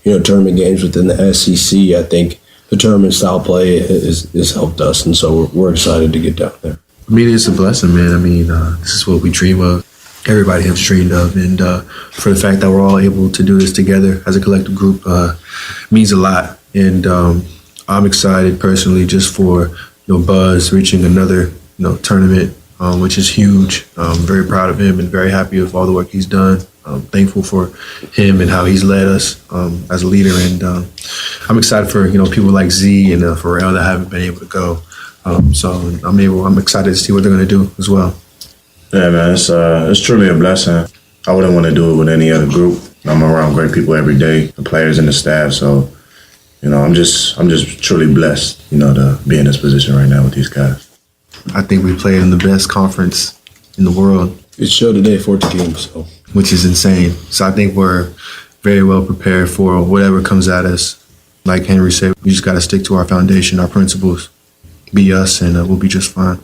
tournament games within the SEC. I think the tournament style play has helped us, and so we're excited to get down there. For me, it's a blessing, man. I mean, this is what we dream of. Everybody has dreamed of, and for the fact that we're all able to do this together as a collective group means a lot. And I'm excited personally just for Buzz reaching another tournament, which is huge. I'm very proud of him and very happy with all the work he's done. I'm thankful for him and how he's led us as a leader, and I'm excited for people like Z and Pharrell that haven't been able to go. So I'm excited to see what they're going to do as well. Yeah, man, it's truly a blessing. I wouldn't want to do it with any other group. I'm around great people every day, the players and the staff. So, I'm just truly blessed, to be in this position right now with these guys. I think we played in the best conference in the world. It showed today, 14 teams, which is insane. So I think we're very well prepared for whatever comes at us. Like Henry said, we just got to stick to our foundation, our principles, be us, and we'll be just fine.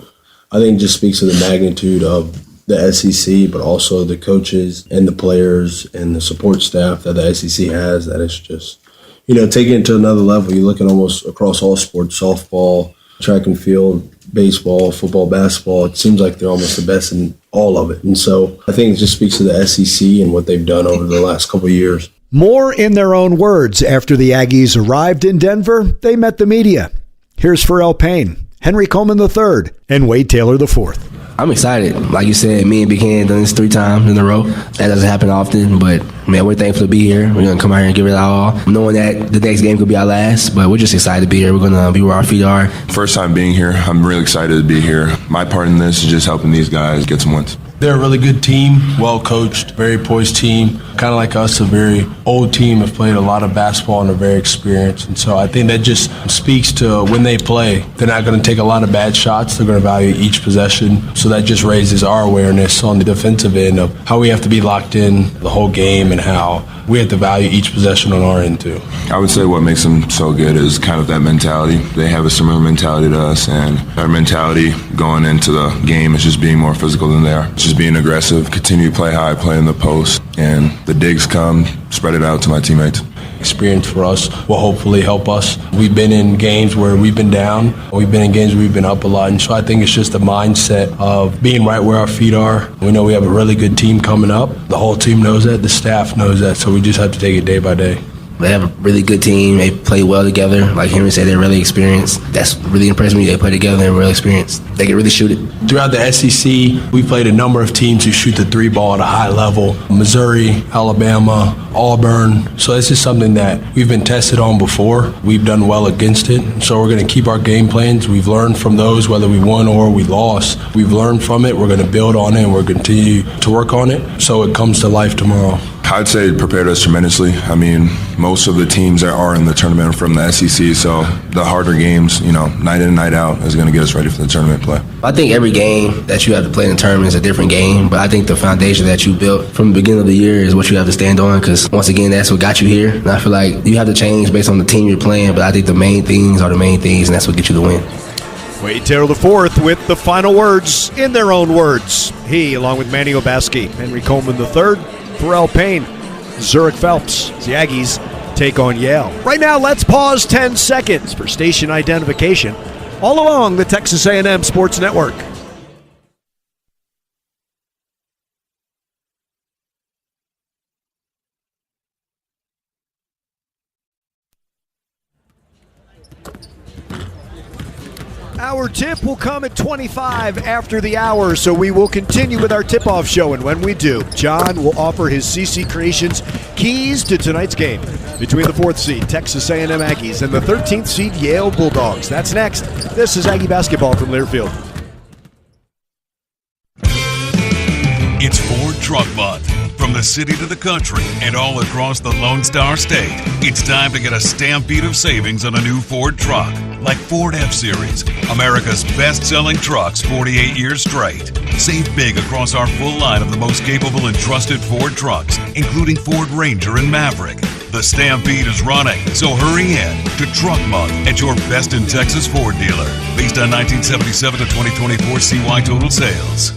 I think it just speaks to the magnitude of the SEC, but also the coaches and the players and the support staff that the SEC has, that it's just, taking it to another level. You look at almost across all sports, softball, track and field, baseball, football, basketball. It seems like they're almost the best in all of it. And so I think it just speaks to the SEC and what they've done over the last couple of years. More in their own words. After the Aggies arrived in Denver, they met the media. Here's Pharrell Payne, Henry Coleman III, and Wade Taylor IV. I'm excited. Like you said, me and Big Hen done this 3 times in a row. That doesn't happen often, but man, we're thankful to be here. We're gonna come out here and give it our all, knowing that the next game could be our last, but we're just excited to be here. We're gonna be where our feet are. First time being here, I'm really excited to be here. My part in this is just helping these guys get some wins. They're a really good team, well-coached, very poised team. Kind of like us, a very old team, have played a lot of basketball and are very experienced. And so I think that just speaks to when they play, they're not going to take a lot of bad shots. They're going to value each possession. So that just raises our awareness on the defensive end of how we have to be locked in the whole game and how we have to value each possession on our end too. I would say what makes them so good is kind of that mentality. They have a similar mentality to us, and our mentality going into the game is just being more physical than they are. Just being aggressive, continue to play high, play in the post, and the digs come, spread it out to my teammates. Experience for us will hopefully help us. We've been in games where we've been down. We've been in games where we've been up a lot. And so I think it's just a mindset of being right where our feet are. We know we have a really good team coming up. The whole team knows that. The staff knows that. So we just have to take it day by day. They have a really good team. They play well together. Like Henry said, they're really experienced. That's really impressed me. They play together. They're really experienced. They can really shoot it. Throughout the SEC, we played a number of teams who shoot the 3-ball at a high level. Missouri, Alabama, Auburn. So this is something that we've been tested on before. We've done well against it. So we're going to keep our game plans. We've learned from those, whether we won or we lost. We've learned from it. We're going to build on it, and we're going to continue to work on it so it comes to life tomorrow. I'd say it prepared us tremendously. I mean, most of the teams that are in the tournament are from the SEC, so the harder games, night in and night out, is going to get us ready for the tournament play. I think every game that you have to play in the tournament is a different game, but I think the foundation that you built from the beginning of the year is what you have to stand on, because once again, that's what got you here. And I feel like you have to change based on the team you're playing, but I think the main things are the main things, and that's what gets you the win. Wade Taylor IV with the final words in their own words. He, along with Manny Obaski, Henry Coleman III, Pharrell Payne, Zurich Phelps, the Aggies take on Yale. Right now, let's pause 10 seconds for station identification all along the Texas A&M Sports Network. Our tip will come at 25 after the hour, so we will continue with our tip-off show. And when we do, John will offer his CC Creations keys to tonight's game between the 4th seed Texas A&M Aggies and the 13th seed Yale Bulldogs. That's next. This is Aggie Basketball from Learfield. It's Ford Truck Month. From the city to the country and all across the Lone Star State, it's time to get a stampede of savings on a new Ford truck. Like Ford F-Series, America's best-selling trucks 48 years straight. Save big across our full line of the most capable and trusted Ford trucks, including Ford Ranger and Maverick. The stampede is running, so hurry in to Truck Month at your best in Texas Ford dealer. Based on 1977 to 2024 CY total sales.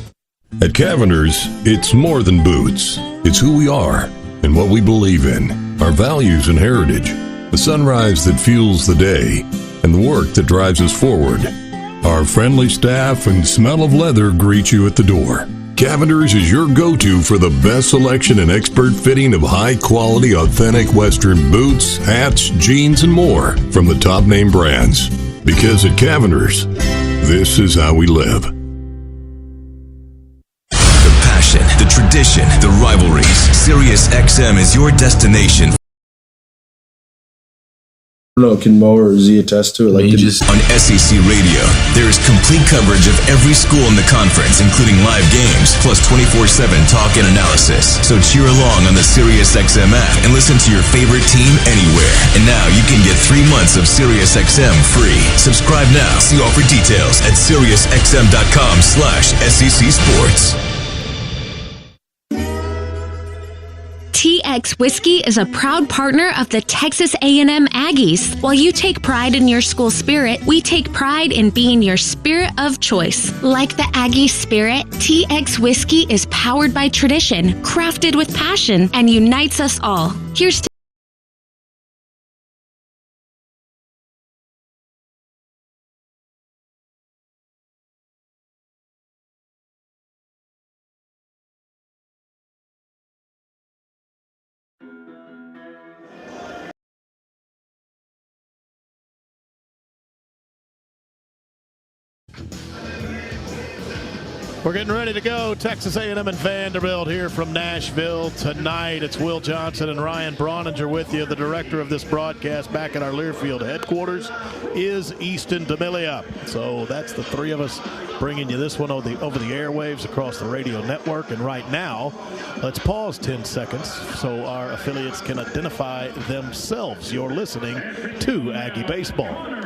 At Cavender's, it's more than boots. It's who we are and what we believe in. our values and heritage, the sunrise that fuels the day, and the work that drives us forward. Our friendly staff and smell of leather greet you at the door. Cavender's is your go-to for the best selection and expert fitting of high-quality, authentic Western boots, hats, jeans, and more from the top-name brands. Because at Cavender's, this is how we live. The passion, the tradition, the rivalries. SiriusXM is your destination. I don't know, can Mo or Z attest to it? Like On SEC Radio, there is complete coverage of every school in the conference, including live games, plus 24/7 talk and analysis. So cheer along on the SiriusXM app and listen to your favorite team anywhere. And now you can get 3 months of SiriusXM free. Subscribe now. See all for details at SiriusXM.com/SEC Sports. TX Whiskey is a proud partner of the Texas A&M Aggies. While you take pride in your school spirit, we take pride in being your spirit of choice. Like the Aggie spirit, TX Whiskey is powered by tradition, crafted with passion, and unites us all. Here's to We're getting ready to go. Texas A&M and Vanderbilt here from Nashville tonight. It's Will Johnson and Ryan Brauninger with you. The director of this broadcast back at our Learfield headquarters is Easton D'Amelia. So that's the three of us bringing you this one over the airwaves across the radio network. And right now, let's pause 10 seconds so our affiliates can identify themselves. You're listening to Aggie Baseball.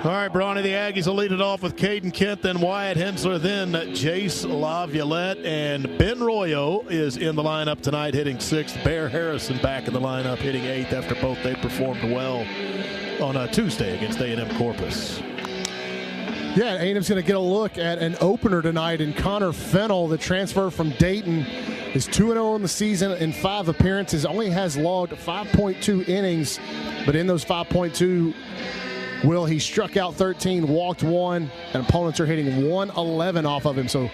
All right, Brawny, the Aggies will lead it off with Caden Kent, then Wyatt Hensler, then Jace Laviolette, and Ben Royo is in the lineup tonight hitting 6th. Bear Harrison back in the lineup hitting 8th after both they performed well on a Tuesday against A&M Corpus. Yeah, A&M's going to get a look at an opener tonight in Connor Fennell, the transfer from Dayton. Is 2-0 in the season in 5 appearances, only has logged 5.2 innings, but in those 5.2, Will, he struck out 13, walked 1, and opponents are hitting 111 off of him. So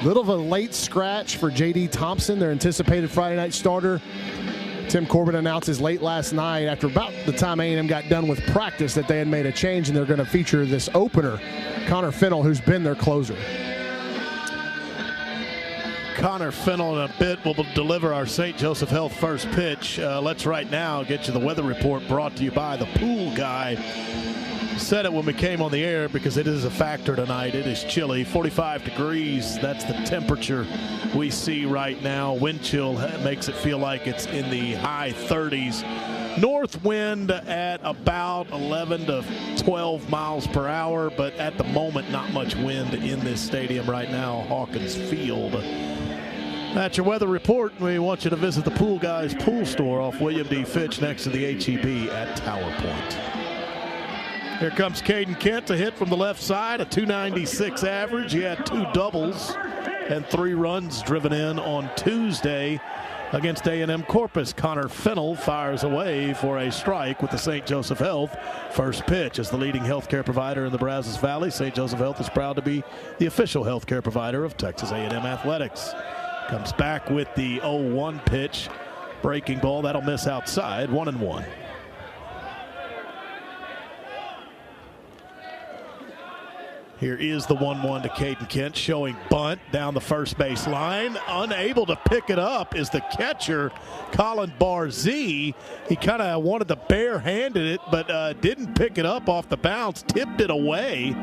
little of a late scratch for J.D. Thompson, their anticipated Friday night starter. Tim Corbin announces late last night, after about the time A&M got done with practice, that they had made a change and they're going to feature this opener, Connor Fennell, who's been their closer. Connor Fennell in a bit will deliver our St. Joseph Health first pitch. Let's right now get you the weather report brought to you by the Pool Guy. Said it when we came on the air because it is a factor tonight. It is chilly, 45 degrees. That's the temperature we see right now. Wind chill makes it feel like it's in the high 30s. North wind at about 11 to 12 miles per hour, but at the moment, not much wind in this stadium right now, Hawkins Field. That's your weather report. We want you to visit the Pool Guys Pool Store off William D. Fitch next to the H-E-B at Tower Point. Here comes Caden Kent, a hit from the left side, a .296 average. He had 2 doubles and 3 runs driven in on Tuesday against A&M Corpus. Connor Fennell fires away for a strike with the St. Joseph Health first pitch. As the leading healthcare provider in the Brazos Valley, St. Joseph Health is proud to be the official healthcare provider of Texas A&M Athletics. Comes back with the 0-1 pitch. Breaking ball, that'll miss outside, 1-1. Here is the 1-1 to Caden Kent, showing bunt down the first base line. Unable to pick it up is the catcher, Colin Barzee. He kind of wanted to bare-handed it, but didn't pick it up off the bounce, tipped it away.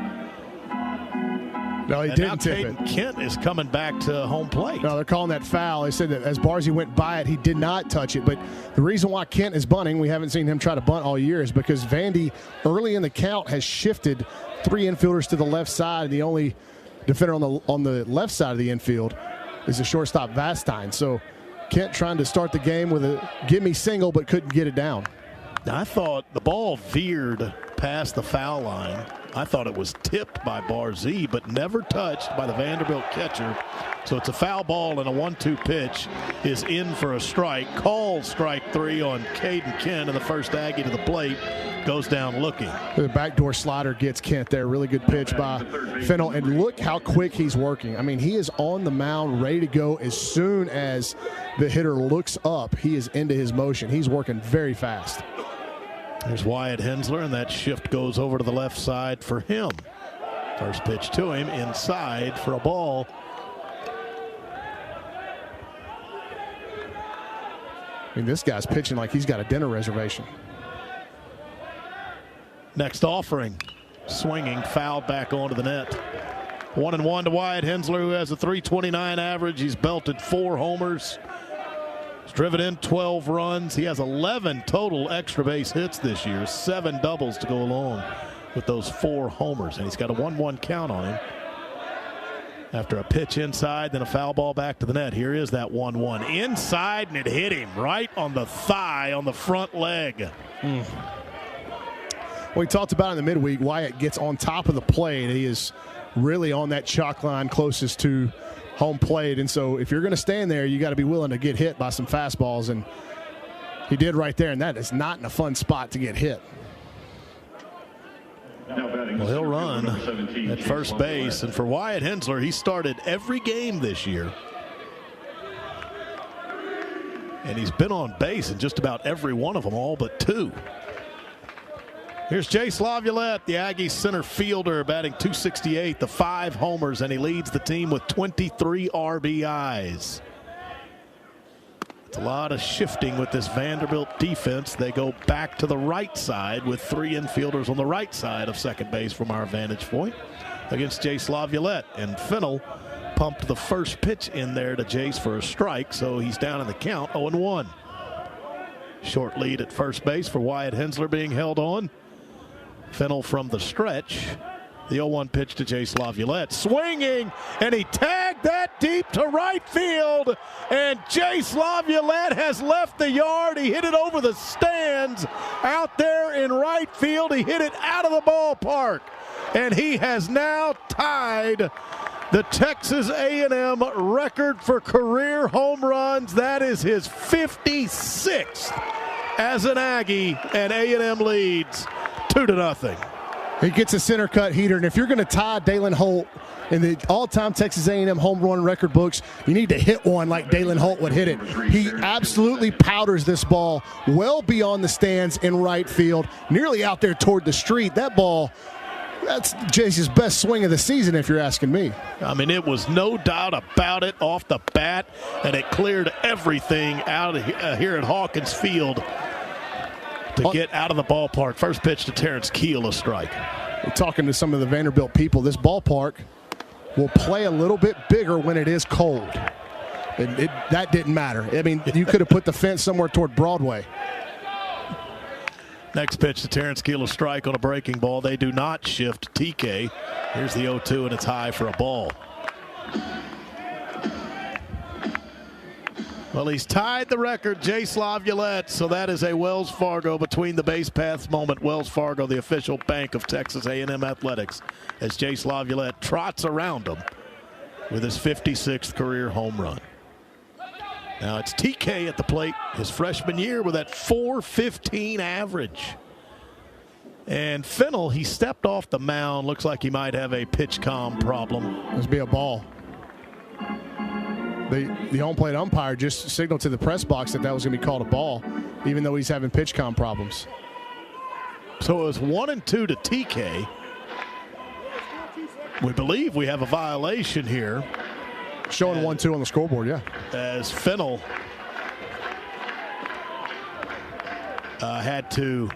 No, he didn't tip it. Caden Kent is coming back to home plate. No, they're calling that foul. They said that as Barzee went by it, he did not touch it. But the reason why Kent is bunting, we haven't seen him try to bunt all year, is because Vandy, early in the count, has shifted 3 infielders to the left side. The only defender on the left side of the infield is the shortstop Vastine. So Kent trying to start the game with a gimme single, but couldn't get it down. I thought the ball veered past the foul line. I thought it was tipped by Barzee, but never touched by the Vanderbilt catcher. So it's a foul ball, and a 1-2 pitch is in for a strike. Calls strike 3 on Caden Kent, and the first Aggie to the plate goes down looking. The backdoor slider gets Kent there. Really good pitch by Fennell. And look how quick he's working. I mean, he is on the mound, ready to go as soon as the hitter looks up. He is into his motion. He's working very fast. There's Wyatt Hensler, and that shift goes over to the left side for him. First pitch to him, inside for a ball. I mean, this guy's pitching like he's got a dinner reservation. Next offering, swinging, fouled back onto the net. 1-1 to Wyatt Hensler, who has a .329 average. He's belted 4 homers. He's driven in 12 runs. He has 11 total extra base hits this year, 7 doubles to go along with those 4 homers. And he's got a 1-1 count on him. After a pitch inside, then a foul ball back to the net. Here is that 1-1. Inside, and it hit him right on the thigh, on the front leg. Well, we talked about in the midweek, Wyatt gets on top of the plate. He is really on that chalk line closest to home plate. And so if you're going to stand there, you got to be willing to get hit by some fastballs. And he did right there, and that is not in a fun spot to get hit. Well, he'll run at first base. And for Wyatt Hensler, he started every game this year. And he's been on base in just about every one of them, all but 2. Here's Jace Laviolette, the Aggies center fielder, batting .268, the 5 homers, and he leads the team with 23 RBIs. It's a lot of shifting with this Vanderbilt defense. They go back to the right side with 3 infielders on the right side of second base from our vantage point against Jace Laviolette. And Fennell pumped the first pitch in there to Jace for a strike, so he's down in the count, 0-1. Short lead at first base for Wyatt Hensler being held on. Fennell from the stretch. The 0-1 pitch to Jace Laviolette. Swinging, and he tagged that deep to right field. And Jace Laviolette has left the yard. He hit it over the stands out there in right field. He hit it out of the ballpark. And he has now tied the Texas A&M record for career home runs. That is his 56th as an Aggie, and A&M leads 2-0. He gets a center cut heater, and if you're going to tie Dalen Holt in the all-time Texas A&M home run record books, you need to hit one like Dalen Holt would hit it. He absolutely powders this ball well beyond the stands in right field, nearly out there toward the street. That ball, that's Jace's best swing of the season, if you're asking me. I mean, it was no doubt about it off the bat, and it cleared everything out of here at Hawkins Field to get out of the ballpark. First pitch to Terrence Keel, a strike. We're talking to some of the Vanderbilt people. This ballpark will play a little bit bigger when it is cold. That didn't matter. I mean, you could have put the fence somewhere toward Broadway. Next pitch to Terrence Keel, a strike on a breaking ball. They do not shift TK. Here's the 0-2, and it's high for a ball. Well, he's tied the record, Jace Laviolette, so that is a Wells Fargo between the base paths moment. Wells Fargo, the official bank of Texas A&M Athletics, as Jace Laviolette trots around him with his 56th career home run. Now it's TK at the plate his freshman year with that .415 average. And Fennell, he stepped off the mound. Looks like he might have a pitch comm problem. Must be a ball. The home plate umpire just signaled to the press box that was going to be called a ball, even though he's having pitch comm problems. So it was 1-2 to TK. We believe we have a violation here. Showing 1-2 on the scoreboard, yeah. As Fennell had to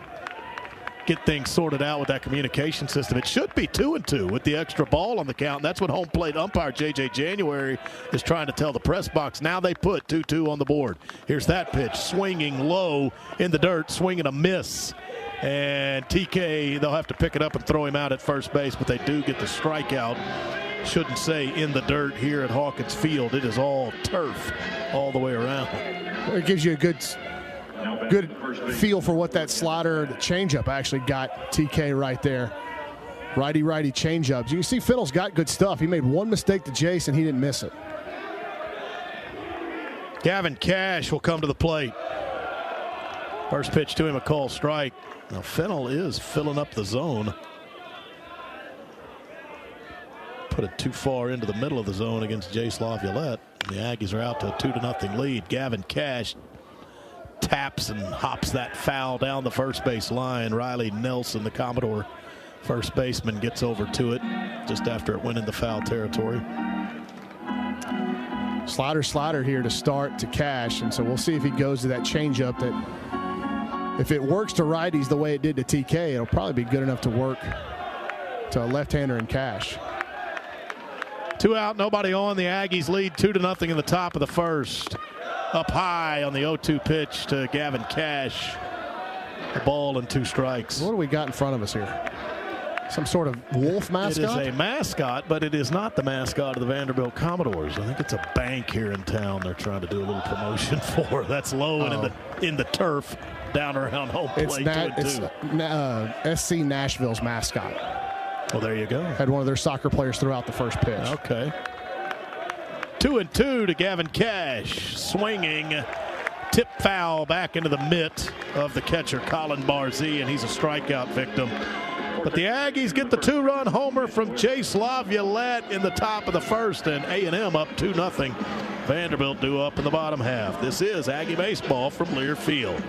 get things sorted out with that communication system. It should be 2-2 with the extra ball on the count. And that's what home plate umpire J.J. January is trying to tell the press box. Now they put 2-2 on the board. Here's that pitch, swinging low in the dirt, swinging a miss. And TK, they'll have to pick it up and throw him out at first base, but they do get the strikeout. Shouldn't say in the dirt here at Hawkins Field. It is all turf all the way around. It gives you a good good feel for what that slider, the changeup actually got TK right there. Righty changeups. You can see Fennell's got good stuff. He made one mistake to Jace, and he didn't miss it. Gavin Cash will come to the plate. First pitch to him, a call strike. Now Fennell is filling up the zone. Put it too far into the middle of the zone against Jace Laviolette. The Aggies are out to a 2-0 lead. Gavin Cash taps and hops that foul down the first base line. Riley Nelson, the Commodore first baseman, gets over to it just after it went into foul territory. Slider here to start to Cash, and so we'll see if he goes to that changeup that if it works to righties the way it did to TK, it'll probably be good enough to work to a left-hander in Cash. 2 out, nobody on. The Aggies lead 2-0 in the top of the first. Up high on the 0-2 pitch to Gavin Cash. A ball and 2 strikes. What do we got in front of us here? Some sort of wolf mascot? It is a mascot, but it is not the mascot of the Vanderbilt Commodores. I think it's a bank here in town they're trying to do a little promotion for. That's low and in the turf down around home plate. It's SC Nashville's mascot. Well, there you go. Had one of their soccer players throw out the first pitch. Okay. 2-2 to Gavin Cash. Swinging. Tip foul back into the mitt of the catcher, Colin Barzee, and he's a strikeout victim. But the Aggies get the 2-run homer from Jace Laviolette in the top of the first, and A&M up 2-0. Vanderbilt due up in the bottom half. This is Aggie Baseball from Lear Field.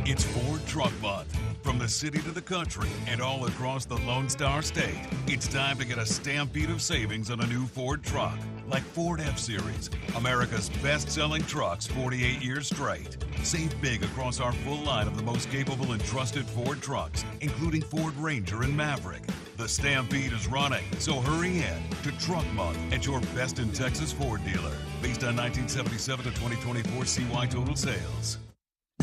It's Ford Truck Month. From the city to the country and all across the Lone Star State, it's time to get a stampede of savings on a new Ford truck. Like Ford F-Series, America's best-selling trucks 48 years straight. Save big across our full line of the most capable and trusted Ford trucks, including Ford Ranger and Maverick. The stampede is running, so hurry in to Truck Month at your best in Texas Ford dealer. Based on 1977 to 2024 CY total sales.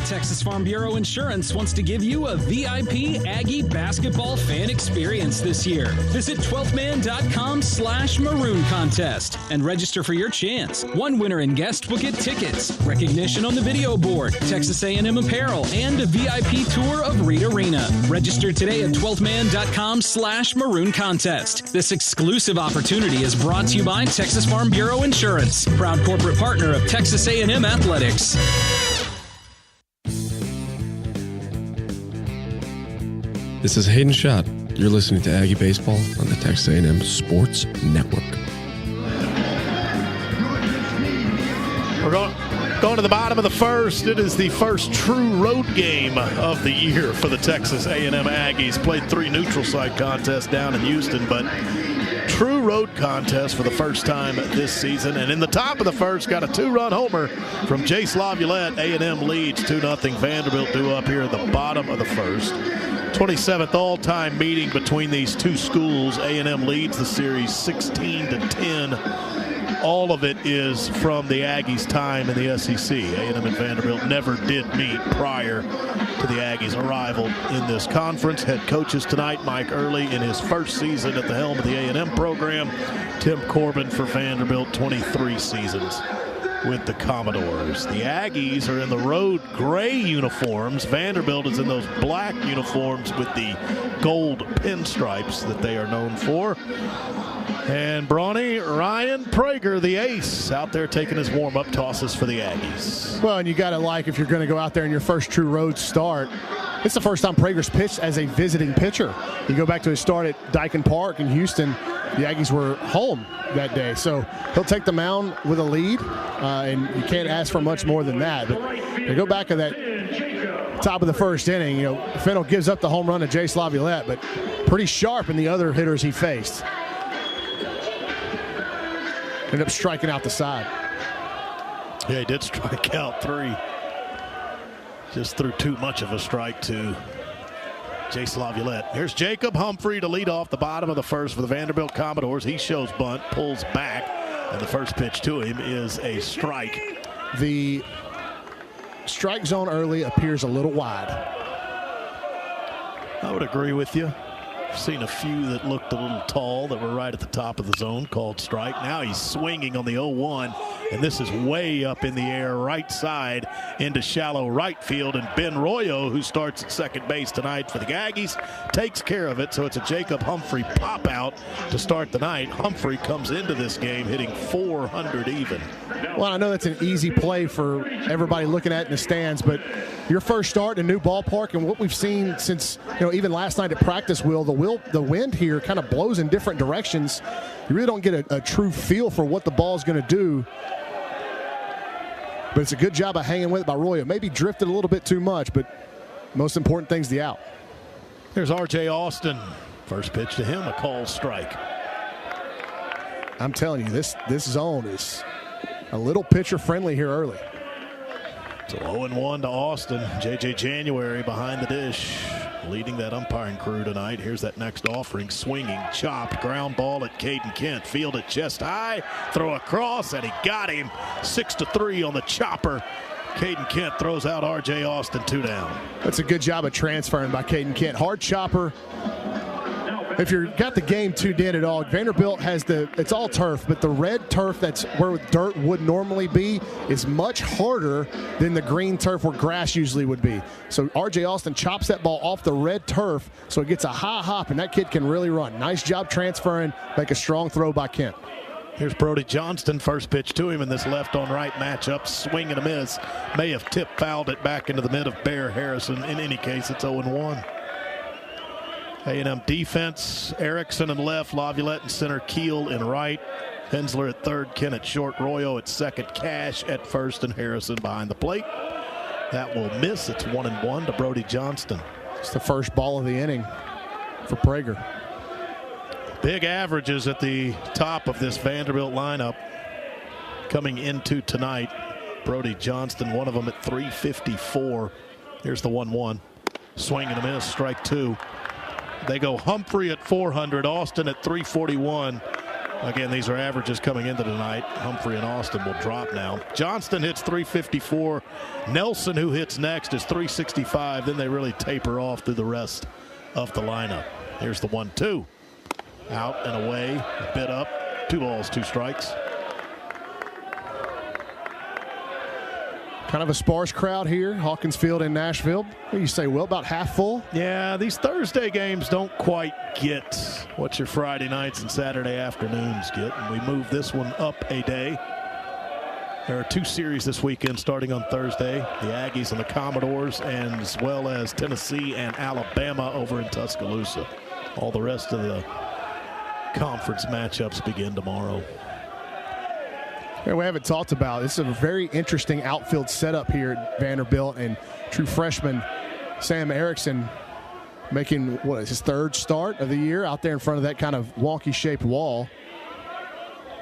Texas Farm Bureau Insurance wants to give you a VIP Aggie basketball fan experience this year. Visit 12man.com/maroon contest and register for your chance. One winner and guest will get tickets, recognition on the video board, Texas A&M apparel, and a VIP tour of Reed Arena. Register today at 12man.com/maroon contest. This exclusive opportunity is brought to you by Texas Farm Bureau Insurance, proud corporate partner of Texas A&M Athletics. This is Hayden Schott. You're listening to Aggie Baseball on the Texas A&M Sports Network. We're going to the bottom of the first. It is the first true road game of the year for the Texas A&M Aggies. Played 3 neutral site contests down in Houston, but true road contest for the first time this season. And in the top of the first, got a 2-run homer from Jace Laviolette. A&M leads 2-0. Vanderbilt due up here at the bottom of the first. 27th all-time meeting between these two schools. A&M leads the series 16-10. All of it is from the Aggies' time in the SEC. A&M and Vanderbilt never did meet prior to the Aggies' arrival in this conference. Head coaches tonight, Mike Early in his first season at the helm of the A&M program. Tim Corbin for Vanderbilt, 23 seasons with the Commodores. The Aggies are in the road gray uniforms. Vanderbilt is in those black uniforms with the gold pinstripes that they are known for. And Brawny, Ryan Prager, the ace, out there taking his warm-up tosses for the Aggies. Well, and you got to like, if you're going to go out there in your first true road start, it's the first time Prager's pitched as a visiting pitcher. You go back to his start at Dyken Park in Houston, the Aggies were home that day. So he'll take the mound with a lead, and you can't ask for much more than that. But you go back to that top of the first inning, Fennell gives up the home run to Jace Laviolette, but pretty sharp in the other hitters he faced. Ended up striking out the side. Yeah, he did strike out 3. Just threw too much of a strike to Jace Laviolette. Here's Jacob Humphrey to lead off the bottom of the first for the Vanderbilt Commodores. He shows bunt, pulls back, and the first pitch to him is a strike. The strike zone early appears a little wide. I would agree with you. Seen a few that looked a little tall that were right at the top of the zone, called strike. Now he's swinging on the 0-1, and this is way up in the air, right side into shallow right field. And Ben Royo, who starts at second base tonight for the Aggies, takes care of it. So it's a Jacob Humphrey pop out to start the night. Humphrey comes into this game hitting 400 even. Well, I know that's an easy play for everybody looking at in the stands, but your first start in a new ballpark, and what we've seen since, even last night at practice, the wind here kind of blows in different directions. You really don't get a true feel for what the ball is going to do. But it's a good job of hanging with it by Royo. Maybe drifted a little bit too much, but most important thing's the out. There's R.J. Austin. First pitch to him, a called strike. I'm telling you, this zone is a little pitcher friendly here early. So 0-1 to Austin. J.J. January behind the dish, leading that umpiring crew tonight. Here's that next offering, swinging, chopped, ground ball at Caden Kent. Fielded chest high, throw across, and he got him. 6-3 on the chopper. Caden Kent throws out R.J. Austin, 2 down. That's a good job of transferring by Caden Kent. Hard chopper. If you've got the game tuned in at all, Vanderbilt has it's all turf, but the red turf that's where dirt would normally be is much harder than the green turf where grass usually would be. So R.J. Austin chops that ball off the red turf, so it gets a high hop, and that kid can really run. Nice job transferring, make a strong throw by Kent. Here's Brody Johnston, first pitch to him in this left on right matchup. Swing and a miss. May have fouled it back into the mid of Bear Harrison. In any case, it's 0-1. A&M defense, Erickson in left, Laviolette in center, Keel in right, Hensler at third, Ken at short, Royo at second, Cash at first, and Harrison behind the plate. That will miss. It's 1-1 to Brody Johnston. It's the first ball of the inning for Prager. Big averages at the top of this Vanderbilt lineup coming into tonight. Brody Johnston, one of them at 354. Here's the 1-1. Swing and a miss, strike 2. They go Humphrey at 400, Austin at 341. Again, these are averages coming into tonight. Humphrey and Austin will drop now. Johnston hits 354. Nelson, who hits next, is 365. Then they really taper off through the rest of the lineup. Here's the 1-2. Out and away, a bit up. 2 balls, 2 strikes. Kind of a sparse crowd here, Hawkins Field in Nashville. What do you say, Will, about half full? Yeah, these Thursday games don't quite get what your Friday nights and Saturday afternoons get, and we move this one up a day. There are 2 series this weekend starting on Thursday, the Aggies and the Commodores, and as well as Tennessee and Alabama over in Tuscaloosa. All the rest of the conference matchups begin tomorrow. We haven't talked about. It's a very interesting outfield setup here at Vanderbilt, and true freshman Sam Erickson making what is his 3rd start of the year out there in front of that kind of wonky shaped wall.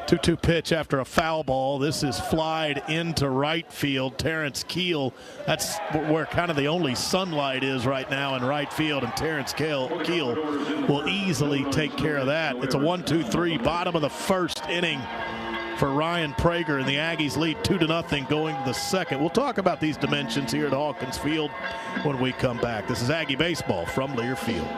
2-2 pitch after a foul ball. This is flied into right field. Terrence Keel, that's where kind of the only sunlight is right now in right field, and Terrence Keel will easily take care of that. It's a 1-2-3, bottom of the first inning for Ryan Prager, and the Aggies lead 2-0 going to the second. We'll talk about these dimensions here at Hawkins Field when we come back. This is Aggie Baseball from Lear Field.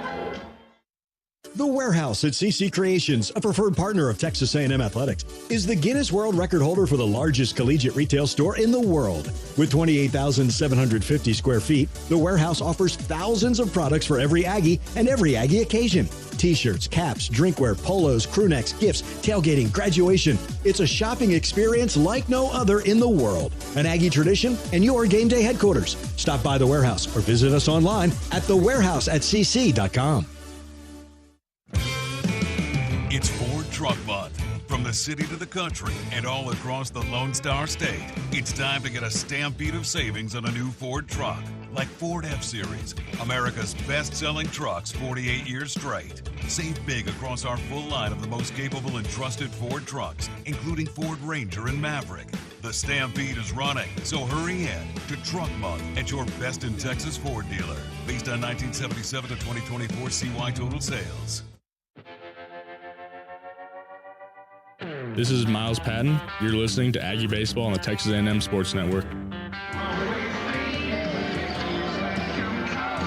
The Warehouse at CC Creations, a preferred partner of Texas A&M Athletics, is the Guinness World Record holder for the largest collegiate retail store in the world. With 28,750 square feet, the Warehouse offers thousands of products for every Aggie and every Aggie occasion. T-shirts, caps, drinkware, polos, crew necks, gifts, tailgating, graduation. It's a shopping experience like no other in the world. An Aggie tradition and your game day headquarters. Stop by the Warehouse or visit us online at thewarehouse@cc.com. It's Ford Truck Month. From the city to the country and all across the Lone Star State, it's time to get a stampede of savings on a new Ford truck. Like Ford F-Series, America's best-selling trucks 48 years straight. Save big across our full line of the most capable and trusted Ford trucks, including Ford Ranger and Maverick. The stampede is running, so hurry in to Truck Month at your best in Texas Ford dealer. Based on 1977 to 2024 CY total sales. This is Miles Patton. You're listening to Aggie Baseball on the Texas A&M Sports Network.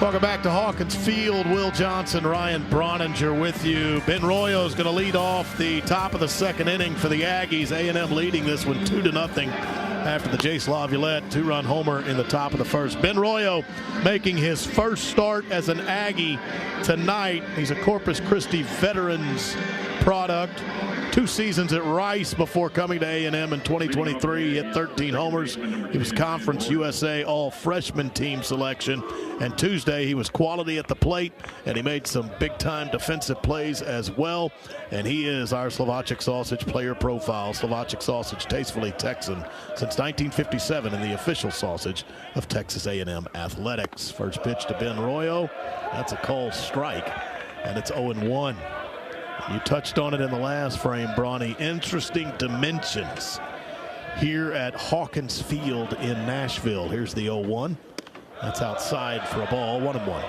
Welcome back to Hawkins Field. Will Johnson, Ryan Broninger with you. Ben Royo is going to lead off the top of the second inning for the Aggies. A&M leading this one 2-0 after the Jace Laviolette 2-run homer in the top of the first. Ben Royo making his first start as an Aggie tonight. He's a Corpus Christi Veterans product. 2 seasons at Rice before coming to A&M in 2023. He hit 13 homers. He was Conference USA All-Freshman Team selection. And Tuesday, he was quality at the plate, and he made some big-time defensive plays as well. And he is our Slovakic Sausage player profile. Slovakic Sausage, tastefully Texan since 1957, and the official sausage of Texas A&M Athletics. First pitch to Ben Royo. That's a called strike, and it's 0-1. You touched on it in the last frame, Bronny. Interesting dimensions here at Hawkins Field in Nashville. Here's the 0-1. That's outside for a ball, 1-1.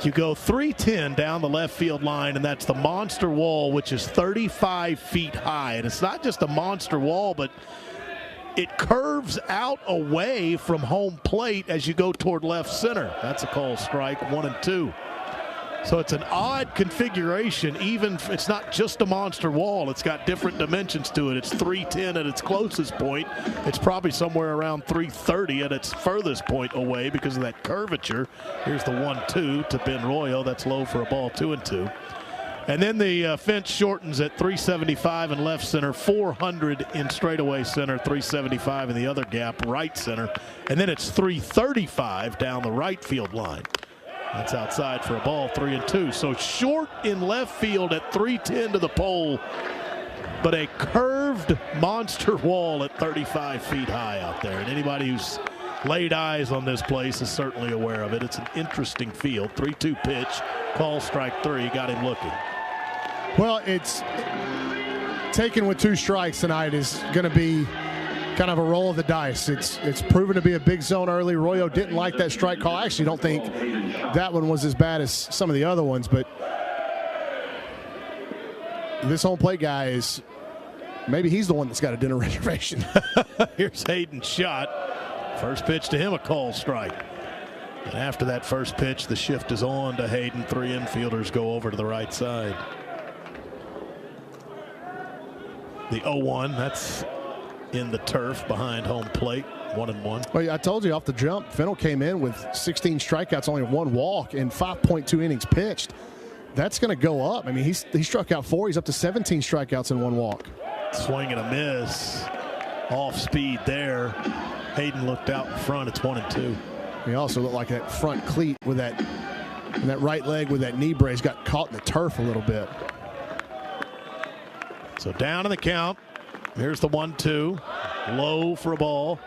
You go 310 down the left field line, and that's the monster wall, which is 35 feet high. And it's not just a monster wall, but it curves out away from home plate as you go toward left center. That's a called strike, 1-2. So it's an odd configuration. Even it's not just a monster wall. It's got different dimensions to it. It's 310 at its closest point. It's probably somewhere around 330 at its furthest point away because of that curvature. Here's the 1-2 to Ben Royo. That's low for a ball, 2-2. And then the fence shortens at 375 in left center, 400 in straightaway center, 375 in the other gap, right center. And then it's 335 down the right field line. That's outside for a ball, 3-2. So short in left field at 310 to the pole, but a curved monster wall at 35 feet high out there. And anybody who's laid eyes on this place is certainly aware of it. It's an interesting field. 3-2 pitch, call strike 3, got him looking. Well, it's taken with 2 strikes tonight is going to be kind of a roll of the dice. It's proven to be a big zone early. Royo didn't like that strike call. I actually don't think that one was as bad as some of the other ones, but this home plate guy is, maybe he's the one that's got a dinner reservation. Here's Hayden's shot. First pitch to him, a call strike. And after that first pitch, the shift is on to Hayden. 3 infielders go over to the right side. The 0-1, that's in the turf behind home plate, 1-1. Well, I told you off the jump, Fennell came in with 16 strikeouts, only 1 walk, and 5.2 innings pitched. That's going to go up. I mean, he struck out 4. He's up to 17 strikeouts and 1 walk. Swing and a miss. Off speed there. Hayden looked out in front. It's 1-2. He also looked like that front cleat with that right leg with that knee brace got caught in the turf a little bit. So down in the count. Here's the 1-2. Low for a ball.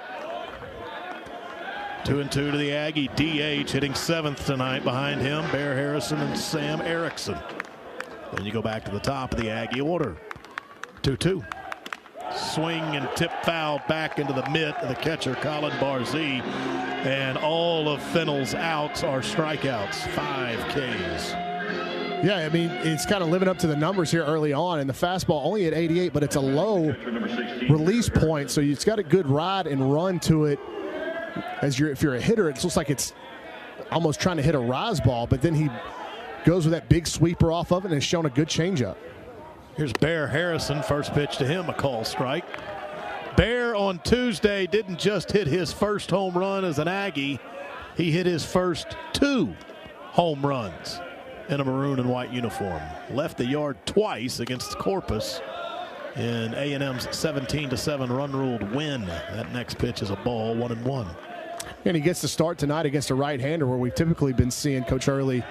2-2 to the Aggie. DH hitting 7th tonight. Behind him, Bear Harrison and Sam Erickson. Then you go back to the top of the Aggie order. 2-2. Swing and tip foul back into the mitt of the catcher, Colin Barzee. And all of Fennell's outs are strikeouts. 5 Ks. Yeah, I mean, it's kind of living up to the numbers here early on, and the fastball only at 88, but it's a low release point, so it's got a good ride and run to it. If you're a hitter, it looks like it's almost trying to hit a rise ball, but then he goes with that big sweeper off of it and has shown a good changeup. Here's Bear Harrison, first pitch to him, a call strike. Bear on Tuesday didn't just hit his first home run as an Aggie, he hit his first 2 home runs in a maroon and white uniform. Left the yard twice against Corpus in A&M's 17-7 run-ruled win. That next pitch is a ball, 1-1. And he gets to start tonight against a right-hander where we've typically been seeing Coach Early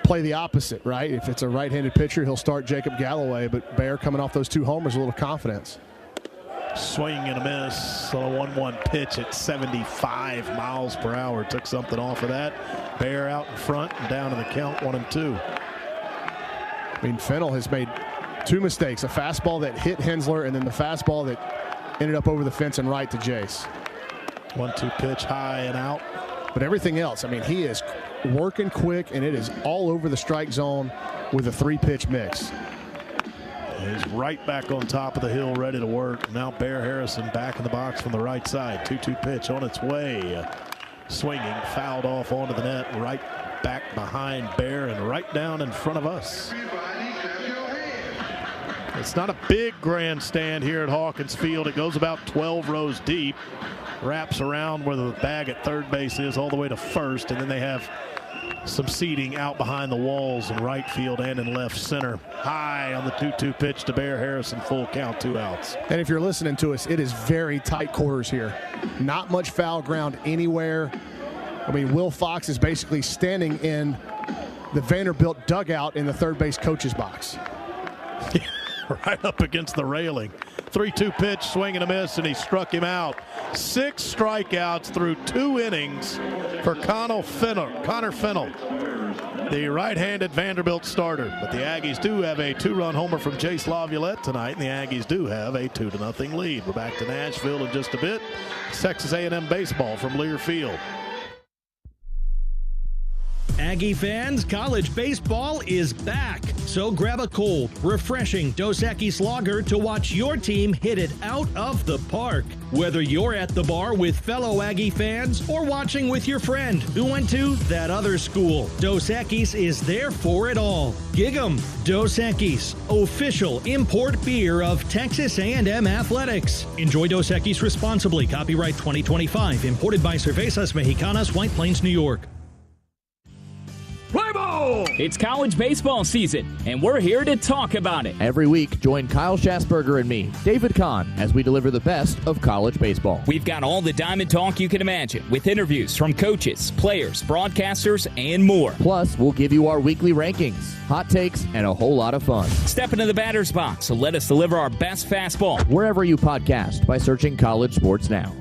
play the opposite, right? If it's a right-handed pitcher, he'll start Jacob Galloway, but Bear coming off those 2 homers, a little confidence. Swing and a miss on a 1-1 pitch at 75 miles per hour. Took something off of that. Bear out in front and down in the count, 1-2. I mean, Fennell has made 2 mistakes, a fastball that hit Hensler and then the fastball that ended up over the fence and right to Jace. 1-2 pitch, high and out. But everything else, I mean, he is working quick, and it is all over the strike zone with a 3-pitch mix. He's right back on top of the hill, ready to work. Now Bear Harrison back in the box from the right side. 2-2 pitch on its way. Swinging, fouled off onto the net, right back behind Bear and right down in front of us. It's not a big grandstand here at Hawkins Field. It goes about 12 rows deep, wraps around where the bag at third base is all the way to first, and then they have some seating out behind the walls in right field and in left center. High on the 2-2 pitch to Bear Harrison, full count, 2 outs. And if you're listening to us, it is very tight quarters here. Not much foul ground anywhere. I mean, Will Fox is basically standing in the Vanderbilt dugout in the third base coach's box. Right up against the railing. 3-2 pitch, swing and a miss, and he struck him out. 6 strikeouts through 2 innings for Connor Fennell, the right-handed Vanderbilt starter. But the Aggies do have a 2-run homer from Jace Laviolette tonight, and the Aggies do have a 2-0 lead. We're back to Nashville in just a bit. Texas A&M baseball from Lear Field. Aggie fans, college baseball is back. So grab a cold, refreshing Dos Equis lager to watch your team hit it out of the park. Whether you're at the bar with fellow Aggie fans or watching with your friend who went to that other school, Dos Equis is there for it all. Gig 'em. Dos Equis, official import beer of Texas A&M Athletics. Enjoy Dos Equis responsibly. Copyright 2025. Imported by Cervezas Mexicanas, White Plains, New York. Play ball! It's college baseball season, and we're here to talk about it. Every week, join Kyle Schasberger and me, David Kahn, as we deliver the best of college baseball. We've got all the diamond talk you can imagine, with interviews from coaches, players, broadcasters, and more. Plus, we'll give you our weekly rankings, hot takes, and a whole lot of fun. Step into the batter's box and let us deliver our best fastball. Wherever you podcast by searching College Sports Now.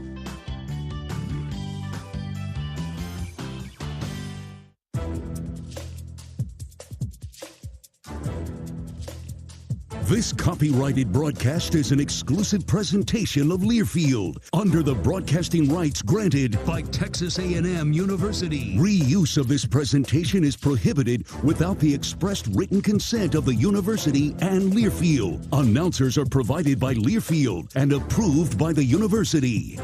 This copyrighted broadcast is an exclusive presentation of Learfield under the broadcasting rights granted by Texas A&M University. Reuse of this presentation is prohibited without the expressed written consent of the university and Learfield. Announcers are provided by Learfield and approved by the university.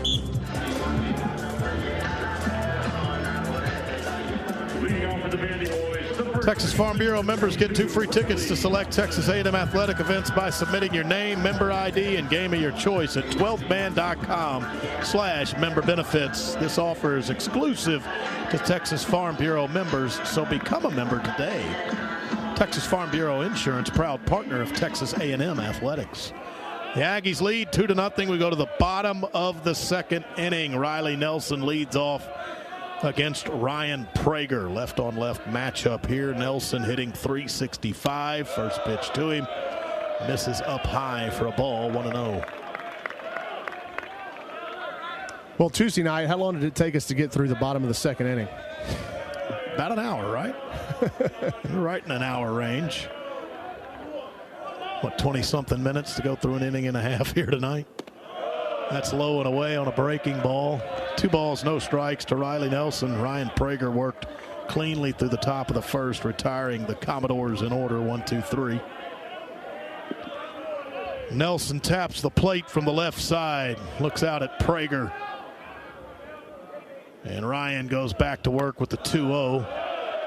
Texas Farm Bureau members get 2 free tickets to select Texas A&M athletic events by submitting your name, member ID, and game of your choice at 12thman.com/member benefits. This offer is exclusive to Texas Farm Bureau members, so become a member today. Texas Farm Bureau Insurance, proud partner of Texas A&M athletics. The Aggies lead 2-0. We go to the bottom of the second inning. Riley Nelson leads off against Ryan Prager. Left on left matchup here. Nelson hitting .365. First pitch to him. Misses up high for a ball, 1-0. Well, Tuesday night, how long did it take us to get through the bottom of the second inning? About an hour, right? We're right in an hour range. What, 20-something minutes to go through an inning and a half here tonight? That's low and away on a breaking ball. 2 balls, no strikes to Riley Nelson. Ryan Prager worked cleanly through the top of the first, retiring the Commodores in order, 1-2-3. Nelson taps the plate from the left side, looks out at Prager. And Ryan goes back to work with the 2-0.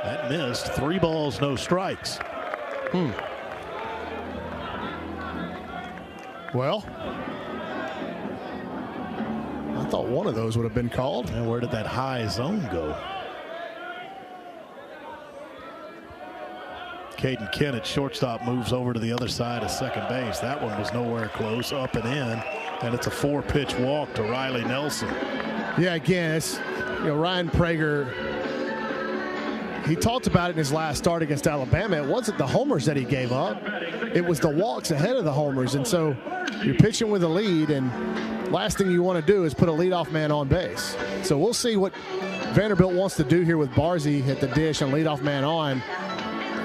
That missed. 3 balls, no strikes. Well, I thought one of those would have been called. And where did that high zone go? Caden Kent at shortstop moves over to the other side of second base. That one was nowhere close, up and in. And it's a 4-pitch walk to Riley Nelson. Yeah, again, it's, Ryan Prager, he talked about it in his last start against Alabama. It wasn't the homers that he gave up. It was the walks ahead of the homers. And so you're pitching with a lead, and last thing you want to do is put a leadoff man on base. So we'll see what Vanderbilt wants to do here with Barzy at the dish and leadoff man on.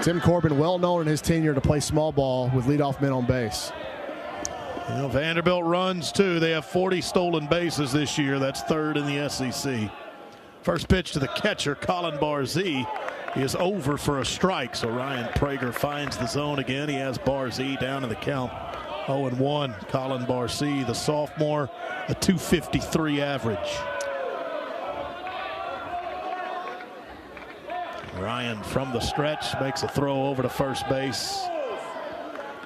Tim Corbin, well known in his tenure to play small ball with leadoff men on base. Vanderbilt runs too. They have 40 stolen bases this year. That's 3rd in the SEC. First pitch to the catcher, Colin Barzy, is over for a strike. So Ryan Prager finds the zone again. He has Barzy down in the count. 0-1. Colin Barzy, the sophomore, a .253 average. Ryan from the stretch makes a throw over to first base.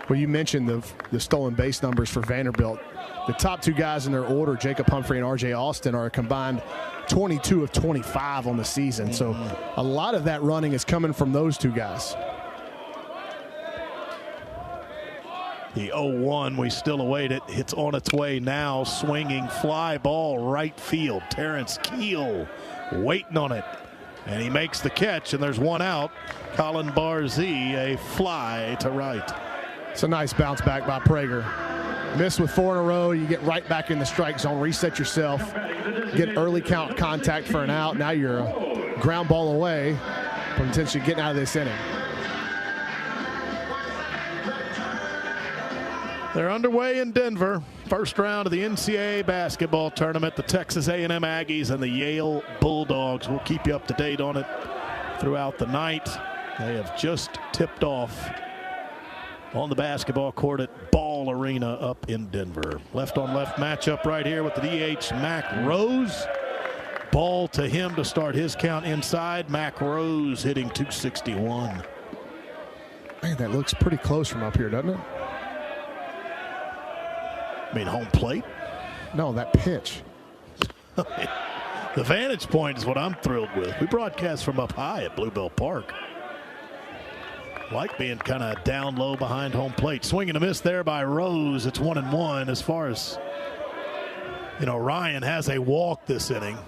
Well, you mentioned the stolen base numbers for Vanderbilt. The top two guys in their order, Jacob Humphrey and R.J. Austin, are a combined 22 of 25 on the season. So a lot of that running is coming from those two guys. The 0-1, we still await it. It's on its way now. Swinging fly ball right field. Terrence Keel waiting on it. And he makes the catch, and there's one out. Colin Barzee, a fly to right. It's a nice bounce back by Prager. Miss with 4 in a row, you get right back in the strike zone, reset yourself, get early count contact for an out. Now you're a ground ball away from potentially getting out of this inning. They're underway in Denver. First round of the NCAA basketball tournament. The Texas A&M Aggies and the Yale Bulldogs. We'll keep you up to date on it throughout the night. They have just tipped off on the basketball court at Ball Arena up in Denver. Left-on-left matchup right here with the DH, Mac Rose. Ball to him to start his count inside. Mac Rose hitting .261. Man, that looks pretty close from up here, doesn't it? I mean, home plate? No, that pitch. The vantage point is what I'm thrilled with. We broadcast from up high at Bluebell Park. Like being kind of down low behind home plate. Swing and a miss there by Rose. It's 1-1. As far as, Ryan has a walk this inning.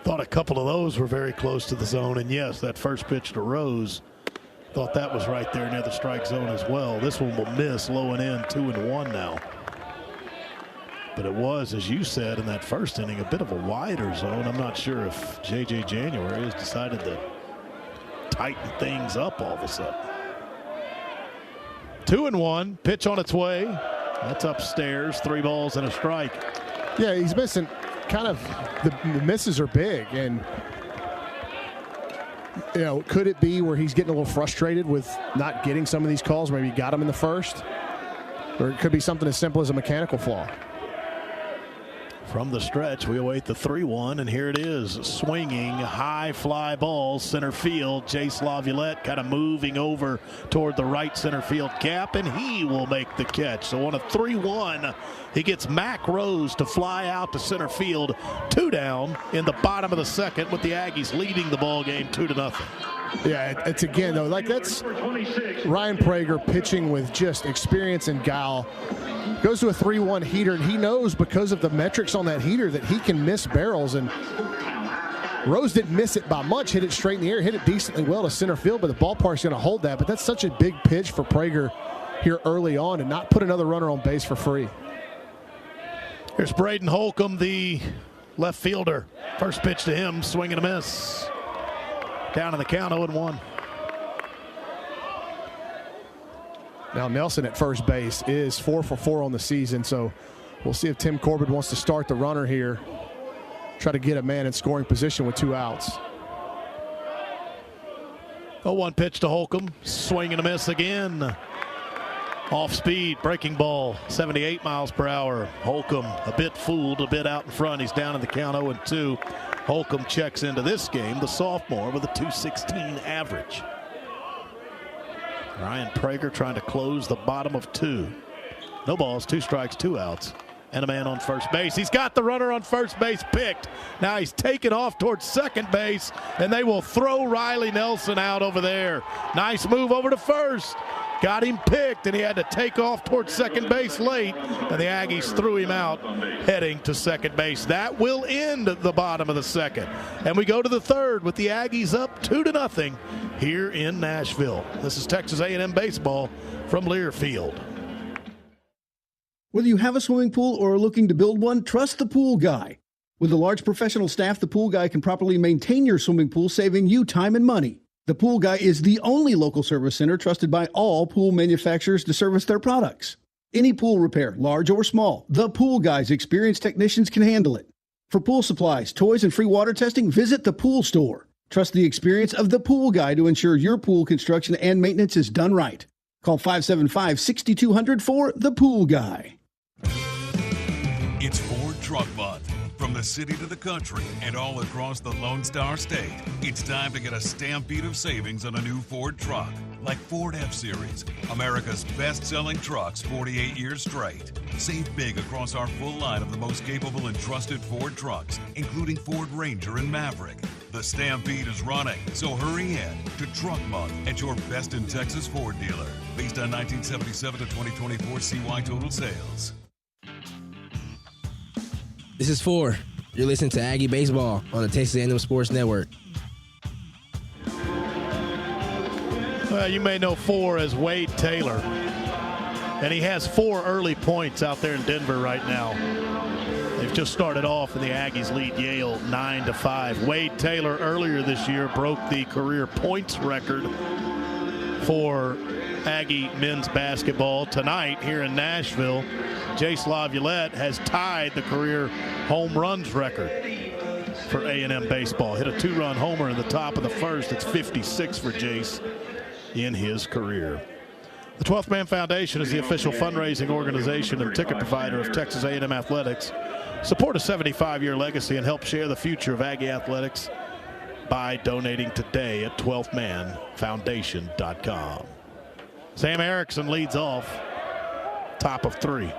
Thought a couple of those were very close to the zone. And yes, that first pitch to Rose, thought that was right there near the strike zone as well. This one will miss low and in, 2-1 now. But it was, as you said, in that first inning, a bit of a wider zone. I'm not sure if J.J. January has decided to tighten things up all of a sudden. 2-1, pitch on its way. That's upstairs, 3 balls and a strike. Yeah, he's missing kind of, the misses are big. And, could it be where he's getting a little frustrated with not getting some of these calls? Maybe he got them in the first. Or it could be something as simple as a mechanical flaw. From the stretch, we await the 3-1, and here it is. Swinging, high fly ball, center field. Jace Laviolette kind of moving over toward the right center field gap, and he will make the catch. So on a 3-1, he gets Mac Rose to fly out to center field. 2 down in the bottom of the second with the Aggies leading the ball game 2-0. Yeah, it's again, though, that's Ryan Prager pitching with just experience and guile. Goes to a 3-1 heater, and he knows because of the metrics on that heater that he can miss barrels. And Rose didn't miss it by much, hit it straight in the air, hit it decently well to center field, but the ballpark's going to hold that. But that's such a big pitch for Prager here early on and not put another runner on base for free. Here's Braden Holcomb, the left fielder. First pitch to him, swing and a miss. Down in the count, 0-1. Now Nelson at first base is 4 for 4 on the season, so we'll see if Tim Corbett wants to start the runner here. Try to get a man in scoring position with 2 outs. 0-1 pitch to Holcomb. Swing and a miss again. Off speed, breaking ball, 78 miles per hour. Holcomb a bit fooled, a bit out in front. He's down in the count, 0-2. Holcomb checks into this game, the sophomore, with a .216 average. Ryan Prager trying to close the bottom of 2. No balls, 2 strikes, 2 outs. And a man on first base. He's got the runner on first base picked. Now he's taken off towards second base, and they will throw Riley Nelson out over there. Nice move over to first. Got him picked, and he had to take off towards second base late, and the Aggies threw him out heading to second base. That will end the bottom of the second. And we go to the third with the Aggies up 2-0 here in Nashville. This is Texas A&M baseball from Learfield. Whether you have a swimming pool or are looking to build one, trust the Pool Guy. With a large professional staff, the Pool Guy can properly maintain your swimming pool, saving you time and money. The Pool Guy is the only local service center trusted by all pool manufacturers to service their products. Any pool repair, large or small, the Pool Guy's experienced technicians can handle it. For pool supplies, toys, and free water testing, visit the Pool Store. Trust the experience of the Pool Guy to ensure your pool construction and maintenance is done right. Call 575-6200 for the Pool Guy. It's Ford Truck Month From the city to the country and all across the Lone Star State, it's time to get a stampede of savings on a new Ford truck. Like Ford F-Series, America's best-selling trucks 48 years straight. Save big across our full line of the most capable and trusted Ford trucks, including Ford Ranger and Maverick. The stampede is running, so hurry in to Truck Month at your best in Texas Ford dealer. Based on 1977 to 2024 CY total sales. This is 4. You're listening to Aggie Baseball on the Texas A&M Sports Network. Well, you may know 4 as Wade Taylor. And he has 4 early points out there in Denver right now. They've just started off, and the Aggies lead Yale 9-5. Wade Taylor earlier this year broke the career points record for Aggie men's basketball. Tonight here in Nashville, Jace Laviolette has tied the career home runs record for A&M baseball. Hit a 2-run homer in the top of the first. It's 56 for Jace in his career. The 12th Man Foundation is the official fundraising organization and ticket provider of Texas A&M Athletics. Support a 75-year legacy and help share the future of Aggie athletics by donating today at 12manfoundation.com. Sam Erickson leads off, top of 3.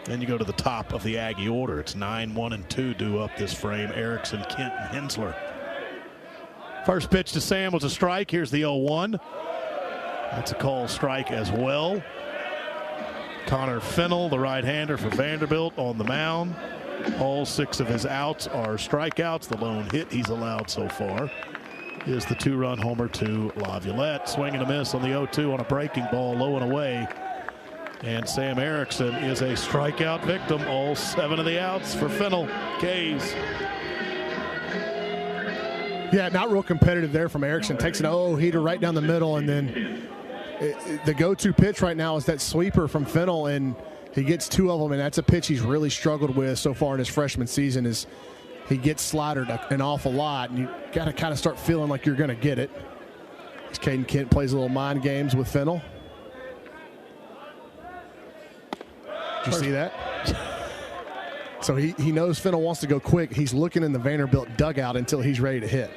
Then you go to the top of the Aggie order. It's 9, 1, and 2 due up this frame. Erickson, Kent, and Hensler. First pitch to Sam was a strike. Here's the 0-1. That's a call strike as well. Connor Fennell, the right-hander for Vanderbilt, on the mound. All 6 of his outs are strikeouts. The lone hit he's allowed so far is the 2-run homer to Laviolette. Swing and a miss on the 0-2 on a breaking ball, low and away. And Sam Erickson is a strikeout victim. All 7 of the outs for Fennell. K's. Yeah, not real competitive there from Erickson. Takes an 0-heater right down the middle, and then the go-to pitch right now is that sweeper from Fennell, and he gets 2 of them, and that's a pitch he's really struggled with so far in his freshman season. Is he gets slidered an awful lot, and you got to kind of start feeling like you're going to get it. As Caden Kent plays a little mind games with Fennell. Did you see that? So he knows Fennell wants to go quick. He's looking in the Vanderbilt dugout until he's ready to hit.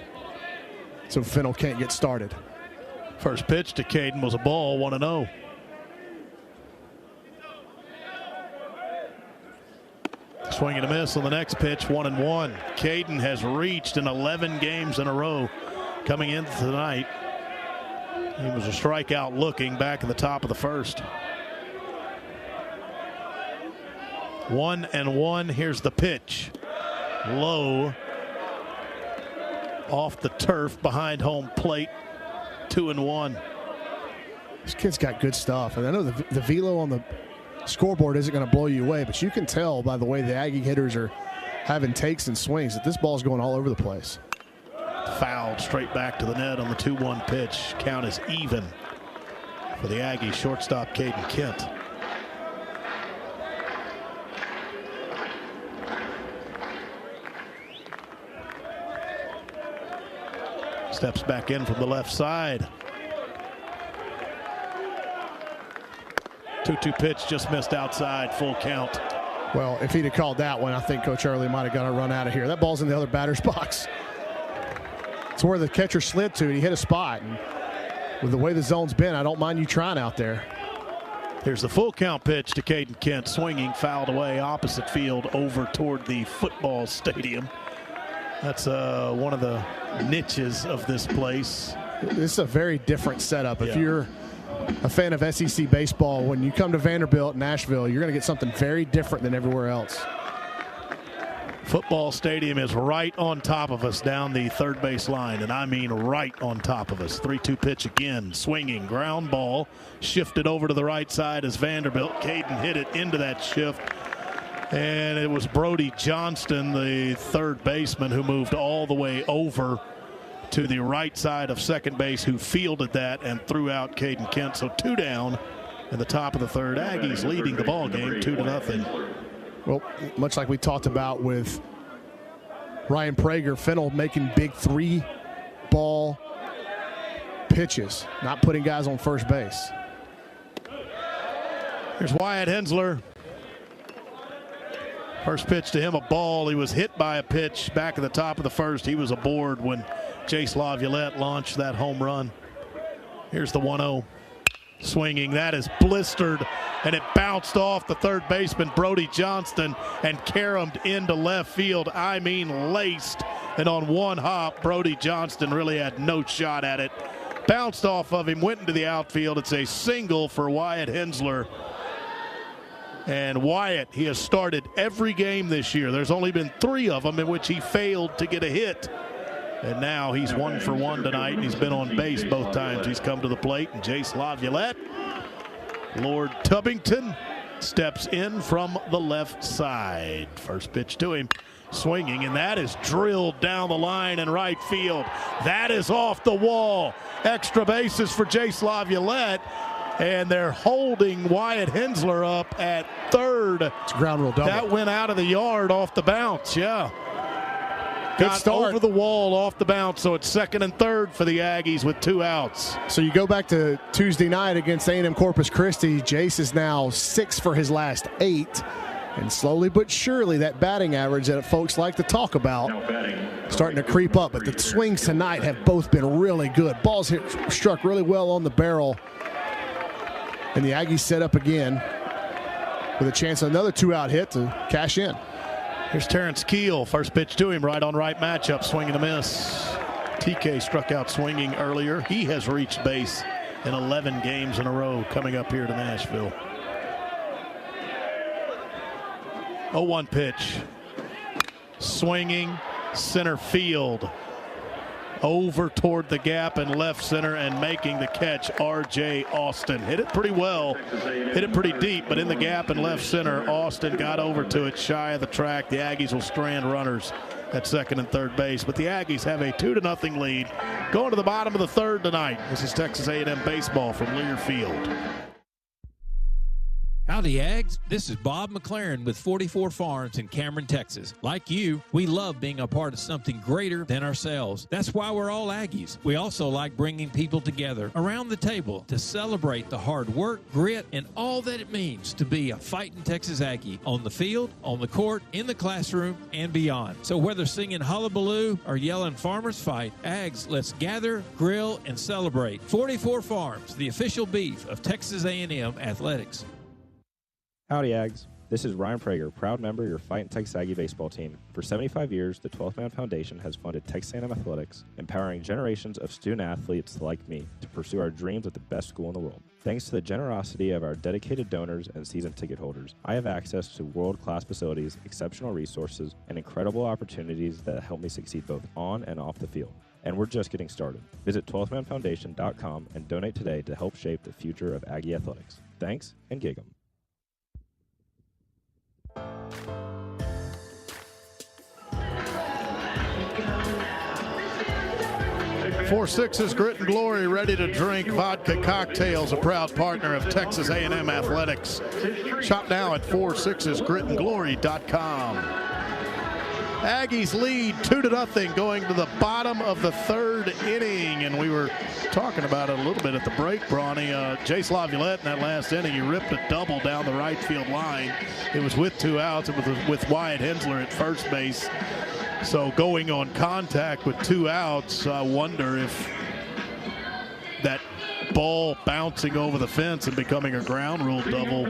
So Fennell can't get started. First pitch to Caden was a ball, 1-0. Swing and a miss on the next pitch, 1-1. Caden has reached in 11 games in a row coming into tonight. He was a strikeout looking back in the top of the first. 1-1. Here's the pitch. Low. Off the turf behind home plate. 2-1. This kid's got good stuff. And I know the velo on the scoreboard isn't going to blow you away, but you can tell by the way the Aggie hitters are having takes and swings that this ball's going all over the place. Fouled straight back to the net on the 2-1 pitch. Count is even for the Aggies shortstop Caden Kent. Steps back in from the left side. 2-2 pitch just missed outside, full count. Well, if he'd have called that one, I think Coach Early might have got a run out of here. That ball's in the other batter's box. It's where the catcher slid to, and he hit a spot. And with the way the zone's been, I don't mind you trying out there. Here's the full count pitch to Caden Kent, swinging, fouled away, opposite field, over toward the football stadium. That's one of the niches of this place. This is a very different setup. If you're a fan of SEC baseball, when you come to Vanderbilt, Nashville, you're going to get something very different than everywhere else. Football stadium is right on top of us down the third base line, and I mean right on top of us. 3-2 pitch again, swinging, ground ball, shifted over to the right side as Vanderbilt. Caden hit it into that shift, and it was Brody Johnston, the third baseman, who moved all the way over to the right side of second base, who fielded that and threw out Caden Kent. So 2 down in the top of the third. Aggies leading the ball game 2-0. Well, much like we talked about with Ryan Prager, Fennell making big 3-ball pitches, not putting guys on first base. Here's Wyatt Hensler. First pitch to him, a ball. He was hit by a pitch back at the top of the first. He was aboard when Jace Laviolette launched that home run. Here's the 1-0. Swinging, that is blistered, and it bounced off the third baseman, Brody Johnston, and caromed into left field. I mean laced, and on one hop, Brody Johnston really had no shot at it. Bounced off of him, went into the outfield. It's a single for Wyatt Hensler. And Wyatt, he has started every game this year. There's only been 3 of them in which he failed to get a hit. And now he's 1 for 1 tonight, and he's been on base both times he's come to the plate. And Jace Laviolette, Lord Tubbington, steps in from the left side. First pitch to him, swinging, and that is drilled down the line in right field. That is off the wall. Extra bases for Jace Laviolette, and they're holding Wyatt Hensler up at third. It's a ground rule double. That went out of the yard off the bounce, yeah. Good Got start. over the wall off the bounce, so it's second and third for the Aggies with 2 outs. So you go back to Tuesday night against A&M Corpus Christi. Jace is now 6 for his last 8. And slowly but surely, that batting average that folks like to talk about starting to creep up. But the swings tonight have both been really good. Balls struck really well on the barrel. And the Aggies set up again with a chance of another 2-out hit to cash in. Here's Terrence Keel. First pitch to him, right on right matchup, swing and a miss. TK struck out swinging earlier. He has reached base in 11 games in a row coming up here to Nashville. 0-1 pitch. Swinging, center field. Over toward the gap in left center and making the catch, R.J. Austin. Hit it pretty well, hit it pretty deep, but in the gap in left center, Austin got over to it shy of the track. The Aggies will strand runners at second and third base, but the Aggies have a 2-0 lead going to the bottom of the third tonight. This is Texas A&M baseball from Lear Field. Howdy, Ags. This is Bob McLaren with 44 Farms in Cameron, Texas. Like you, we love being a part of something greater than ourselves. That's why we're all Aggies. We also like bringing people together around the table to celebrate the hard work, grit, and all that it means to be a fighting Texas Aggie on the field, on the court, in the classroom, and beyond. So whether singing Hullabaloo or yelling Farmers Fight, Ags, let's gather, grill, and celebrate. 44 Farms, the official beef of Texas A&M athletics. Howdy, Ags. This is Ryan Prager, proud member of your Fightin' Texas Aggie baseball team. For 75 years, the 12th Man Foundation has funded Texas A&M athletics, empowering generations of student athletes like me to pursue our dreams at the best school in the world. Thanks to the generosity of our dedicated donors and season ticket holders, I have access to world-class facilities, exceptional resources, and incredible opportunities that help me succeed both on and off the field. And we're just getting started. Visit 12thmanfoundation.com and donate today to help shape the future of Aggie athletics. Thanks, and gig 'em. 4-6's Grit and Glory, ready to drink vodka cocktails, a proud partner of Texas A&M athletics. Shop now at 46'sgritandglory.com. Aggies lead 2-0 going to the bottom of the third inning, and we were talking about it a little bit at the break, Brawny. Jace Laviolette in that last inning, he ripped a double down the right field line. It was with 2 outs. It was with Wyatt Hensler at first base. So going on contact with 2 outs, I wonder if that ball bouncing over the fence and becoming a ground rule double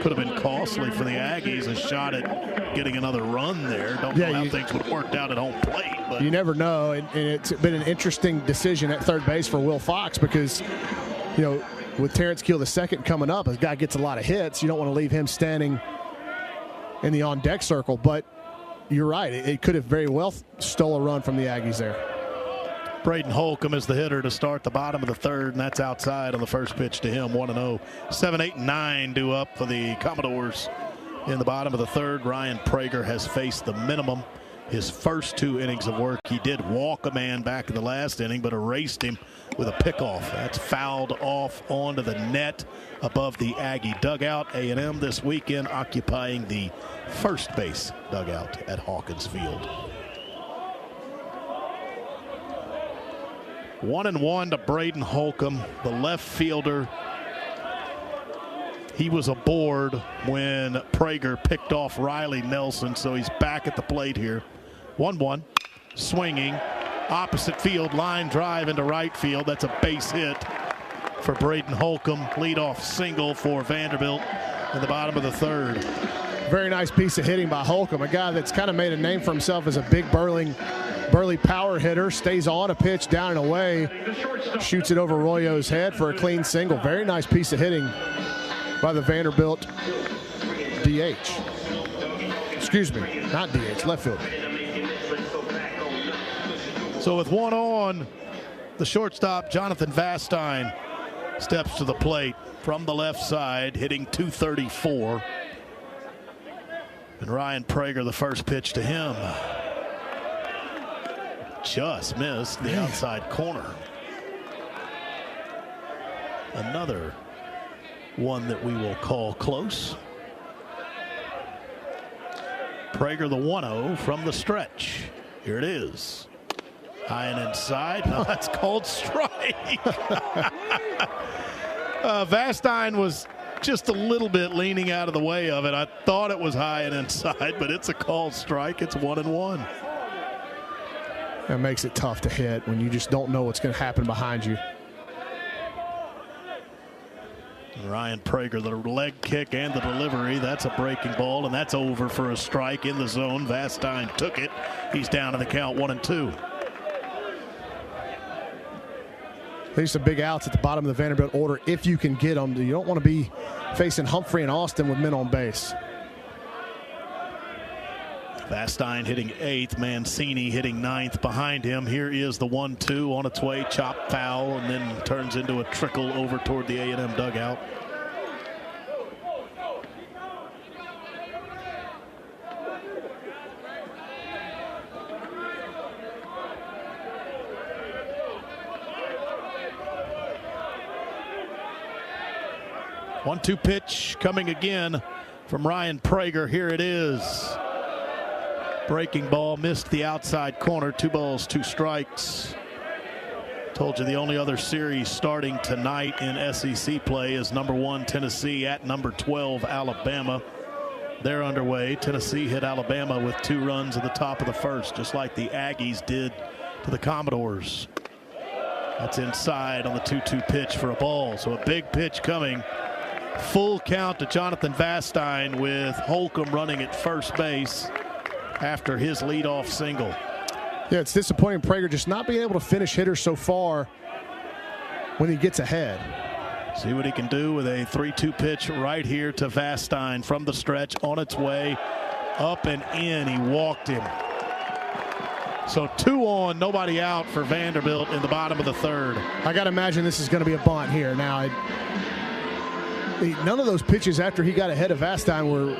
could have been costly for the Aggies. A shot at getting another run there. Don't know how things would have worked out at home plate. But you never know, and it's been an interesting decision at third base for Will Fox because, you know, with Terrence Keel the second coming up, a guy gets a lot of hits. You don't want to leave him standing in the on-deck circle, but you're right. It could have very well stole a run from the Aggies there. Braden Holcomb is the hitter to start the bottom of the third, and that's outside on the first pitch to him. 1-0. 7, 8, and 9 due up for the Commodores in the bottom of the third. Ryan Prager has faced the minimum his first 2 innings of work. He did walk a man back in the last inning, but erased him with a pickoff. That's fouled off onto the net above the Aggie dugout. A&M this weekend occupying the first base dugout at Hawkins Field. 1-1 to Braden Holcomb, the left fielder. He was aboard when Prager picked off Riley Nelson, so he's back at the plate here. 1-1, swinging, opposite field, line drive into right field. That's a base hit for Braden Holcomb. Leadoff single for Vanderbilt in the bottom of the third. Very nice piece of hitting by Holcomb, a guy that's kind of made a name for himself as a big burly power hitter. Stays on a pitch down and away, shoots it over Royo's head for a clean single. Very nice piece of hitting by the Vanderbilt DH. Excuse me, not DH, left fielder. So with one on, the shortstop, Jonathan Vastine, steps to the plate from the left side, hitting .234. And Ryan Prager, the first pitch to him, just missed the outside corner. Another one that we will call close. Prager the 1-0 from the stretch. Here it is. High and inside. No, that's called strike. Vastine was just a little bit leaning out of the way of it. I thought it was high and inside, but it's a called strike. It's 1-1. That makes it tough to hit when you just don't know what's going to happen behind you. Ryan Prager, the leg kick and the delivery. That's a breaking ball, and that's over for a strike in the zone. Vastine took it. He's down to the count 1-2. There's some big outs at the bottom of the Vanderbilt order if you can get them. You don't want to be facing Humphrey and Austin with men on base. Vastine hitting 8th, Mancini hitting 9th behind him. Here is the 1-2 on its way, chop foul, and then turns into a trickle over toward the A&M dugout. One-two pitch coming again from Ryan Prager. Here it is. Breaking ball, missed the outside corner. 2 balls, 2 strikes. Told you the only other series starting tonight in SEC play is number 1 Tennessee at number 12 Alabama. They're underway. Tennessee hit Alabama with 2 runs at the top of the first, just like the Aggies did to the Commodores. That's inside on the 2-2 pitch for a ball. So a big pitch coming. Full count to Jonathan Vastine with Holcomb running at first base after his leadoff single. Yeah, it's disappointing Prager just not being able to finish hitters so far when he gets ahead. See what he can do with a 3-2 pitch right here to Vastine from the stretch on its way up and in. He walked him. So 2 on, nobody out for Vanderbilt in the bottom of the third. I got to imagine this is going to be a bunt here. Now, none of those pitches after he got ahead of Vastine were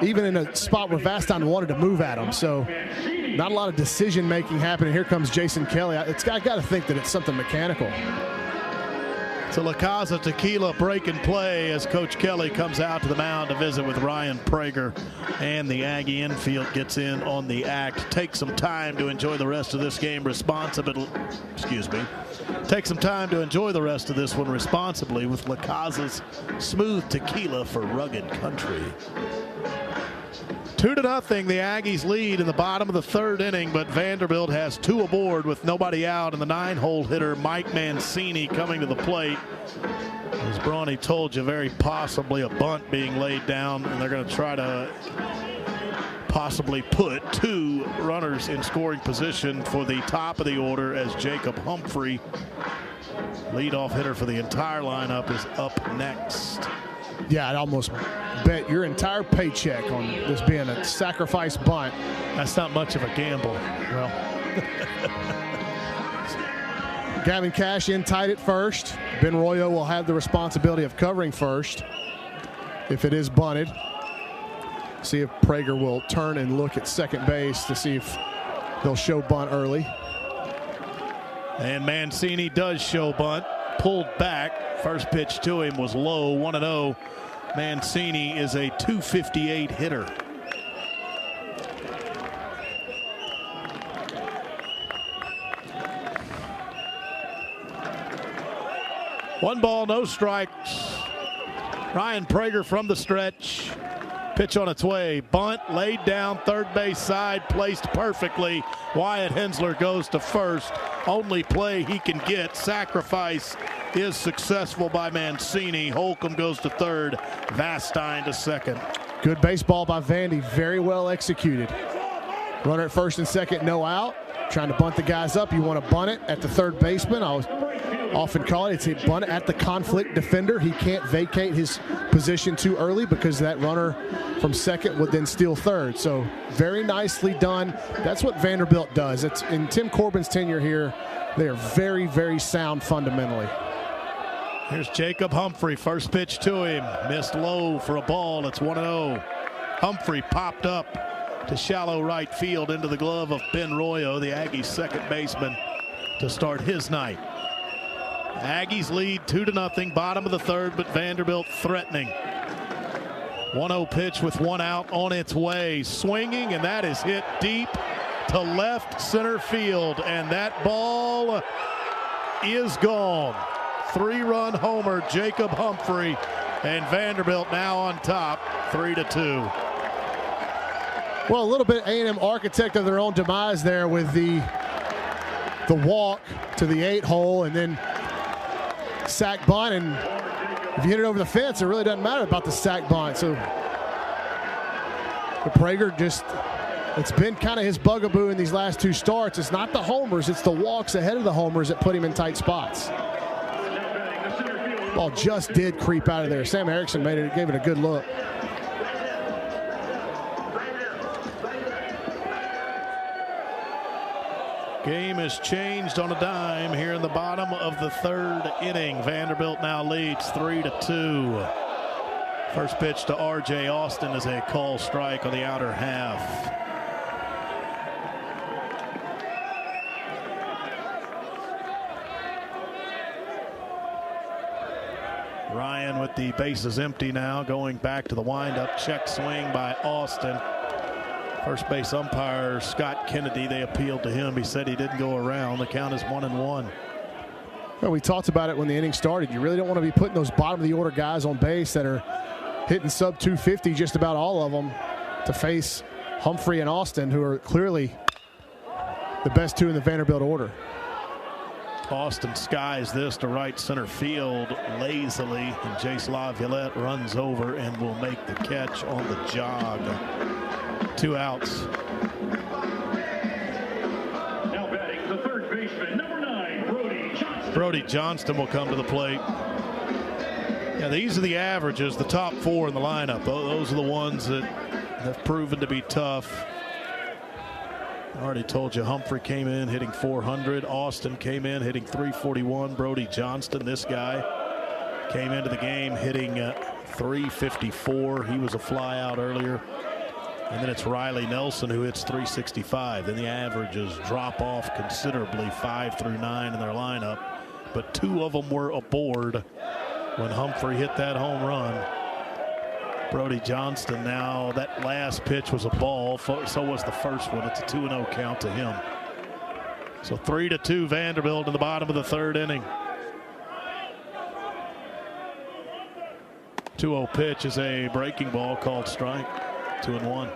even in a spot where Vastine wanted to move at him. So not a lot of decision making happening. Here comes Jason Kelly. I got to think that it's something mechanical. So La Casa Tequila break and play as Coach Kelly comes out to the mound to visit with Ryan Prager, and the Aggie infield gets in on the act. Take some time to enjoy the rest of this game responsibly. Take some time to enjoy the rest of this one responsibly with La Casa's smooth tequila for rugged country. 2-0, the Aggies lead in the bottom of the third inning, but Vanderbilt has 2 aboard with nobody out, and the 9-hole hitter Mike Mancini coming to the plate. As Brawny told you, very possibly a bunt being laid down, and they're going to try to possibly put 2 runners in scoring position for the top of the order as Jacob Humphrey, leadoff hitter for the entire lineup, is up next. Yeah, I'd almost bet your entire paycheck on this being a sacrifice bunt. That's not much of a gamble. Well, Gavin Cash in tight at first. Ben Royo will have the responsibility of covering first if it is bunted. See if Prager will turn and look at second base to see if they'll show bunt early. And Mancini does show bunt. Pulled back. First pitch to him was low. 1-0. Mancini is a .258 hitter. One ball, no strikes. Ryan Prager from the stretch. Pitch on its way. Bunt laid down, third base side, placed perfectly. Wyatt Hensler goes to first. Only play he can get. Sacrifice is successful by Mancini. Holcomb goes to third. Vastine to second. Good baseball by Vandy. Very well executed. Runner at first and second, no out. Trying to bunt the guys up. You want to bunt it at the third baseman. I was often call it's a bunt at the conflict defender. He can't vacate his position too early because that runner from second would then steal third. So very nicely done. That's what Vanderbilt does. It's in Tim Corbin's tenure here. They are very, very sound fundamentally. Here's Jacob Humphrey. First pitch to him. Missed low for a ball. It's 1-0. Humphrey popped up to shallow right field into the glove of Ben Royo, the Aggies' second baseman, to start his night. Aggies lead 2-0, bottom of the third, but Vanderbilt threatening. 1-0 pitch with one out on its way. Swinging, and that is hit deep to left center field, and that ball is gone. 3-run homer, Jacob Humphrey, and Vanderbilt now on top, 3-2. Well, a little bit A&M architect of their own demise there with the walk to the 8-hole and then sack bunt, and if you hit it over the fence, it really doesn't matter about the sack bunt. So the Prager just, it's been kind of his bugaboo in these last two starts. It's not the homers, it's the walks ahead of the homers that put him in tight spots. Ball just did creep out of there. Sam Erickson gave it a good look. Game is changed on a dime here in the bottom of the third inning. Vanderbilt now leads 3-2. First pitch to R.J. Austin is a call strike on the outer half. Ryan with the bases empty now, going back to the windup. Check swing by Austin. First base umpire Scott Kennedy, they appealed to him. He said he didn't go around. The count is 1-1. Well, we talked about it when the inning started. You really don't want to be putting those bottom of the order guys on base that are hitting sub 250, just about all of them, to face Humphrey and Austin, who are clearly the best two in the Vanderbilt order. Austin skies this to right center field lazily, and Jace LaViolette runs over and will make the catch on the jog. 2 outs. Now batting the third baseman, number 9, Brody Johnston. Brody Johnston will come to the plate. Yeah, these are the averages, the top 4 in the lineup. Those are the ones that have proven to be tough. I already told you Humphrey came in hitting 400. Austin came in hitting 341. Brody Johnston, this guy, came into the game hitting 354. He was a fly out earlier. And then it's Riley Nelson who hits 365. Then the averages drop off considerably, 5 through 9 in their lineup. But 2 of them were aboard when Humphrey hit that home run. Brody Johnston now, that last pitch was a ball, so was the first one. It's a 2-0 count to him. So 3-2 Vanderbilt in the bottom of the third inning. 2-0 pitch is a breaking ball called strike. 2-1.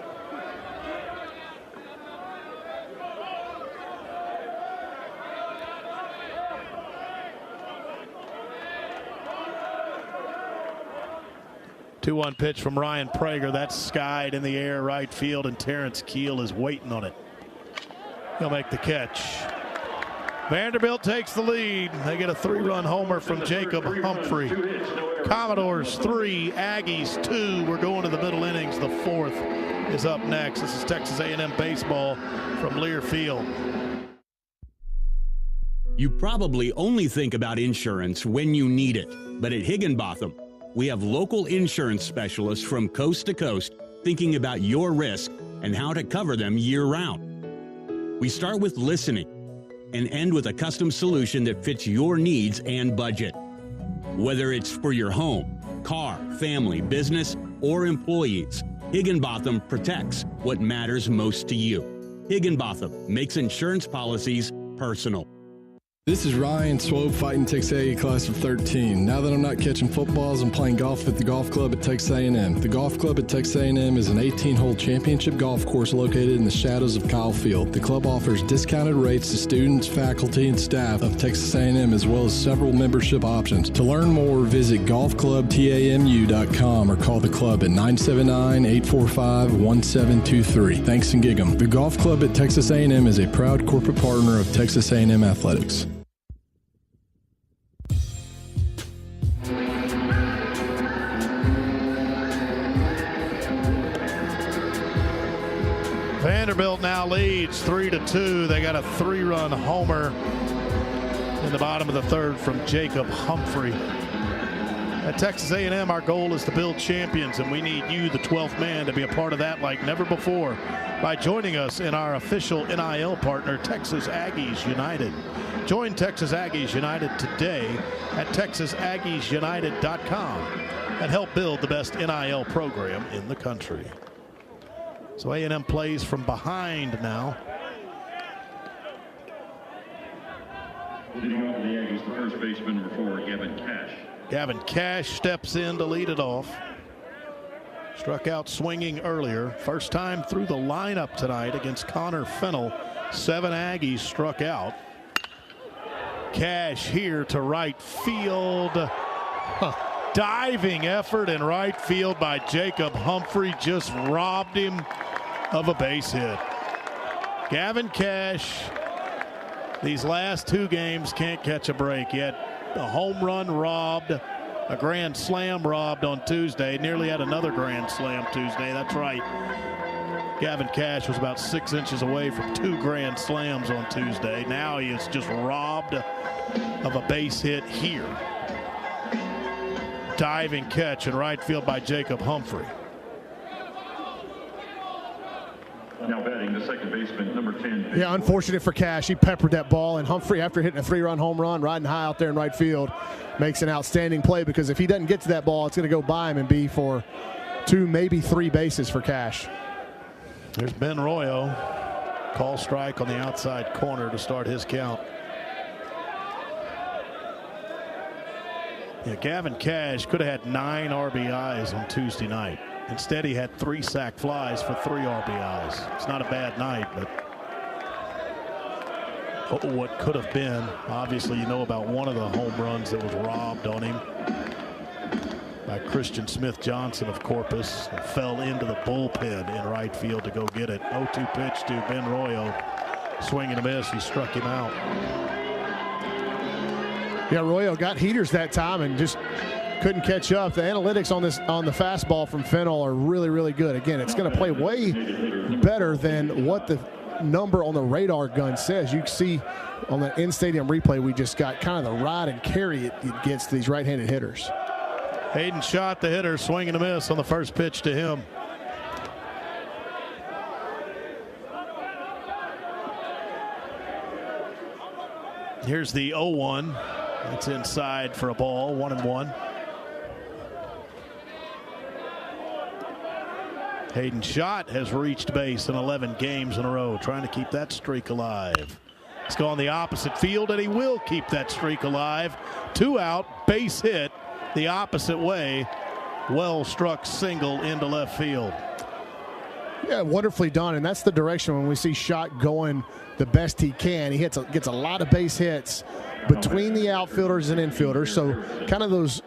Two-one pitch from Ryan Prager. That's skied in the air right field, and Terrence Keel is waiting on it. He'll make the catch. Vanderbilt takes the lead. They get a 3-run homer from Jacob Humphrey. Commodores 3, Aggies 2. We're going to the middle innings. The 4th is up next. This is Texas A&M baseball from Lear Field. You probably only think about insurance when you need it, but at Higginbotham, we have local insurance specialists from coast to coast thinking about your risk and how to cover them year-round. We start with listening and end with a custom solution that fits your needs and budget. Whether it's for your home, car, family, business, or employees, Higginbotham protects what matters most to you. Higginbotham makes insurance policies personal. This is Ryan Swope fighting Texas A&M class of 13. Now that I'm not catching footballs, I'm playing golf at the golf club at Texas A&M. The golf club at Texas A&M is an 18-hole championship golf course located in the shadows of Kyle Field. The club offers discounted rates to students, faculty, and staff of Texas A&M, as well as several membership options. To learn more, visit golfclubtamu.com or call the club at 979-845-1723. Thanks and gig 'em. The golf club at Texas A&M is a proud corporate partner of Texas A&M Athletics. Vanderbilt now leads 3-2. They got a 3-run homer in the bottom of the third from Jacob Humphrey. At Texas A&M, our goal is to build champions, and we need you, the 12th man, to be a part of that like never before by joining us in our official NIL partner, Texas Aggies United. Join Texas Aggies United today at texasaggieunited.com and help build the best NIL program in the country. So A&M plays from behind now. Leading off the Aggies, the first baseman, number 4, Gavin Cash. Gavin Cash steps in to lead it off. Struck out swinging earlier. First time through the lineup tonight against Connor Fennell. 7 Aggies struck out. Cash here to right field. Diving effort in right field by Jacob Humphrey just robbed him of a base hit. Gavin Cash, these last 2 games, can't catch a break. He had a home run robbed, a grand slam robbed on Tuesday, nearly had another grand slam Tuesday. That's right. Gavin Cash was about 6 inches away from 2 grand slams on Tuesday. Now he is just robbed of a base hit here. Diving catch in right field by Jacob Humphrey. Now batting the second baseman, number 10. Yeah, unfortunate for Cash. He peppered that ball, and Humphrey, after hitting a 3-run home run, riding high out there in right field, makes an outstanding play, because if he doesn't get to that ball, it's going to go by him and be for 2, maybe 3 bases for Cash. There's Ben Royo. Call strike on the outside corner to start his count. Yeah, Gavin Cash could have had 9 RBIs on Tuesday night. Instead, he had 3 sac flies for 3 RBIs. It's not a bad night, but what could have been. Obviously, you know about one of the home runs that was robbed on him by Christian Smith Johnson of Corpus. It fell into the bullpen in right field to go get it. 0-2 pitch to Ben Royo. Swing and a miss. He struck him out. Yeah, Royo got heaters that time and just couldn't catch up. The analytics on the fastball from Fennell are really, really good. Again, it's going to play way better than what the number on the radar gun says. You can see on the in-stadium replay we just got kind of the ride and carry it gets to these right-handed hitters. Hayden Schott, the hitter, swing and a miss on the first pitch to him. Here's the 0-1. That's inside for a ball, 1-1. Hayden Schott has reached base in 11 games in a row, trying to keep that streak alive. He's gone the opposite field, and he will keep that streak alive. 2 out, base hit the opposite way. Well struck single into left field. Yeah, wonderfully done, and that's the direction when we see Schott going the best he can. He gets a lot of base hits between the outfielders and infielders, so kind of those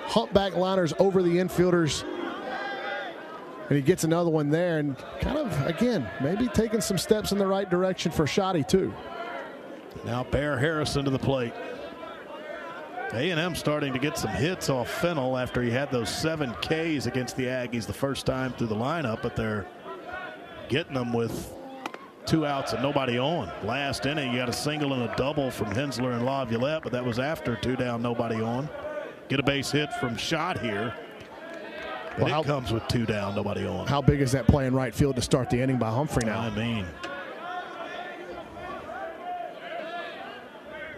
humpback liners over the infielders, and he gets another one there, and kind of, again, maybe taking some steps in the right direction for Schotty too. Now Bear Harrison to the plate. A&M starting to get some hits off Fennell after he had those 7 Ks against the Aggies the first time through the lineup, but they're getting them with 2 outs and nobody on. Last inning, you got a single and a double from Hensler and LaViolette, but that was after 2 down, nobody on. Get a base hit from Schott here. But it comes with 2 down, nobody on. How big is that play in right field to start the inning by Humphrey now? I mean,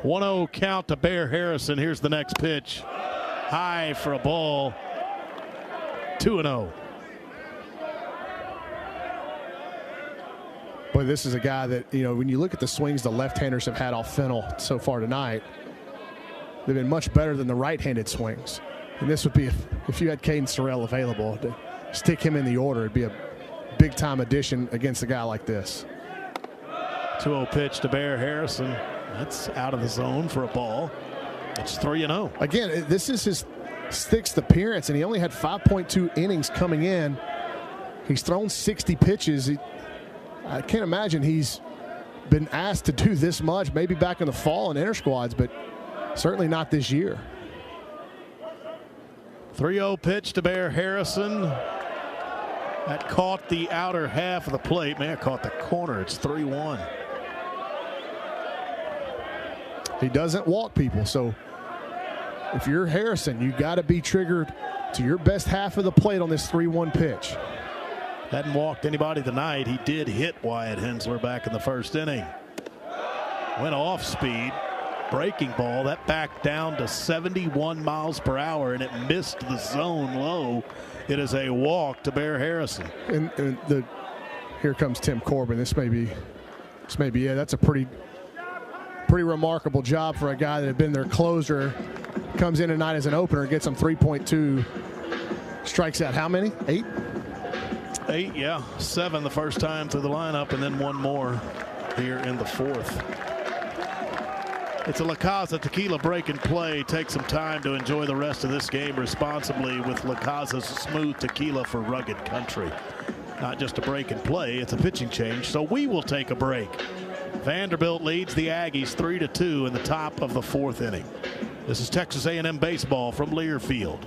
1-0 count to Bear Harrison. Here's the next pitch. High for a ball. 2-0. But Boy, this is a guy that, when you look at the swings the left-handers have had off Fennell so far tonight, they've been much better than the right-handed swings. And this would be, if you had Caden Sorrell available, to stick him in the order, it'd be a big-time addition against a guy like this. 2-0 pitch to Bear Harrison. That's out of the zone for a ball. It's 3-0. Again, this is his 6th appearance, and he only had 5.2 innings coming in. He's thrown 60 pitches. I can't imagine he's been asked to do this much, maybe back in the fall in inter squads, but certainly not this year. 3-0 pitch to Bear Harrison. That caught the outer half of the plate. Man, it caught the corner. It's 3-1. He doesn't walk people, so if you're Harrison, you got to be triggered to your best half of the plate on this 3-1 pitch. Hadn't walked anybody tonight. He did hit Wyatt Hensler back in the first inning. Went off speed. Breaking ball. That backed down to 71 miles per hour, and it missed the zone low. It is a walk to Bear Harrison. And here comes Tim Corbin. This may be it. That's a pretty remarkable job for a guy that had been their closer. Comes in tonight as an opener, gets him 3.2. Strikes out how many? 8? 8, yeah. 7 the first time through the lineup, and then 1 more here in the 4th. It's a La Casa Tequila break and play. Take some time to enjoy the rest of this game responsibly with La Casa's smooth tequila for rugged country. Not just a break and play, it's a pitching change, so we will take a break. Vanderbilt leads the Aggies 3-2 in the top of the 4th inning. This is Texas A&M baseball from Learfield.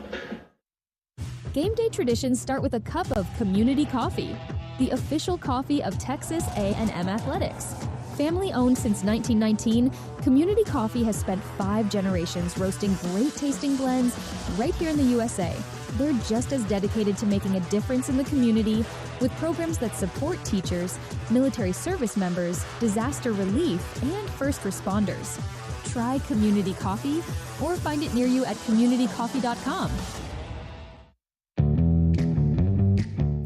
Game day traditions start with a cup of community coffee, the official coffee of Texas A&M athletics. Family owned since 1919, Community Coffee has spent 5 generations roasting great tasting blends right here in the USA. They're just as dedicated to making a difference in the community with programs that support teachers, military service members, disaster relief, and first responders. Try Community Coffee or find it near you at communitycoffee.com.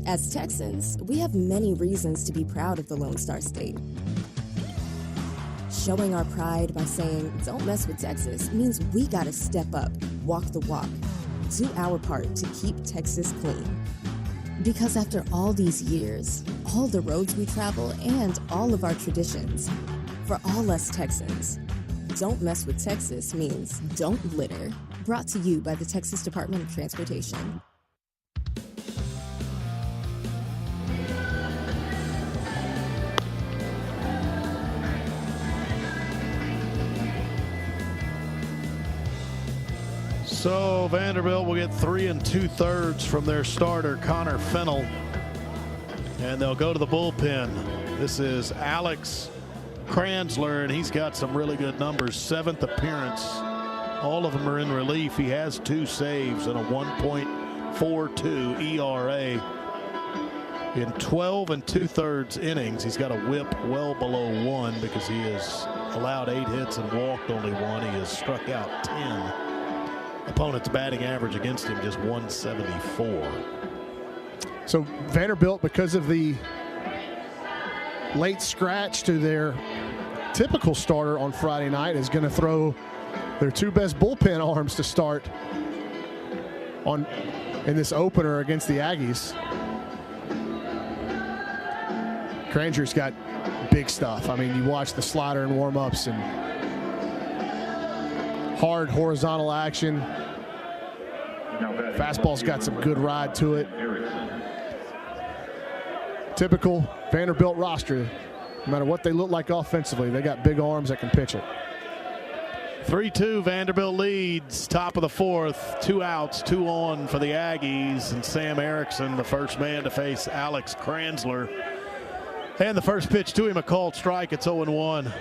As Texans, we have many reasons to be proud of the Lone Star State. Showing our pride by saying, "Don't mess with Texas," means we gotta step up, walk the walk, do our part to keep Texas clean. Because after all these years, all the roads we travel, and all of our traditions, for all us Texans, "Don't mess with Texas" means don't litter. Brought to you by the Texas Department of Transportation. So Vanderbilt will get 3 2/3 from their starter, Connor Fennell. And they'll go to the bullpen. This is Alex Kranzler, and he's got some really good numbers. 7th appearance. All of them are in relief. He has 2 saves and a 1.42 ERA. In 12 2/3 innings, he's got a whip well below 1 because he has allowed 8 hits and walked only 1. He has struck out 10. Opponent's batting average against him just 174. So Vanderbilt, because of the late scratch to their typical starter on Friday night, is going to throw their 2 best bullpen arms to start in this opener against the Aggies. Cranger's got big stuff. I mean, you watch the slider and warm-ups and hard horizontal action. Fastball's got some good ride to it. Typical Vanderbilt roster. No matter what they look like offensively, they got big arms that can pitch it. 3-2 Vanderbilt leads, top of the 4th. 2 outs, 2 on for the Aggies, and Sam Erickson, the first man to face Alex Kranzler. And the first pitch to him, a called strike. It's 0-1.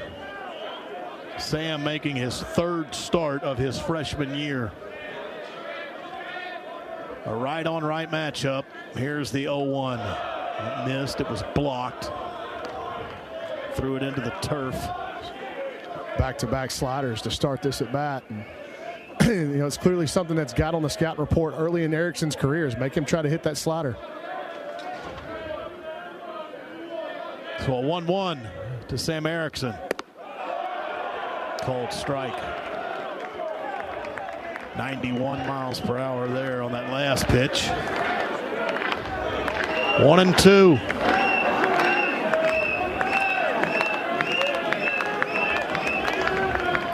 Sam making his 3rd start of his freshman year. A right-on-right matchup. Here's the 0-1. It missed. It was blocked. Threw it into the turf. Back-to-back sliders to start this at bat. And, it's clearly something that's got on the scout report early in Erickson's career is make him try to hit that slider. So a 1-1 to Sam Erickson. Cold strike. 91 miles per hour there on that last pitch. 1-2.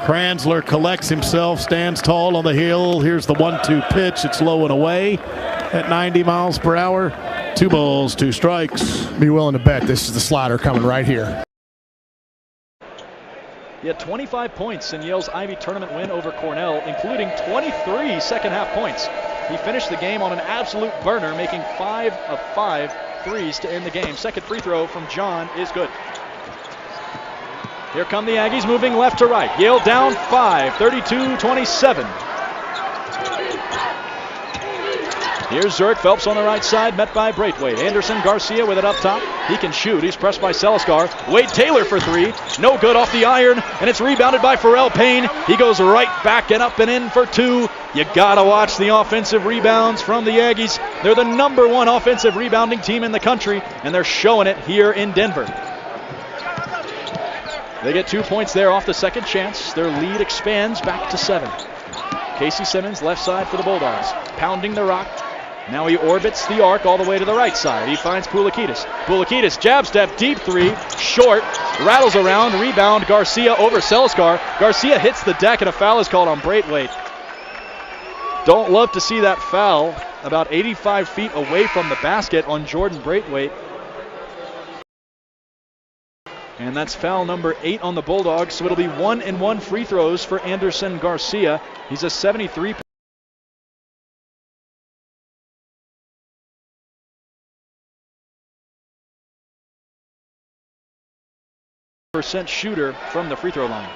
Kranzler collects himself, stands tall on the hill. Here's the 1-2 pitch. It's low and away at 90 miles per hour. 2 balls, 2 strikes. Be willing to bet this is the slider coming right here. He had 25 points in Yale's Ivy tournament win over Cornell, including 23 second-half points. He finished the game on an absolute burner, making 5 of 5 threes to end the game. Second free throw from John is good. Here come the Aggies moving left to right. Yale down 5, 32-27. Here's Zurich Phelps on the right side, met by Braithwaite. Anderson Garcia with it up top. He can shoot. He's pressed by Seliskar. Wade Taylor for 3. No good off the iron, and it's rebounded by Pharrell Payne. He goes right back and up and in for 2. You gotta watch the offensive rebounds from the Aggies. They're the #1 offensive rebounding team in the country, and they're showing it here in Denver. They get 2 points there off the second chance. Their lead expands back to 7. Casey Simmons left side for the Bulldogs, pounding the rock. Now he orbits the arc all the way to the right side. He finds Poulikitis. Poulikitis, jab step, deep 3, short, rattles around, rebound, Garcia over Seliskar. Garcia hits the deck and a foul is called on Braithwaite. Don't love to see that foul about 85 feet away from the basket on Jordan Braithwaite. And that's foul number 8 on the Bulldogs, so it'll be 1-and-1 free throws for Anderson Garcia. He's a 73% shooter from the free throw line.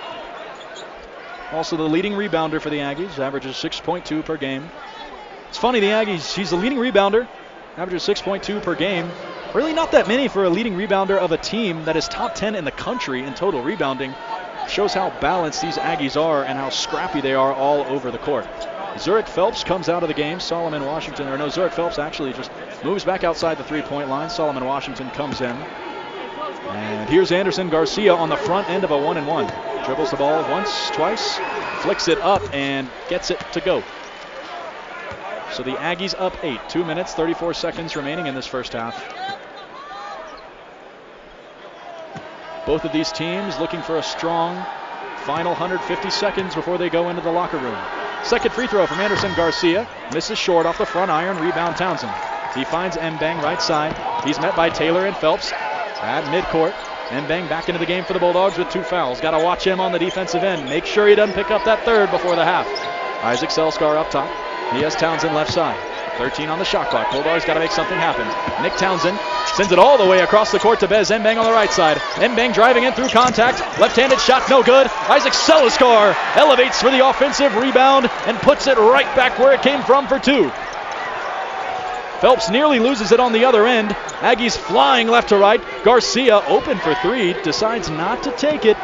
Also the leading rebounder for the Aggies, averages 6.2 per game. It's funny, the Aggies, he's the leading rebounder, averages 6.2 per game. Really not that many for a leading rebounder of a team that is top 10 in the country in total rebounding. Shows how balanced these Aggies are and how scrappy they are all over the court. Zurich Phelps comes out of the game. Zurich Phelps actually just moves back outside the three-point line. Solomon Washington comes in. And here's Anderson Garcia on the front end of a 1-and-1. Dribbles the ball once, twice, flicks it up and gets it to go. So the Aggies up 8, 2 minutes, 34 seconds remaining in this first half. Both of these teams looking for a strong final 150 seconds before they go into the locker room. Second free throw from Anderson Garcia. Misses short off the front iron, rebound Townsend. He finds Mbang right side. He's met by Taylor and Phelps at midcourt. Mbang back into the game for the Bulldogs with 2 fouls. Got to watch him on the defensive end. Make sure he doesn't pick up that third before the half. Isaac Seliskar up top. He has Townsend left side. 13 on the shot clock. Bulldogs got to make something happen. Nick Townsend sends it all the way across the court to Bez Mbang on the right side. Mbang driving in through contact. Left-handed shot, no good. Isaac Seliskar elevates for the offensive rebound and puts it right back where it came from for 2. Phelps nearly loses it on the other end. Aggies flying left to right. Garcia open for 3, decides not to take it.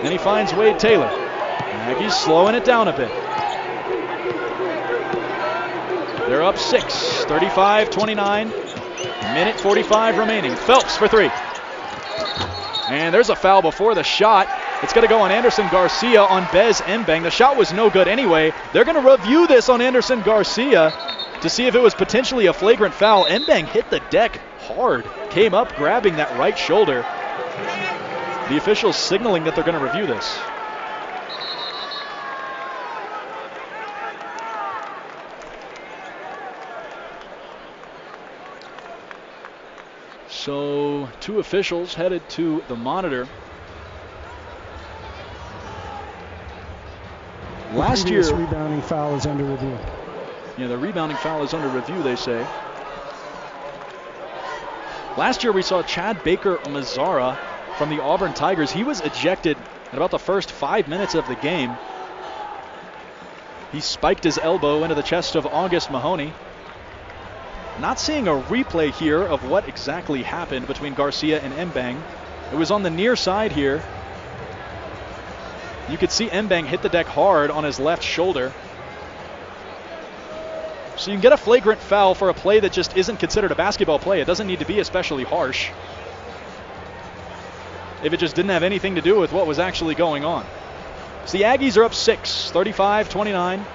Then he finds Wade Taylor. Aggies slowing it down a bit. They're up 6, 35-29. Minute 45 remaining. Phelps for 3. And there's a foul before the shot. It's going to go on Anderson Garcia on Bez Mbang. The shot was no good anyway. They're going to review this on Anderson Garcia to see if it was potentially a flagrant foul. Mbang hit the deck hard. Came up grabbing that right shoulder. The officials signaling that they're going to review this. So 2 officials headed to the monitor. Last year, rebounding foul is under review. Yeah, the rebounding foul is under review, they say. Last year we saw Chad Baker-Mazzara from the Auburn Tigers. He was ejected at about the first 5 minutes of the game. He spiked his elbow into the chest of August Mahoney. Not seeing a replay here of what exactly happened between Garcia and Mbang. It was on the near side here. You could see Mbang hit the deck hard on his left shoulder. So you can get a flagrant foul for a play that just isn't considered a basketball play. It doesn't need to be especially harsh. if it just didn't have anything to do with what was actually going on. So the Aggies are up 6, 35-29.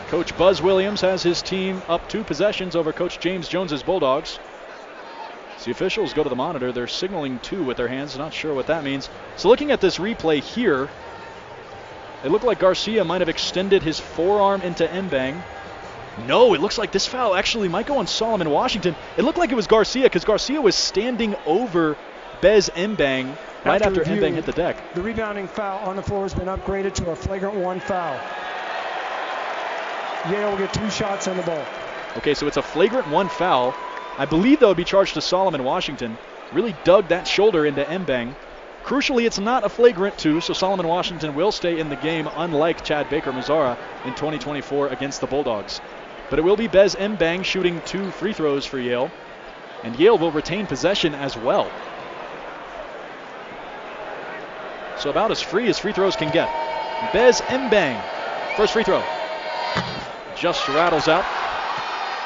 Coach Buzz Williams has his team up 2 possessions over Coach James Jones's Bulldogs. So the officials go to the monitor. They're signaling 2 with their hands. Not sure what that means. So looking at this replay here, it looked like Garcia might have extended his forearm into Mbang. No, it looks like this foul actually might go on Solomon Washington. It looked like it was Garcia because Garcia was standing over Bez Mbang right after Mbang hit the deck. The rebounding foul on the floor has been upgraded to a flagrant 1 foul. Yale will get 2 shots on the ball. Okay, so it's a flagrant 1 foul. I believe that would be charged to Solomon Washington. Really dug that shoulder into Mbang. Crucially, it's not a flagrant 2, so Solomon Washington will stay in the game, unlike Chad Baker-Mazara in 2024 against the Bulldogs. But it will be Bez Mbang shooting 2 free throws for Yale, and Yale will retain possession as well. So about as free as free throws can get. Bez Mbang, first free throw. Just rattles out.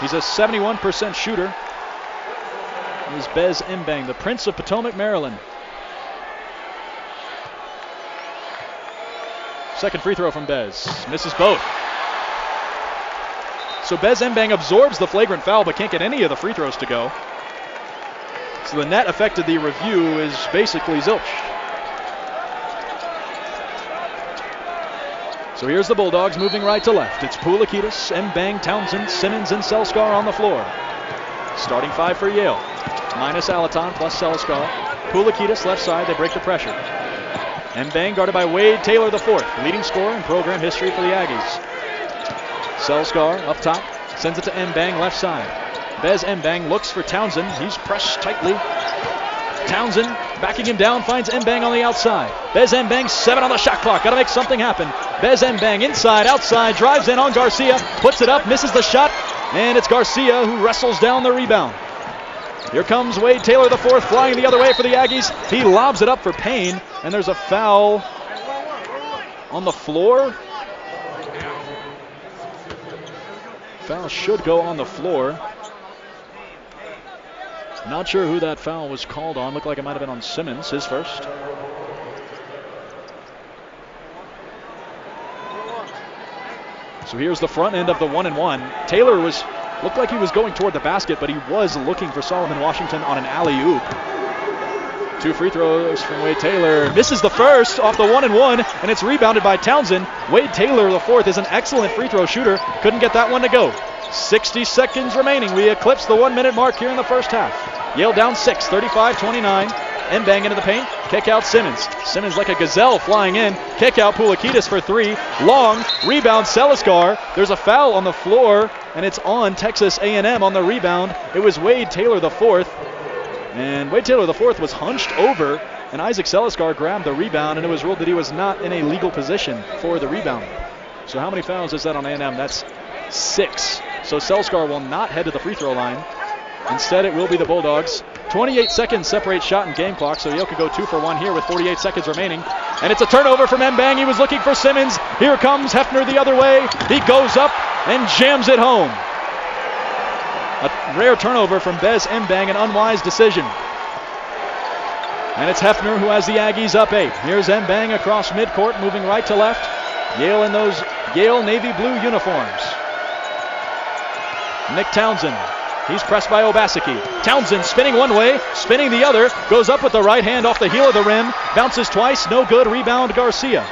He's a 71% shooter. He's Bez Mbang, the Prince of Potomac, Maryland. Second free throw from Bez. Misses both. So Bez Mbang absorbs the flagrant foul but can't get any of the free throws to go. So the net affected the review is basically zilch. So here's the Bulldogs moving right to left. It's Poulikitis, Mbang, Townsend, Simmons, and Selskar on the floor. Starting 5 for Yale. Minus Alaton plus Selskar. Poulikitis left side, they break the pressure. Mbang guarded by Wade Taylor IV, leading scorer in program history for the Aggies. Selskar up top, sends it to Mbang left side. Bez Mbang looks for Townsend. He's pressed tightly. Townsend backing him down, finds Mbang on the outside. Bez Mbang 7 on the shot clock. Got to make something happen. Bez Mbang inside, outside, drives in on Garcia, puts it up, misses the shot, and it's Garcia who wrestles down the rebound. Here comes Wade Taylor IV flying the other way for the Aggies. He lobs it up for Payne, and there's a foul on the floor. Foul should go on the floor. Not sure who that foul was called on. Looked like it might have been on Simmons, his first. So here's the front end of the 1-and-1. Taylor looked like he was going toward the basket, but he was looking for Solomon Washington on an alley-oop. 2 free throws from Wade Taylor. Misses the first off the 1-and-1, and it's rebounded by Townsend. Wade Taylor IV is an excellent free throw shooter. Couldn't get that one to go. 60 seconds remaining. We eclipse the 1-minute mark here in the first half. Yale down 6, 35-29. Mbang into the paint. Kick out Simmons. Simmons like a gazelle flying in. Kick out Poulikitis for 3. Long. Rebound Selskar. There's a foul on the floor, and it's on Texas A&M on the rebound. It was Wade Taylor IV. And Wade Taylor IV was hunched over, and Isaac Selskar grabbed the rebound, and it was ruled that he was not in a legal position for the rebound. So how many fouls is that on A&M? That's 6. So Selskar will not head to the free throw line. Instead, it will be the Bulldogs. 28 seconds separate shot and game clock, so Yale could go 2 for 1 here with 48 seconds remaining. And it's a turnover from Mbang. He was looking for Simmons. Here comes Hefner the other way. He goes up and jams it home. A rare turnover from Bez Mbang, an unwise decision. And it's Hefner who has the Aggies up 8. Here's Mbang across midcourt, moving right to left. Yale in those Yale navy blue uniforms. Nick Townsend. He's pressed by Obaseki. Townsend spinning one way, spinning the other, goes up with the right hand off the heel of the rim, bounces twice, no good, rebound Garcia.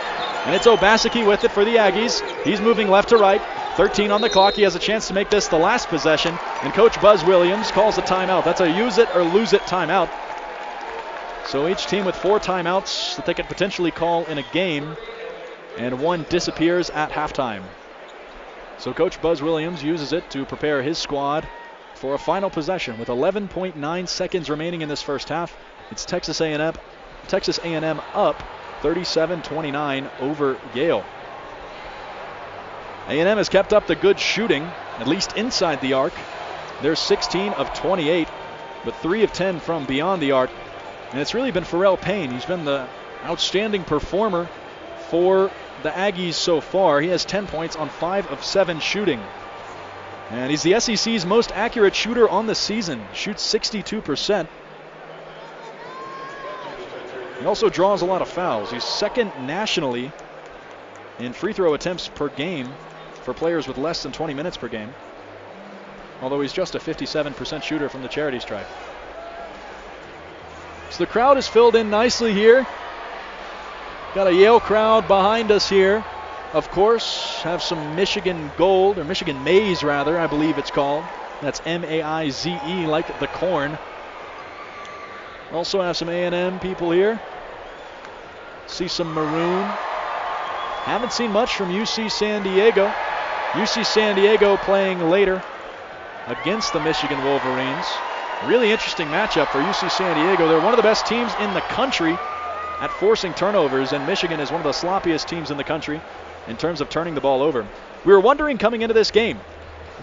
And it's Obaseki with it for the Aggies. He's moving left to right, 13 on the clock. He has a chance to make this the last possession, and Coach Buzz Williams calls a timeout. That's a use it or lose it timeout. So each team with 4 timeouts that they could potentially call in a game, and 1 disappears at halftime. So Coach Buzz Williams uses it to prepare his squad for a final possession with 11.9 seconds remaining in this first half. It's Texas A&M up 37-29 over Yale. A&M has kept up the good shooting, at least inside the arc. They're 16 of 28, but 3 of 10 from beyond the arc. And it's really been Pharrell Payne. He's been the outstanding performer for the Aggies so far. He has 10 points on 5 of 7 shooting. And he's the SEC's most accurate shooter on the season. Shoots 62%. He also draws a lot of fouls. He's second nationally in free throw attempts per game for players with less than 20 minutes per game, although he's just a 57% shooter from the charity stripe. So the crowd is filled in nicely here. Got a Yale crowd behind us here. Of course, have some Michigan gold, or Michigan maize rather, I believe it's called. That's M-A-I-Z-E, like the corn. Also have some A&M people here. See some maroon. Haven't seen much from UC San Diego. UC San Diego playing later against the Michigan Wolverines. Really interesting matchup for UC San Diego. They're one of the best teams in the country at forcing turnovers, and Michigan is one of the sloppiest teams in the country in terms of turning the ball over. We were wondering coming into this game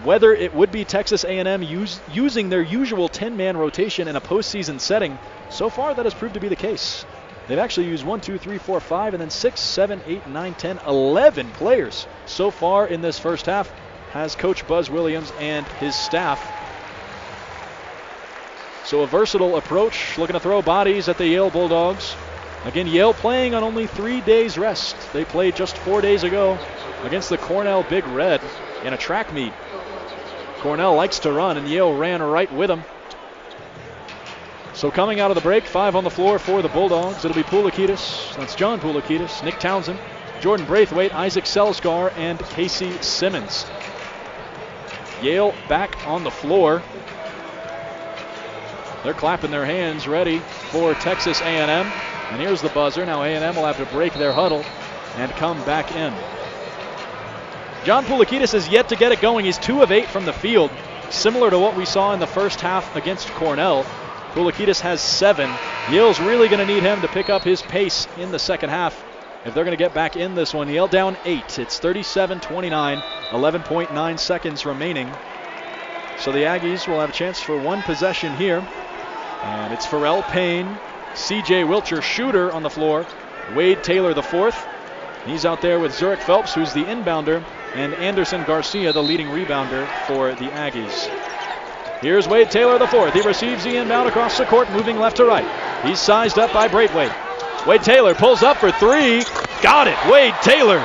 whether it would be Texas A&M using their usual 10-man rotation in a postseason setting. So far, that has proved to be the case. They've actually used 1, 2, 3, 4, 5, and then 6, 7, 8, 9, 10, 11 players so far in this first half, has Coach Buzz Williams and his staff. So a versatile approach, looking to throw bodies at the Yale Bulldogs. Again, Yale playing on only 3 days rest. They played just 4 days ago against the Cornell Big Red in a track meet. Cornell likes to run, and Yale ran right with them. So coming out of the break, 5 on the floor for the Bulldogs. It'll be Poulikitis, that's John Poulikitis, Nick Townsend, Jordan Braithwaite, Isaac Selsgar, and Casey Simmons. Yale back on the floor. They're clapping their hands ready for Texas A&M. And here's the buzzer. Now A&M will have to break their huddle and come back in. John Poulikitis has yet to get it going. He's 2 of 8 from the field, similar to what we saw in the first half against Cornell. Poulikitis has 7. Yale's really going to need him to pick up his pace in the second half if they're going to get back in this one. Yale down 8. It's 37-29, 11.9 seconds remaining. So the Aggies will have a chance for one possession here. And it's Pharrell Payne, C.J. Wilcher, shooter on the floor. Wade Taylor, the 4th. He's out there with Zurich Phelps, who's the inbounder, and Anderson Garcia, the leading rebounder for the Aggies. Here's Wade Taylor, the 4th. He receives the inbound across the court, moving left to right. He's sized up by Braithwaite. Wade Taylor pulls up for 3. Got it. Wade Taylor.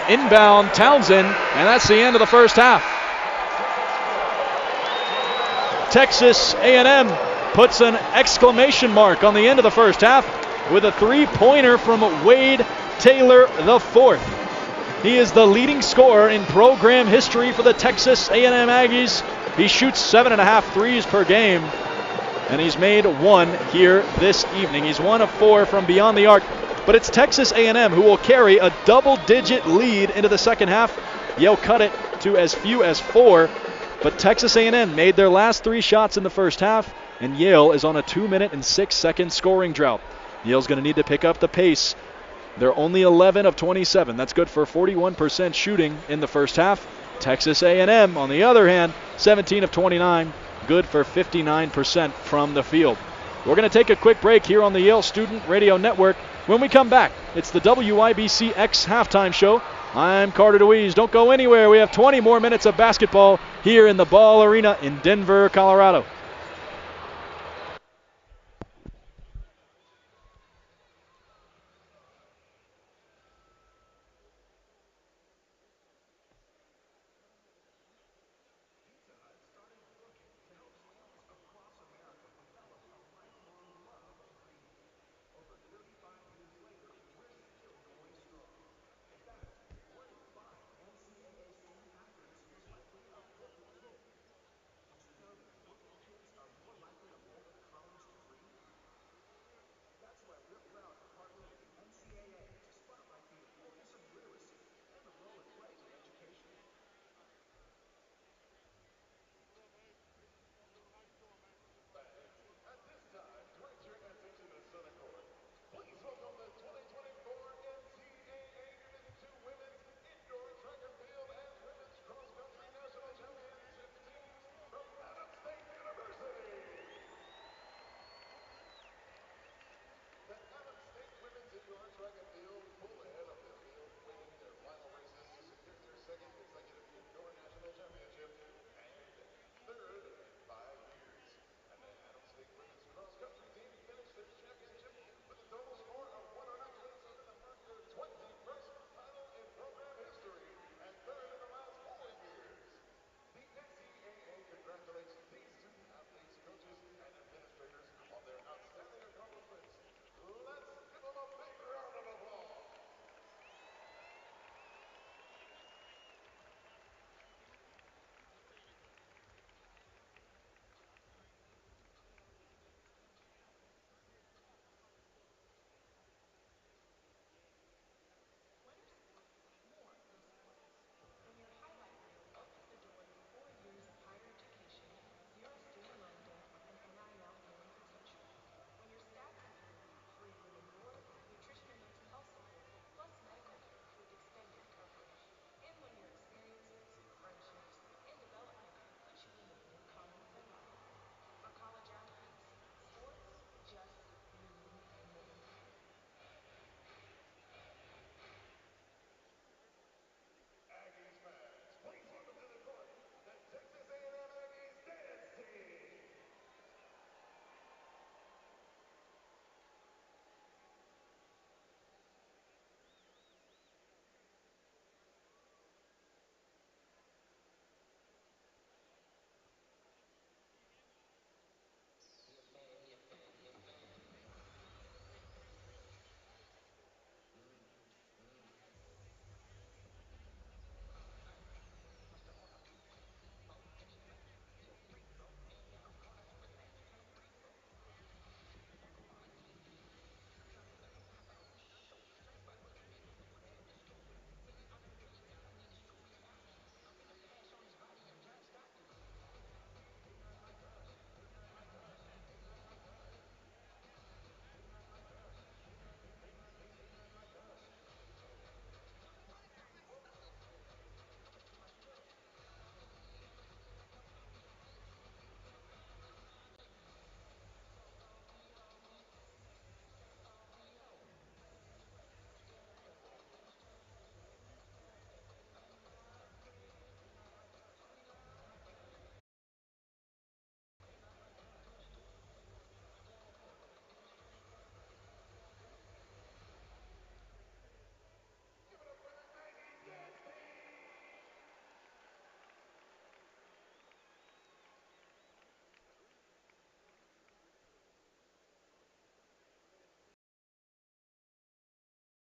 Inbound Townsend, and that's the end of the first half. Texas A&M puts an exclamation mark on the end of the first half with a 3-pointer from Wade Taylor, the 4th. He is the leading scorer in program history for the Texas A&M Aggies. He shoots 7.5 threes per game, and he's made 1 here this evening. He's 1 of 4 from beyond the arc, but it's Texas A&M who will carry a double-digit lead into the second half. Yale cut it to as few as 4, but Texas A&M made their last 3 shots in the first half, and Yale is on a 2-minute and 6-second scoring drought. Yale's going to need to pick up the pace. They're only 11 of 27. That's good for 41% shooting in the first half. Texas A&M, on the other hand, 17 of 29, good for 59% from the field. We're going to take a quick break here on the Yale Student Radio Network. When we come back, it's the WYBC X halftime show. I'm Carter DeWeese. Don't go anywhere. We have 20 more minutes of basketball here in the Ball Arena in Denver, Colorado.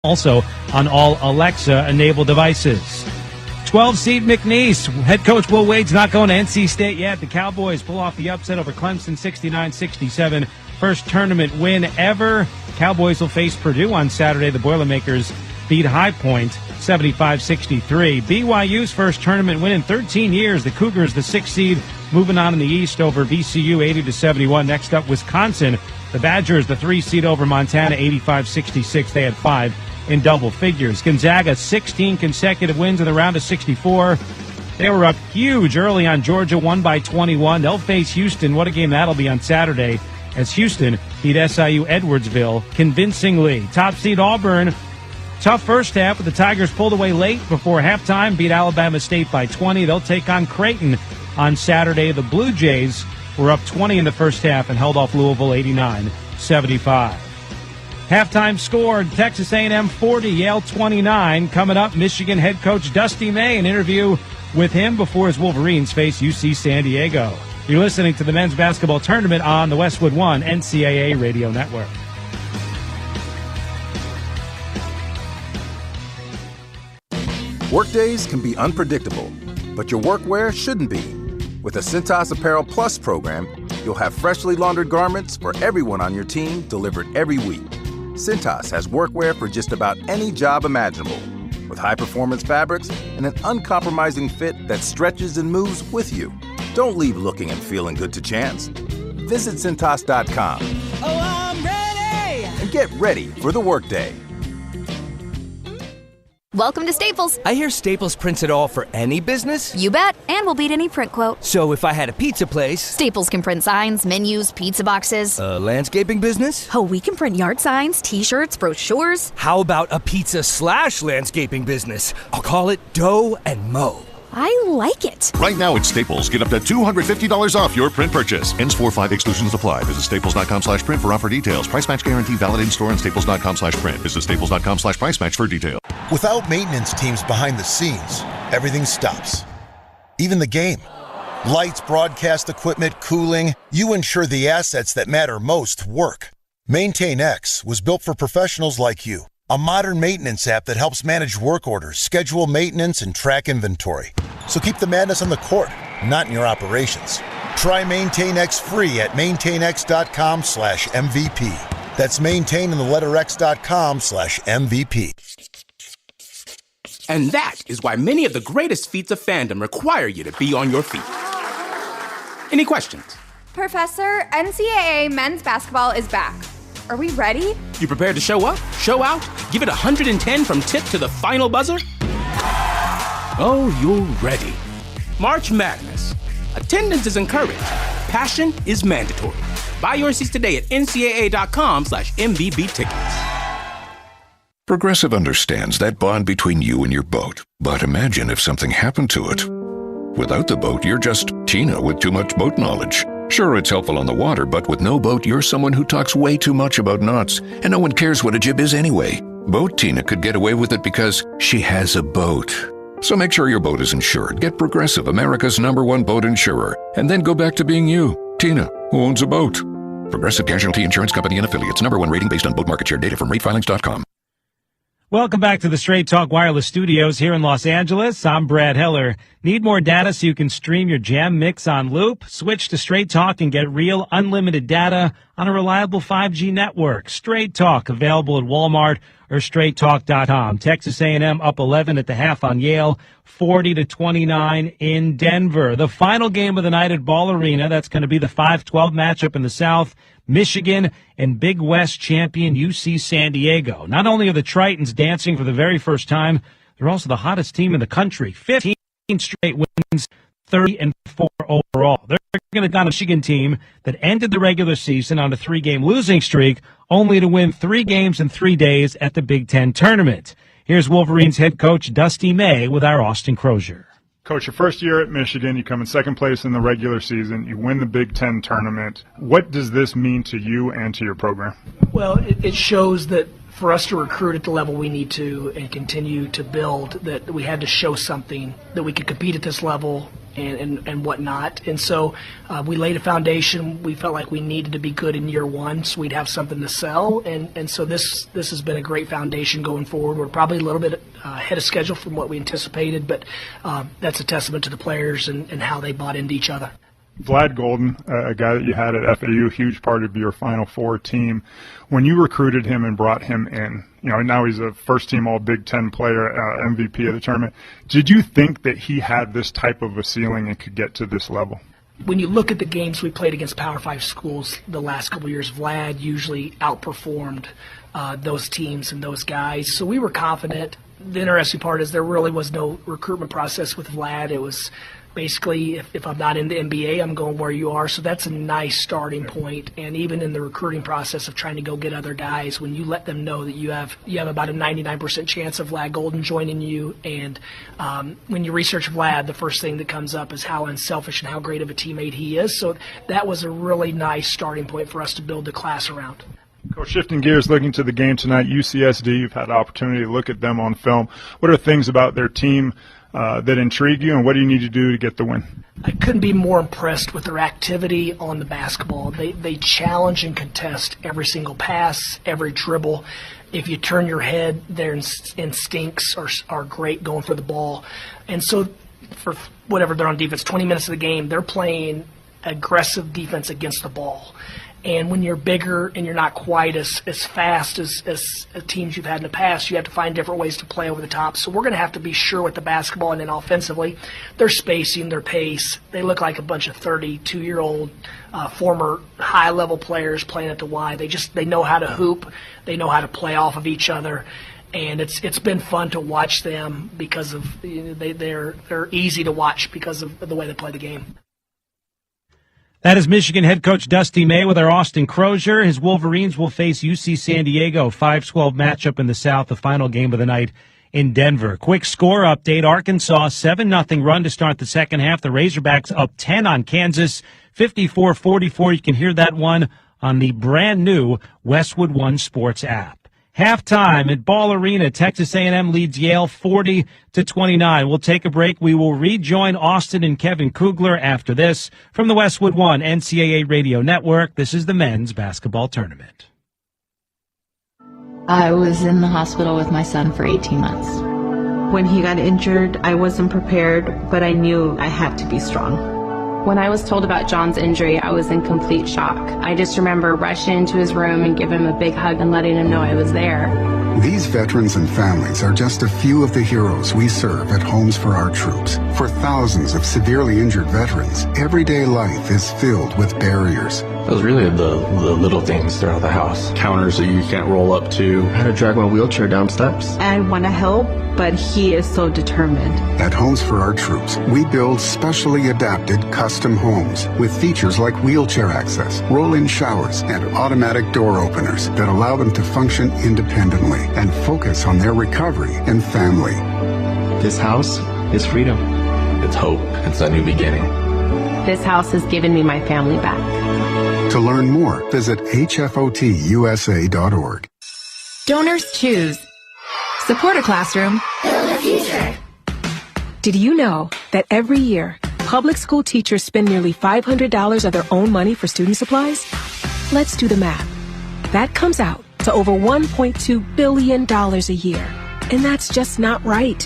Also on all Alexa-enabled devices. 12-seed McNeese. Head coach Will Wade's not going to NC State yet. The Cowboys pull off the upset over Clemson 69-67. First tournament win ever. Cowboys will face Purdue on Saturday. The Boilermakers beat High Point 75-63. BYU's first tournament win in 13 years. The Cougars, the 6th seed, moving on in the East over VCU 80-71. Next up, Wisconsin. The Badgers, the 3 seed over Montana 85-66. They had 5 in double figures. Gonzaga, 16 consecutive wins in the round of 64. They were up huge early on Georgia, won by 21. They'll face Houston. What a game that'll be on Saturday, as Houston beat SIU Edwardsville convincingly. Top seed Auburn, tough first half, but the Tigers pulled away late before halftime, beat Alabama State by 20. They'll take on Creighton on Saturday. The Blue Jays were up 20 in the first half and held off Louisville 89-75. Halftime score, Texas A&M 40, Yale 29. Coming up, Michigan head coach Dusty May, an interview with him before his Wolverines face UC San Diego. You're listening to the men's basketball tournament on the Westwood One NCAA Radio Network. Workdays can be unpredictable, but your workwear shouldn't be. With the Cintas Apparel Plus program, you'll have freshly laundered garments for everyone on your team delivered every week. Cintas has workwear for just about any job imaginable, with high-performance fabrics and an uncompromising fit that stretches and moves with you. Don't leave looking and feeling good to chance. Visit Cintas.com. Oh, I'm ready! And get ready for the workday. Welcome to Staples. I hear Staples prints it all for any business? You bet, and we'll beat any print quote. So if I had a pizza place... Staples can print signs, menus, pizza boxes. A landscaping business? Oh, we can print yard signs, t-shirts, brochures. How about a pizza/landscaping business? I'll call it Dough and Mo. I like it. Right now at Staples, get up to $250 off your print purchase. Ends 4/5 exclusions apply. Visit staples.com/print for offer details. Price match guarantee valid in store and staples.com/print. Visit staples.com/price match for details. Without maintenance teams behind the scenes, everything stops. Even the game. Lights, broadcast equipment, cooling. You ensure the assets that matter most work. MaintainX was built for professionals like you. A modern maintenance app that helps manage work orders, schedule maintenance, and track inventory. So keep the madness on the court, not in your operations. Try MaintainX free at maintainx.com/MVP. That's maintain in the letter X.com/MVP. And that is why many of the greatest feats of fandom require you to be on your feet. Any questions? Professor, NCAA men's basketball is back. Are we ready? You prepared to show up, show out, give it 110 from tip to the final buzzer? Oh, you're ready. March Madness. Attendance is encouraged. Passion is mandatory. Buy your seats today at ncaa.com/MVB tickets. Progressive understands that bond between you and your boat. But imagine if something happened to it. Without the boat, you're just Tina with too much boat knowledge. Sure, it's helpful on the water, but with no boat, you're someone who talks way too much about knots, and no one cares what a jib is anyway. Boat Tina could get away with it because she has a boat. So make sure your boat is insured. Get Progressive, America's #1 boat insurer, and then go back to being you, Tina, who owns a boat. Progressive Casualty Insurance Company and Affiliates, #1 rating based on boat market share data from ratefilings.com. Welcome back to the Straight Talk Wireless Studios here in Los Angeles. I'm Brad Heller. Need more data so you can stream your jam mix on loop? Switch to Straight Talk and get real unlimited data on a reliable 5G network. Straight Talk, available at Walmart or straighttalk.com. Texas A&M up 11 at the half on Yale, 40-29 in Denver. The final game of the night at Ball Arena, that's going to be the 5-12 matchup in the South. Michigan and Big West champion UC San Diego. Not only are the Tritons dancing for the very first time, they're also the hottest team in the country. 15 straight wins, 30-4 overall. They're going to got a Michigan team that ended the regular season on a 3-game losing streak, only to win 3 games in 3 days at the Big Ten tournament. Here's Wolverines head coach Dusty May with our Austin Crozier. Coach, your first year at Michigan, you come in second place in the regular season, you win the Big Ten tournament. What does this mean to you and to your program? Well, it shows that for us to recruit at the level we need to and continue to build, that we had to show something that we could compete at this level and whatnot. And so we laid a foundation. We felt like we needed to be good in year one so we'd have something to sell. And so this has been a great foundation going forward. We're probably a little bit ahead of schedule from what we anticipated, but that's a testament to the players and how they bought into each other. Vlad Golden, a guy that you had at FAU, huge part of your Final Four team. When you recruited him and brought him in, now he's a first-team All-Big Ten player, MVP of the tournament. Did you think that he had this type of a ceiling and could get to this level? When you look at the games we played against Power 5 schools the last couple of years, Vlad usually outperformed those teams and those guys. So we were confident. The interesting part is there really was no recruitment process with Vlad. It was basically, if I'm not in the NBA, I'm going where you are. So that's a nice starting point. And even in the recruiting process of trying to go get other guys, when you let them know that you have about a 99% chance of Vlad Golden joining you, and when you research Vlad, the first thing that comes up is how unselfish and how great of a teammate he is. So that was a really nice starting point for us to build the class around. Coach, shifting gears, looking to the game tonight, UCSD, you've had the opportunity to look at them on film. What are things about their team that intrigue you, and what do you need to do to get the win? I couldn't be more impressed with their activity on the basketball. They challenge and contest every single pass, every dribble. If you turn your head, their instincts are great going for the ball. And so for whatever they're on defense, 20 minutes of the game, they're playing aggressive defense against the ball. And when you're bigger and you're not quite as fast as teams you've had in the past, you have to find different ways to play over the top. So we're going to have to be sure with the basketball, and then offensively, their spacing, their pace. They look like a bunch of 32-year-old former high-level players playing at the Y. They know how to hoop. They know how to play off of each other. And it's been fun to watch them because of they're easy to watch because of the way they play the game. That is Michigan head coach Dusty Mayweather. Austin Crozier. His Wolverines will face UC San Diego, 5-12 matchup in the South, the final game of the night in Denver. Quick score update. Arkansas, 7-0 run to start the second half. The Razorbacks up 10 on Kansas, 54-44. You can hear that one on the brand new Westwood One Sports app. Halftime at Ball Arena, Texas A&M leads Yale 40-29. We'll take a break. We will rejoin Austin and Kevin Kugler after this. From the Westwood One NCAA Radio Network, this is the men's basketball tournament. I was in the hospital with my son for 18 months. When he got injured, I wasn't prepared, but I knew I had to be strong. When I was told about John's injury, I was in complete shock. I just remember rushing into his room and giving him a big hug and letting him know I was there. These veterans and families are just a few of the heroes we serve at Homes for Our Troops. For thousands of severely injured veterans, everyday life is filled with barriers. It was really the little things throughout the house. Counters that you can't roll up to. How to drag my wheelchair down steps. I want to help, but he is so determined. At Homes for Our Troops, we build specially adapted custom homes with features like wheelchair access, roll-in showers, and automatic door openers that allow them to function independently and focus on their recovery and family. This house is freedom. It's hope. It's a new beginning. This house has given me my family back. To learn more, visit hfotusa.org. Donors choose. Support a classroom. Build a future. Did you know that every year, public school teachers spend nearly $500 of their own money for student supplies? Let's do the math. That comes out to over $1.2 billion a year. And that's just not right.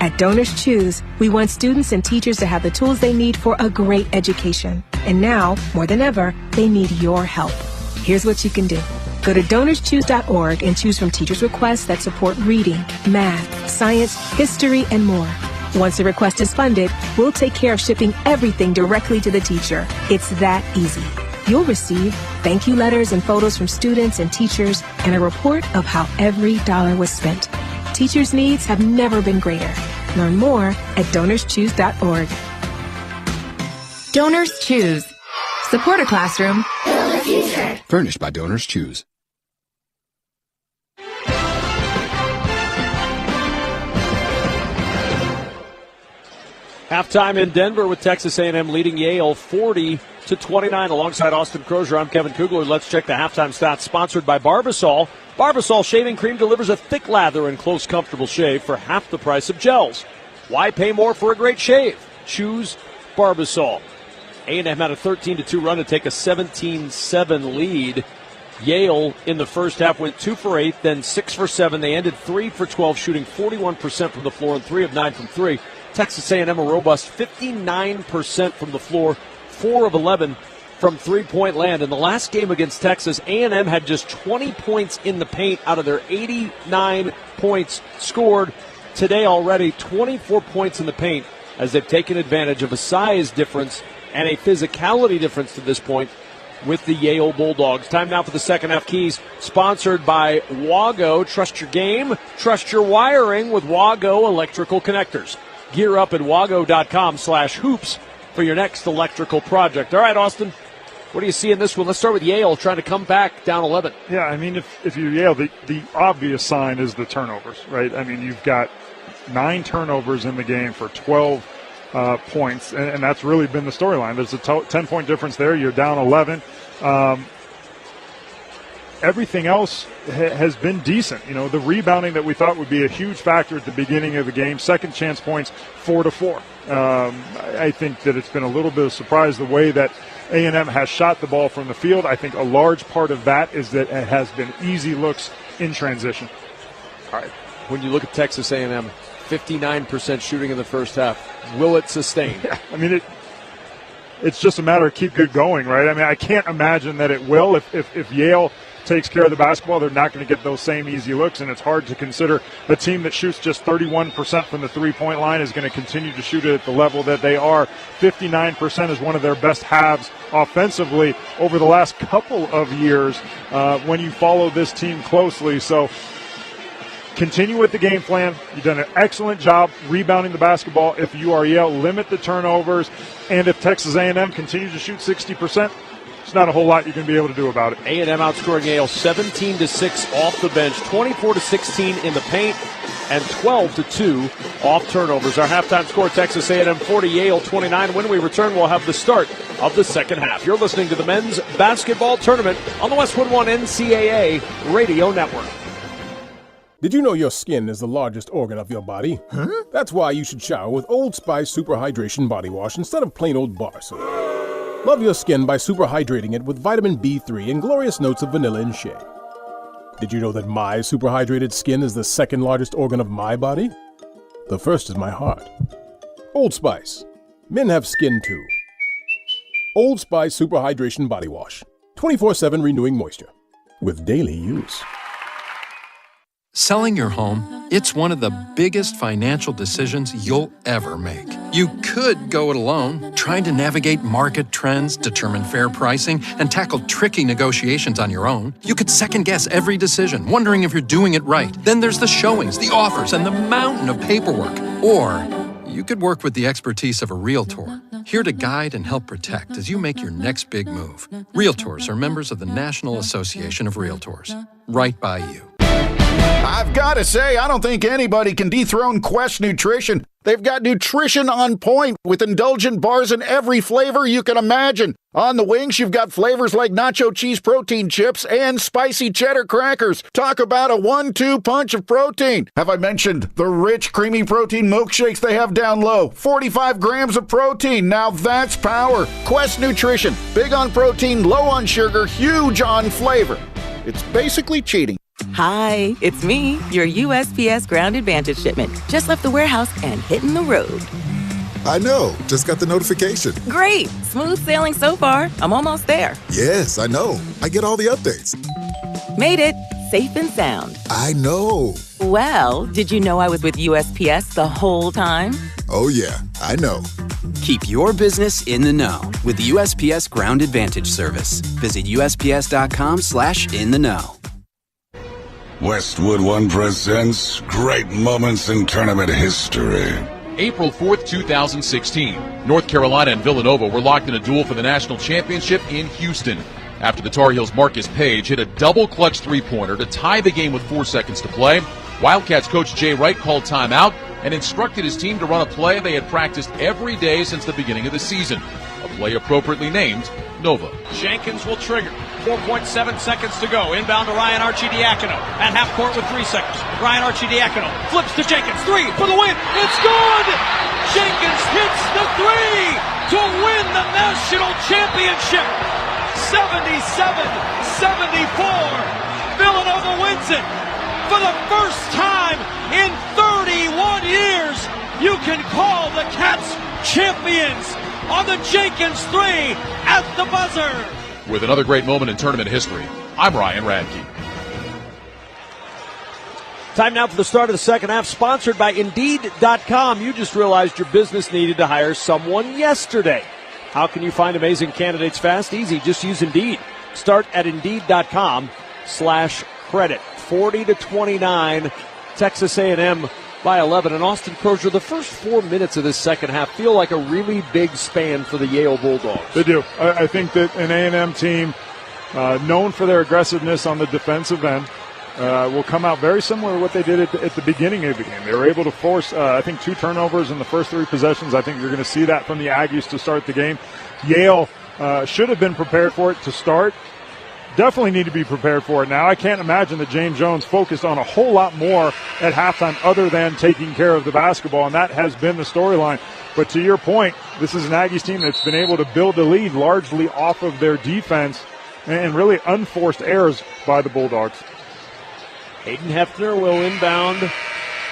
At Donors Choose, we want students and teachers to have the tools they need for a great education. And now, more than ever, they need your help. Here's what you can do. Go to DonorsChoose.org and choose from teachers' requests that support reading, math, science, history, and more. Once the request is funded, we'll take care of shipping everything directly to the teacher. It's that easy. You'll receive thank you letters and photos from students and teachers and a report of how every dollar was spent. Teachers' needs have never been greater. Learn more at DonorsChoose.org. Donors Choose. Support a classroom. Build a future. Furnished by Donors Choose. Halftime in Denver with Texas A&M leading Yale 40-29. Alongside Austin Crozier, I'm Kevin Kugler. Let's check the halftime stats sponsored by Barbasol. Barbasol shaving cream delivers a thick lather and close, comfortable shave for half the price of gels. Why pay more for a great shave? Choose Barbasol. A&M had a 13-2 run to take a 17-7 lead. Yale in the first half went 2 for 8, then 6 for 7. They ended 3 for 12, shooting 41% from the floor and 3 of 9 from 3. Texas A&M a robust 59% from the floor, 4 of 11 from three-point land. In the last game against Texas, A&M had just 20 points in the paint out of their 89 points scored. Today already 24 points in the paint as they've taken advantage of a size difference and a physicality difference to this point with the Yale Bulldogs. Time now for the second half keys, sponsored by Wago. Trust your game, trust your wiring with Wago electrical connectors. Gear up at wago.com/hoops for your next electrical project. All right, Austin, what do you see in this one? Let's start with Yale trying to come back down 11. Yeah, I mean, if you're Yale, the obvious sign is the turnovers, right? I mean, you've got 9 turnovers in the game for 12 points, and that's really been the storyline. There's a 10-point difference there. You're down 11. Everything else has been decent. You know, the rebounding that we thought would be a huge factor at the beginning of the game, second chance points, 4-4. I think that it's been a little bit of a surprise the way that A&M has shot the ball from the field. I think a large part of that is that it has been easy looks in transition. All right. When you look at Texas A&M, 59% shooting in the first half. Will it sustain? Yeah, I mean, it's just a matter of keep good going, right? I mean, I can't imagine that it will. If Yale takes care of the basketball, they're not going to get those same easy looks, and it's hard to consider a team that shoots just 31% from the three-point line is going to continue to shoot it at the level that they are. 59% is one of their best halves offensively over the last couple of years when you follow this team closely. So continue with the game plan. You've done an excellent job rebounding the basketball. If you are Yale, limit the turnovers. And if Texas A&M continues to shoot 60%, there's not a whole lot you can be able to do about it. A&M outscoring Yale 17-6 off the bench, 24-16 in the paint, and 12-2 off turnovers. Our halftime score, Texas A&M 40, Yale 29. When we return, we'll have the start of the second half. You're listening to the men's basketball tournament on the Westwood One NCAA Radio Network. Did you know your skin is the largest organ of your body? Huh? That's why you should shower with Old Spice Super Hydration Body Wash instead of plain old bar soap. Love your skin by super hydrating it with vitamin B3 and glorious notes of vanilla and shea. Did you know that my super hydrated skin is the second largest organ of my body? The first is my heart. Old Spice. Men have skin too. Old Spice Super Hydration Body Wash. 24/7 renewing moisture. With daily use. Selling your home, it's one of the biggest financial decisions you'll ever make. You could go it alone, trying to navigate market trends, determine fair pricing, and tackle tricky negotiations on your own. You could second-guess every decision, wondering if you're doing it right. Then there's the showings, the offers, and the mountain of paperwork. Or you could work with the expertise of a realtor, here to guide and help protect as you make your next big move. Realtors are members of the National Association of Realtors. Right by you. I've got to say, I don't think anybody can dethrone Quest Nutrition. They've got nutrition on point with indulgent bars in every flavor you can imagine. On the wings, you've got flavors like nacho cheese protein chips and spicy cheddar crackers. Talk about a 1-2 punch of protein. Have I mentioned the rich, creamy protein milkshakes they have down low? 45 grams of protein. Now that's power. Quest Nutrition. Big on protein, low on sugar, huge on flavor. It's basically cheating. Hi, it's me, your USPS Ground Advantage shipment. Just left the warehouse and hitting the road. I know. Just got the notification. Great. Smooth sailing so far. I'm almost there. Yes, I know. I get all the updates. Made it. Safe and sound. I know. Well, did you know I was with USPS the whole time? Oh, yeah. I know. Keep your business in the know with the USPS Ground Advantage service. Visit USPS.com/in-the-know. Westwood One presents Great Moments in Tournament History. April 4th, 2016. North Carolina and Villanova were locked in a duel for the national championship in Houston. After the Tar Heels' Marcus Page hit a double-clutch three-pointer to tie the game with 4 seconds to play, Wildcats coach Jay Wright called timeout and instructed his team to run a play they had practiced every day since the beginning of the season. Well, play appropriately named Nova. Jenkins will trigger. 4.7 seconds to go. Inbound to Ryan Arcidiacono. At half court with 3 seconds. Ryan Arcidiacono flips to Jenkins. 3 for the win. It's good! Jenkins hits the 3 to win the national championship. 77-74. Villanova wins it. For the first time in 31 years, you can call the Cats champions on the Jenkins 3 at the buzzer. With another great moment in tournament history, I'm Ryan Radke. Time now for the start of the second half, sponsored by Indeed.com. You just realized your business needed to hire someone yesterday. How can you find amazing candidates fast? Easy. Just use Indeed. Start at Indeed.com/credit. 40-29, Texas A&M by 11. And Austin Crozier, the first 4 minutes of this second half feel like a really big span for the Yale Bulldogs. They do. I think that an A&M team known for their aggressiveness on the defensive end will come out very similar to what they did at the beginning of the game. They were able to force, I think, 2 turnovers in the first 3 possessions. I think you're going to see that from the Aggies to start the game. Yale should have been prepared for it to start. Definitely need to be prepared for it now. I can't imagine that James Jones focused on a whole lot more at halftime other than taking care of the basketball, and that has been the storyline. But to your point, this is an Aggies team that's been able to build a lead largely off of their defense and really unforced errors by the Bulldogs. Hayden Hefner will inbound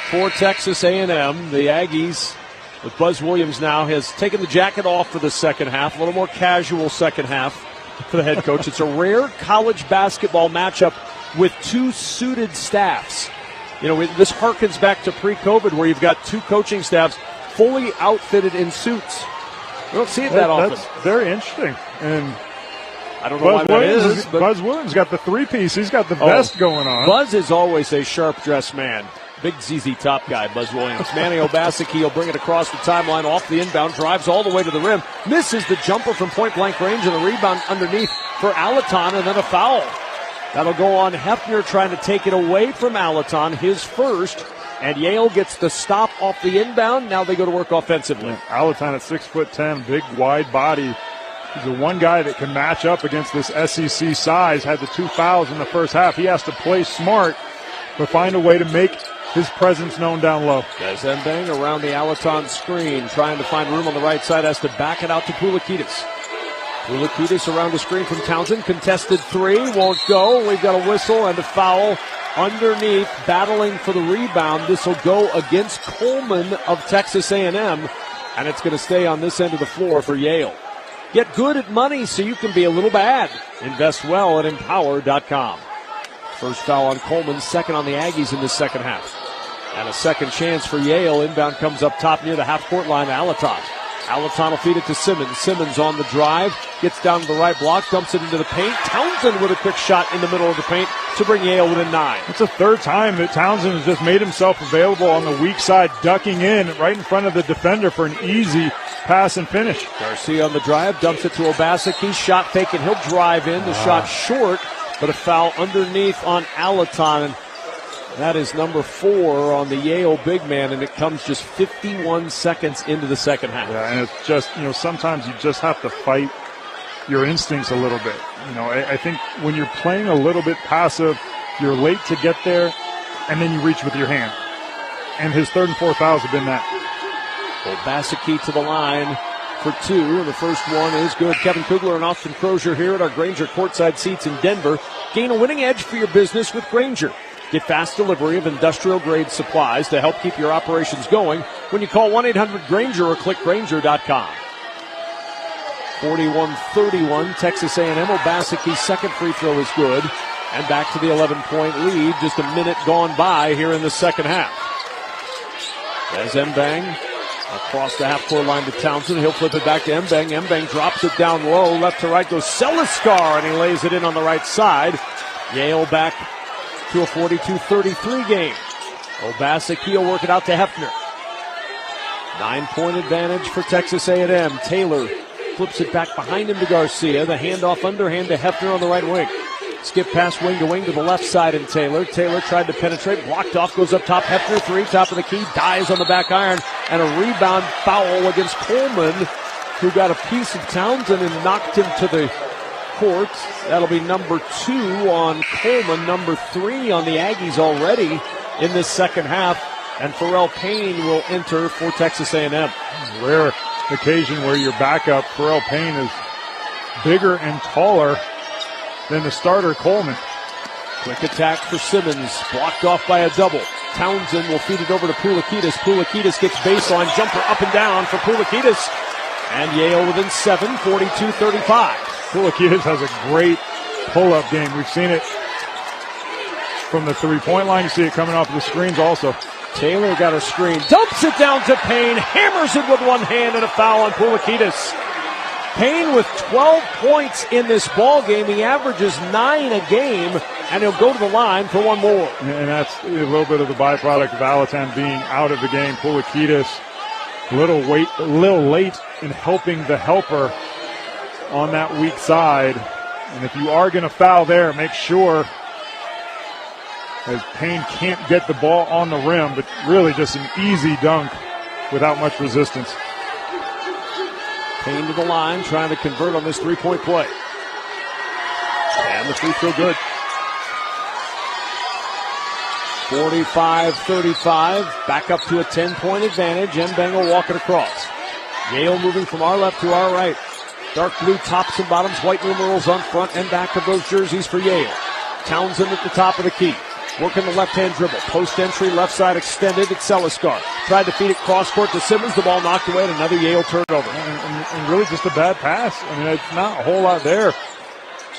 for Texas A&M. The Aggies, with Buzz Williams now, has taken the jacket off for the second half, a little more casual second half for the head coach. It's a rare college basketball matchup with 2 suited staffs. You know, this harkens back to pre-COVID where you've got 2 coaching staffs fully outfitted in suits. We don't see it that often. That's very interesting. And I don't know why that is. But Buzz Williams got the 3-piece. He's got the vest going on. Buzz is always a sharp-dressed man. Big ZZ Top guy, Buzz Williams. Manny Obaseki will bring it across the timeline off the inbound, drives all the way to the rim, misses the jumper from point-blank range, and the rebound underneath for Alaton, and then a foul. That'll go on Hefner trying to take it away from Alaton, his first, and Yale gets the stop off the inbound. Now they go to work offensively. Alaton at 6'10", big, wide body. He's the one guy that can match up against this SEC size. Had the 2 fouls in the first half. He has to play smart, but find a way to make his presence known down low. As Mbang around the Alaton screen, trying to find room on the right side, has to back it out to Poulikitis. Poulikitis around the screen from Townsend, contested 3, won't go. We've got a whistle and a foul underneath, battling for the rebound. This will go against Coleman of Texas A&M, and it's going to stay on this end of the floor for Yale. Get good at money so you can be a little bad. Invest well at Empower.com. First foul on Coleman, second on the Aggies in this second half. And a second chance for Yale. Inbound comes up top near the half-court line to Alaton. Alaton will feed it to Simmons. Simmons on the drive, gets down to the right block, dumps it into the paint. Townsend with a quick shot in the middle of the paint to bring Yale within 9. It's the 3rd time that Townsend has just made himself available on the weak side, ducking in right in front of the defender for an easy pass and finish. Garcia on the drive, dumps it to Obaseki. Shot fake, and he'll drive in. The shot short, but a foul underneath on Alaton. That is number 4 on the Yale big man, and it comes just 51 seconds into the second half. Yeah, and it's just, sometimes you just have to fight your instincts a little bit. I think when you're playing a little bit passive, you're late to get there, and then you reach with your hand. And his 3rd and 4th fouls have been that. Obaseki to the line for 2, and the first one is good. Kevin Kugler and Austin Crozier here at our Grainger courtside seats in Denver. Gain a winning edge for your business with Grainger. Get fast delivery of industrial-grade supplies to help keep your operations going when you call 1-800-GRAINGER or click Grainger.com. 41-31, Texas A&M. Obaseki's second free throw is good. And back to the 11-point lead. Just a minute gone by here in the second half. As Mbang across the half-court line to Townsend. He'll flip it back to Mbang. Mbang drops it down low. Left to right goes Seliscar, and he lays it in on the right side. Yale back to a 42-33 game. Obaseki will work it out to Hefner. 9-point advantage for Texas A&M. Taylor flips it back behind him to Garcia. The handoff underhand to Hefner on the right wing. Skip pass wing to the left side and Taylor. Taylor tried to penetrate, blocked off, goes up top. Hefner 3, top of the key, dives on the back iron, and a rebound foul against Coleman who got a piece of Townsend and knocked him to the court. That'll be number 2 on Coleman, number 3 on the Aggies already in this second half. And Pharrell Payne will enter for Texas A&M. Rare occasion where your backup, Pharrell Payne, is bigger and taller than the starter, Coleman. Quick attack for Simmons, blocked off by a double. Townsend will feed it over to Poulikitis. Poulikitis gets baseline, jumper up and down for Poulikitis. And Yale within 7, 42-35. Poulikitis has a great pull-up game. We've seen it from the three-point line. You see it coming off the screens also. Taylor got a screen, dumps it down to Payne, hammers it with one hand, and a foul on Poulikitis. Payne with 12 points in this ball game. He averages 9 a game, and he'll go to the line for one more. And that's a little bit of the byproduct of Alatam being out of the game. Poulikitis a little late in helping the helper on that weak side. And if you are going to foul there, make sure, as Payne can't get the ball on the rim, but really just an easy dunk without much resistance. Payne to the line, trying to convert on this three-point play. And the free throw good. 45-35, back up to a 10-point advantage. Mbang will walk it across. Yale moving from our left to our right. Dark blue tops and bottoms, white numerals on front and back of those jerseys for Yale. Townsend at the top of the key. Working the left-hand dribble. Post entry, left side extended at Seliskar. Tried to feed it cross-court to Simmons. The ball knocked away and another Yale turnover. And really just a bad pass. I mean, it's not a whole lot there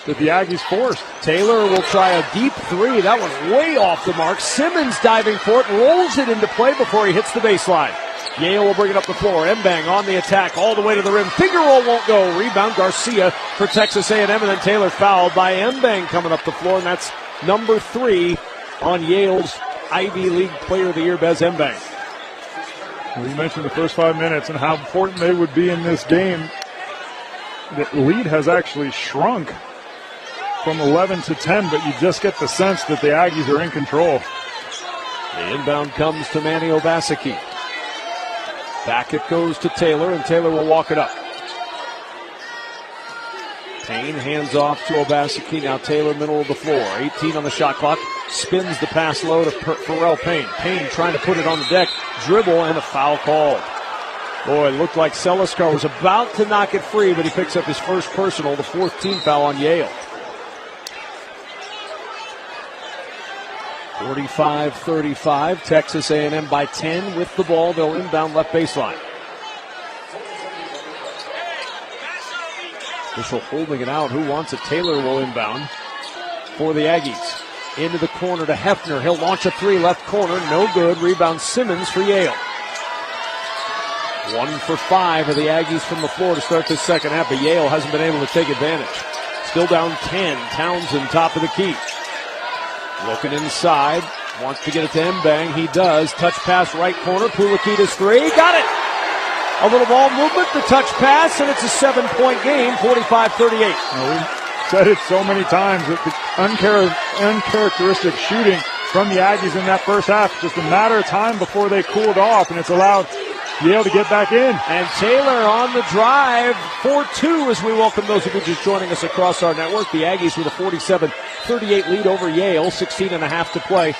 that the Aggies forced. Taylor will try a deep three. That one way off the mark. Simmons diving for it, rolls it into play before he hits the baseline. Yale will bring it up the floor. Mbang on the attack all the way to the rim. Finger roll won't go. Rebound Garcia for Texas A&M, and then Taylor fouled by Mbang coming up the floor, and that's number 3 on Yale's Ivy League Player of the Year, Bez Mbang. Well, you mentioned the first 5 minutes and how important they would be in this game. The lead has actually shrunk from 11 to 10, but you just get the sense that the Aggies are in control. The inbound comes to Manny Obaseki. Back it goes to Taylor, and Taylor will walk it up. Payne hands off to Obaseki. Now Taylor, middle of the floor. 18 on the shot clock. Spins the pass low to Pharrell Payne. Payne trying to put it on the deck. Dribble and a foul called. Boy, it looked like Seliskar was about to knock it free, but he picks up his first personal, the 4th team foul on Yale. 45-35. Texas A&M by 10 with the ball. They'll inbound left baseline. Official holding it out. Who wants it? Taylor will inbound for the Aggies. Into the corner to Hefner. He'll launch a three, left corner. No good. Rebound Simmons for Yale. 1 for 5 of the Aggies from the floor to start this second half, but Yale hasn't been able to take advantage. Still down 10. Townsend, top of the key. Looking inside. Wants to get it to Mbang. He does. Touch pass right corner. Poulikitis three. Got it! A little ball movement, the touch pass, and it's a 7-point game, 45-38. We've said it so many times that the uncharacteristic shooting from the Aggies in that first half, just a matter of time before they cooled off, and it's allowed Yale to get back in. And Taylor on the drive for 2 as we welcome those of you just joining us across our network. The Aggies with a 47-38 lead over Yale, 16 and a half to play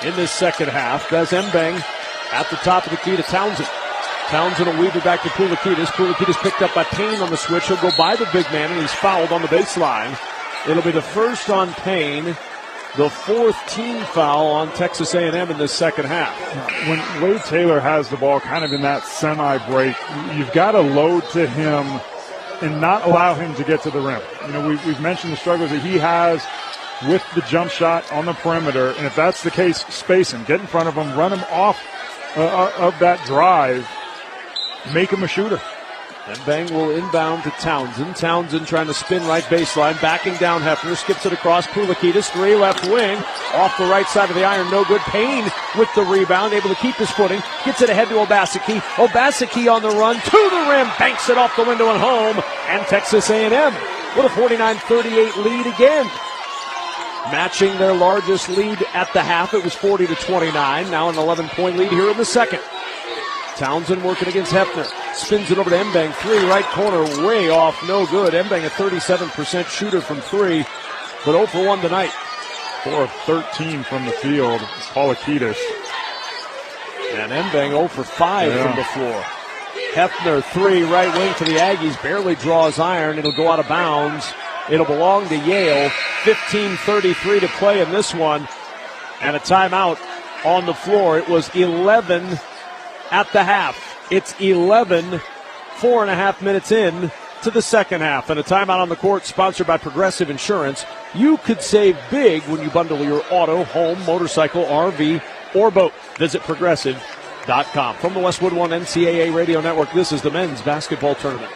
in this second half. Bez Mbang at the top of the key to Townsend. Townsend will weave it back to Poulikitis. Poulikitis picked up by Payne on the switch. He'll go by the big man, and he's fouled on the baseline. It'll be the first on Payne, the 4th team foul on Texas A&M in this second half. When Wade Taylor has the ball kind of in that semi-break, you've got to load to him and not allow him to get to the rim. You know, we've mentioned the struggles that he has with the jump shot on the perimeter, and if that's the case, space him, get in front of him, run him off of that drive. Make him a shooter. Mbang will inbound to Townsend. Townsend trying to spin right baseline. Backing down Hefner. Skips it across. Poulikitis. 3 left wing. Off the right side of the iron. No good. Payne with the rebound. Able to keep his footing. Gets it ahead to Obaseki. Obaseki on the run. To the rim. Banks it off the window and home. And Texas A&M with a 49-38 lead again. Matching their largest lead at the half. It was 40-29. Now an 11-point lead here in the second. Townsend working against Hefner. spins it over to Mbang. 3 right corner, way off, no good. Mbang a 37% shooter from 3, but 0 for 1 tonight. 4 of 13 from the field. Paulikitis. And Mbang 0 for 5 from the floor. Hefner, 3 right wing for the Aggies, barely draws iron. It'll go out of bounds. It'll belong to Yale. 15:33 to play in this one. And a timeout on the floor. It was 11 at the half. It's 11, 4.5 minutes in to the second half. And a timeout on the court sponsored by Progressive Insurance. You could save big when you bundle your auto, home, motorcycle, RV, or boat. Visit Progressive.com. From the Westwood One NCAA Radio Network, this is the men's basketball tournament.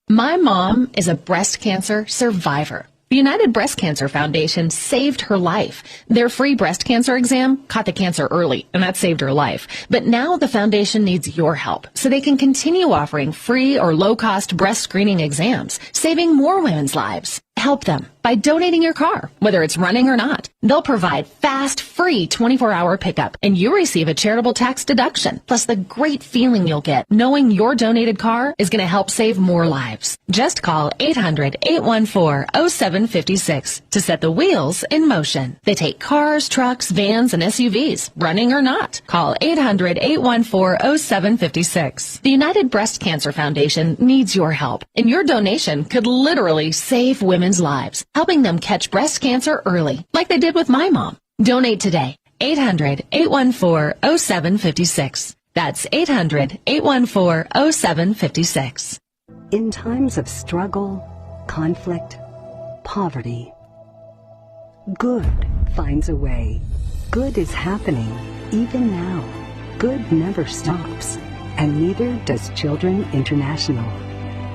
My mom is a breast cancer survivor. The United Breast Cancer Foundation saved her life. Their free breast cancer exam caught the cancer early, and that saved her life. But now the foundation needs your help so they can continue offering free or low-cost breast screening exams, saving more women's lives. Help them by donating your car, whether it's running or not. They'll provide fast, free 24-hour pickup, and you receive a charitable tax deduction, plus the great feeling you'll get knowing your donated car is going to help save more lives. Just call 800-814-0756 to set the wheels in motion. They take cars, trucks, vans, and SUVs, running or not. Call 800-814-0756. The United Breast Cancer Foundation needs your help, and your donation could literally save women's lives, helping them catch breast cancer early, like they did with my mom. Donate today. 800-814-0756. That's 800-814-0756. In times of struggle, conflict, poverty, good finds a way. Good is happening, even now. Good never stops, and neither does Children International.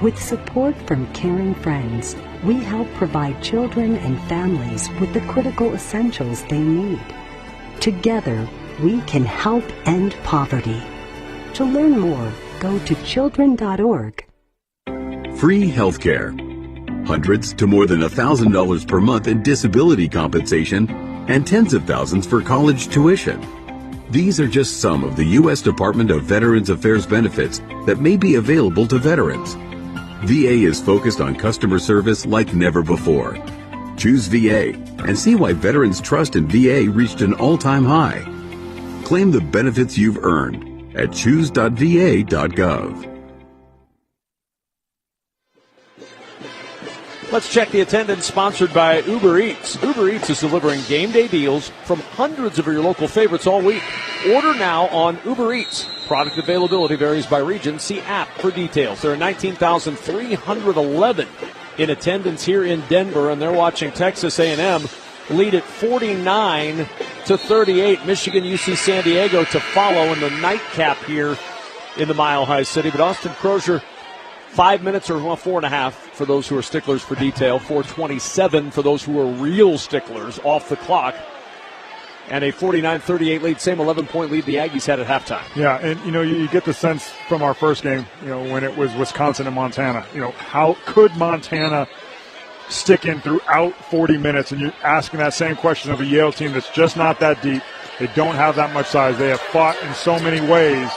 With support from caring friends, we help provide children and families with the critical essentials they need. Together, we can help end poverty. To learn more, go to children.org. Free healthcare. Hundreds to more than $1,000 per month in disability compensation and tens of thousands for college tuition. These are just some of the U.S. Department of Veterans Affairs benefits that may be available to veterans. VA is focused on customer service like never before. Choose VA and see why veterans' trust in VA reached an all-time high. Claim the benefits you've earned at choose.va.gov. Let's check the attendance sponsored by Uber Eats. Uber Eats is delivering game day deals from hundreds of your local favorites all week. Order now on Uber Eats. Product availability varies by region. See app for details. There are 19,311 in attendance here in Denver, and they're watching Texas A&M lead at 49-38. Michigan, UC San Diego to follow in the nightcap here in the Mile High City. But Austin Crozier, 5 minutes or 4.5 for those who are sticklers for detail, 4:27 for those who are real sticklers off the clock. And a 49-38 lead, same 11-point lead the Aggies had at halftime. Yeah, and, you get the sense from our first game, when it was Wisconsin and Montana, how could Montana stick in throughout 40 minutes? And you're asking that same question of a Yale team that's just not that deep. They don't have that much size. They have fought in so many ways,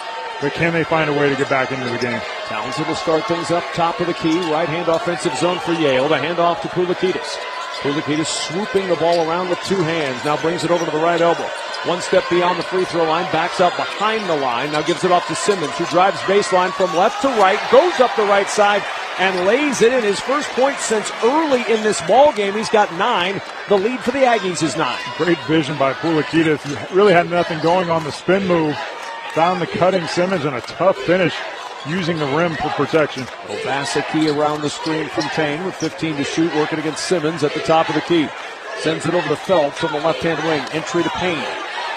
but can they find a way to get back into the game? Townsend will start things up top of the key. Right-hand offensive zone for Yale. The handoff to Paulikitis. Paulikitis swooping the ball around with two hands. Now brings it over to the right elbow. One step beyond the free throw line. Backs up behind the line. Now gives it off to Simmons, who drives baseline from left to right. Goes up the right side and lays it in. His first point since early in this ball game. He's got 9. The lead for the Aggies is 9. Great vision by Paulikitis. He really had nothing going on the spin move. Found the cutting Simmons and a tough finish using the rim for protection. Obaseki around the screen from Payne with 15 to shoot, working against Simmons at the top of the key. Sends it over to Phelps from the left-hand wing. Entry to Payne.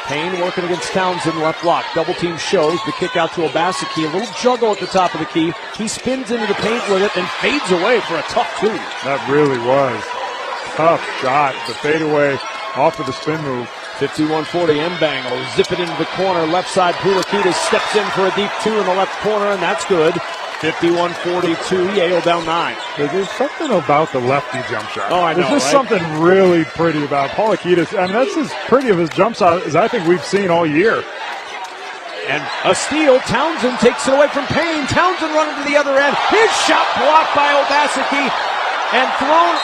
Payne working against Townsend, left block. Double team shows. The kick out to Obaseki. A little juggle at the top of the key. He spins into the paint with it and fades away for a tough two. That really was tough shot. The fadeaway off of the spin move. 51-40, Mbang will zip it into the corner. Left side, Paulikitis steps in for a deep two in the left corner, and that's good. 51-42, Yale down 9. There's something about the lefty jump shot. Oh, I know, There's just something really pretty about Paulikitis. I mean, that's as pretty of his jump shot as I think we've seen all year. And a steal. Townsend takes it away from Payne. Townsend running to the other end. His shot blocked by Obaseki and thrown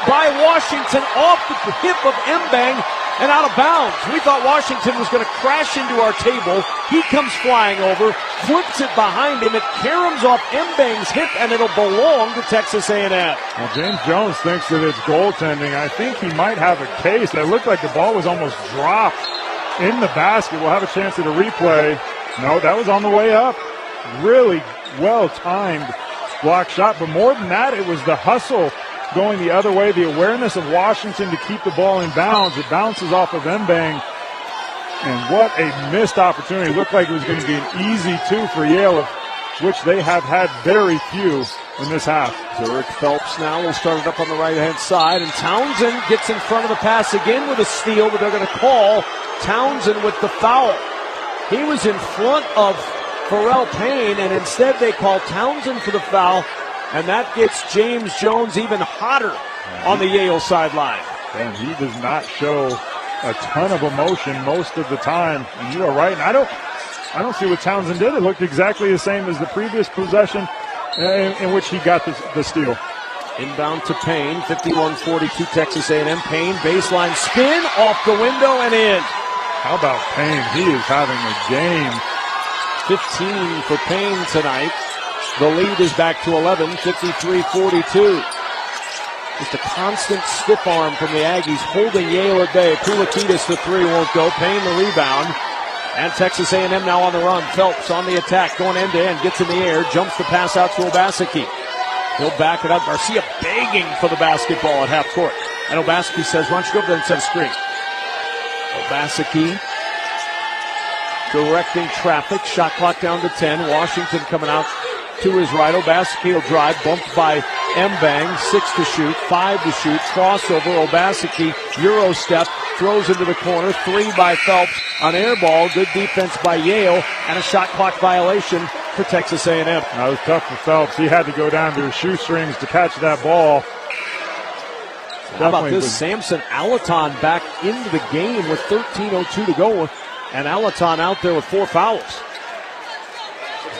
by Washington off the hip of Mbang and out of bounds. We thought Washington was going to crash into our table. He comes flying over, flips it behind him. It caroms off Mbang's hip, and it'll belong to Texas A&M. Well, James Jones thinks that it's goaltending. I think he might have a case. It looked like the ball was almost dropped in the basket. We'll have a chance at a replay. No, that was on the way up. Really well-timed block shot. But more than that, it was the hustle going the other way, the awareness of Washington to keep the ball in bounds. It bounces off of Mbang. And what a missed opportunity. It looked like it was going to be an easy two for Yale, of which they have had very few in this half. Derek Phelps now will start it up on the right-hand side, and Townsend gets in front of the pass again with a steal, but they're going to call Townsend with the foul. He was in front of Pharrell Payne, and instead they call Townsend for the foul, and that gets James Jones even hotter on the Yale sideline. And he does not show a ton of emotion most of the time, and you are right. And I don't see what Townsend did. It looked exactly the same as the previous possession in which he got the steal. Inbound to Payne, 51-42 Texas A&M. Payne, baseline spin, off the window and in. How about Payne? He is having a game. 15 for Payne tonight. The lead is back to 11, 53-42. Just a constant stiff arm from the Aggies, holding Yale at bay. Poulikitis, the three won't go. Payne, the rebound. And Texas A&M now on the run. Phelps on the attack, going end-to-end, gets in the air, jumps the pass out to Obaseki. He'll back it up. Garcia begging for the basketball at half court. And Obaseki says, why don't you go over there and set a screen? Obaseki directing traffic. Shot clock down to 10. Washington coming out to his right. Obaseki will drive, bumped by Mbang. 6 to shoot, 5 to shoot. Crossover, Obaseki, Euro step, throws into the corner. 3 by Phelps on air ball. Good defense by Yale, and a shot clock violation for Texas A&M. That was tough for Phelps. He had to go down to his shoestrings to catch that ball. How about this? Samson Alaton back into the game with 13:02 to go, and Alaton out there with 4 fouls.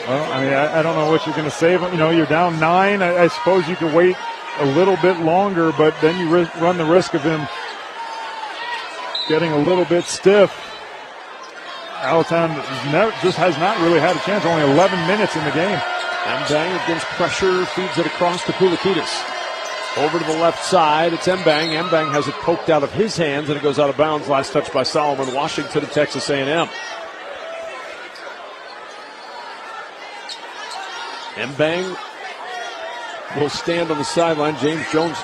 Well, I mean, I don't know what you're going to say. You know, you're down 9. I suppose you could wait a little bit longer, but then you run the risk of him getting a little bit stiff. Alaton just has not really had a chance. Only 11 minutes in the game. Mbang against pressure, feeds it across to Poulikitis. Over to the left side, it's Mbang. Mbang has it poked out of his hands, and it goes out of bounds. Last touch by Solomon Washington at Texas A&M. Mbang will stand on the sideline. James Jones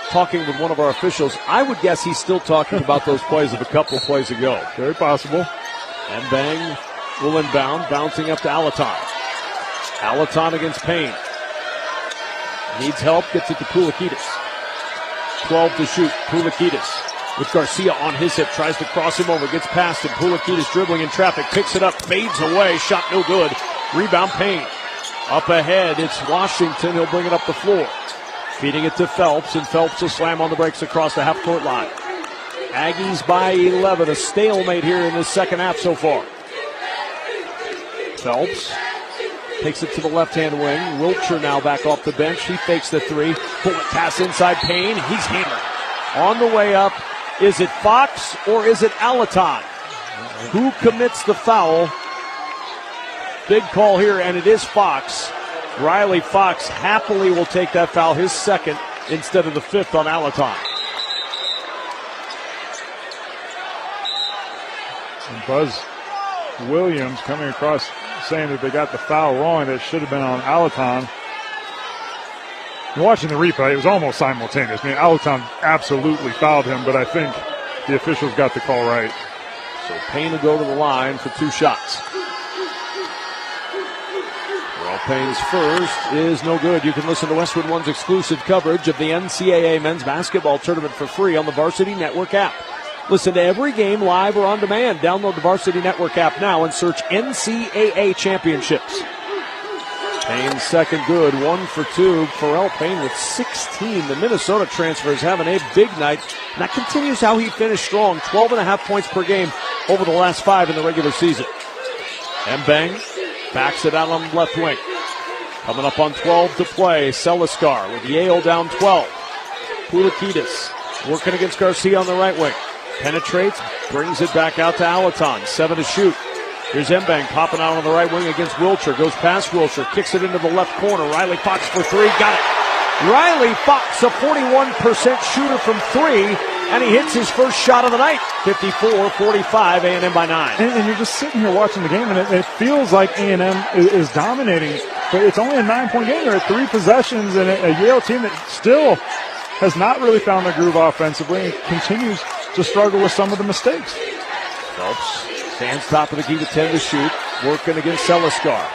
talking with one of our officials. I would guess he's still talking about those plays of a couple of plays ago. Very possible. Mbang will inbound, bouncing up to Alaton. Alaton against Payne. Needs help, gets it to Poulikitis. 12 to shoot. Poulikitis with Garcia on his hip, tries to cross him over, gets past him. Poulikitis dribbling in traffic, picks it up, fades away, shot no good. Rebound Payne. Up ahead, it's Washington. He'll bring it up the floor. Feeding it to Phelps, and Phelps will slam on the brakes across the half-court line. Aggies by 11, a stalemate here in the second half so far. Phelps takes it to the left-hand wing. Wiltshire now back off the bench. He fakes the three. Bullet pass inside Payne. He's hammered. On the way up, is it Fox or is it Alaton? Who commits the foul? Big call here, and it is Fox. Riley Fox happily will take that foul, his second, instead of the 5th on Alaton. And Buzz Williams coming across saying that they got the foul wrong. That should have been on Alaton. Watching the replay, it was almost simultaneous. I mean, Alaton absolutely fouled him, but I think the officials got the call right. So Payne will go to the line for 2 shots. Payne's first is no good. You can listen to Westwood One's exclusive coverage of the NCAA men's basketball tournament for free on the Varsity Network app. Listen to every game live or on demand. Download the Varsity Network app now and search NCAA Championships. Payne's second good, 1 for 2. Pharrell Payne with 16. The Minnesota transfer is having a big night. And that continues how he finished strong. 12.5 points per game over the last 5 in the regular season. Mbang backs it out on the left wing. Coming up on 12 to play, Seliskar with Yale down 12. Poulikitis working against Garcia on the right wing. Penetrates, brings it back out to Alaton. 7 to shoot. Here's Mbang popping out on the right wing against Wilcher. Goes past Wilcher, kicks it into the left corner. Riley Fox for 3, got it. Riley Fox, a 41% shooter from 3, and he hits his first shot of the night. 54-45, A&M by 9. And you're just sitting here watching the game, and it feels like A&M is dominating. But it's only a 9-point game. There are 3 possessions, and a Yale team that still has not really found their groove offensively and continues to struggle with some of the mistakes. Phelps stands top of the key with 10 to shoot, working against Seliskar.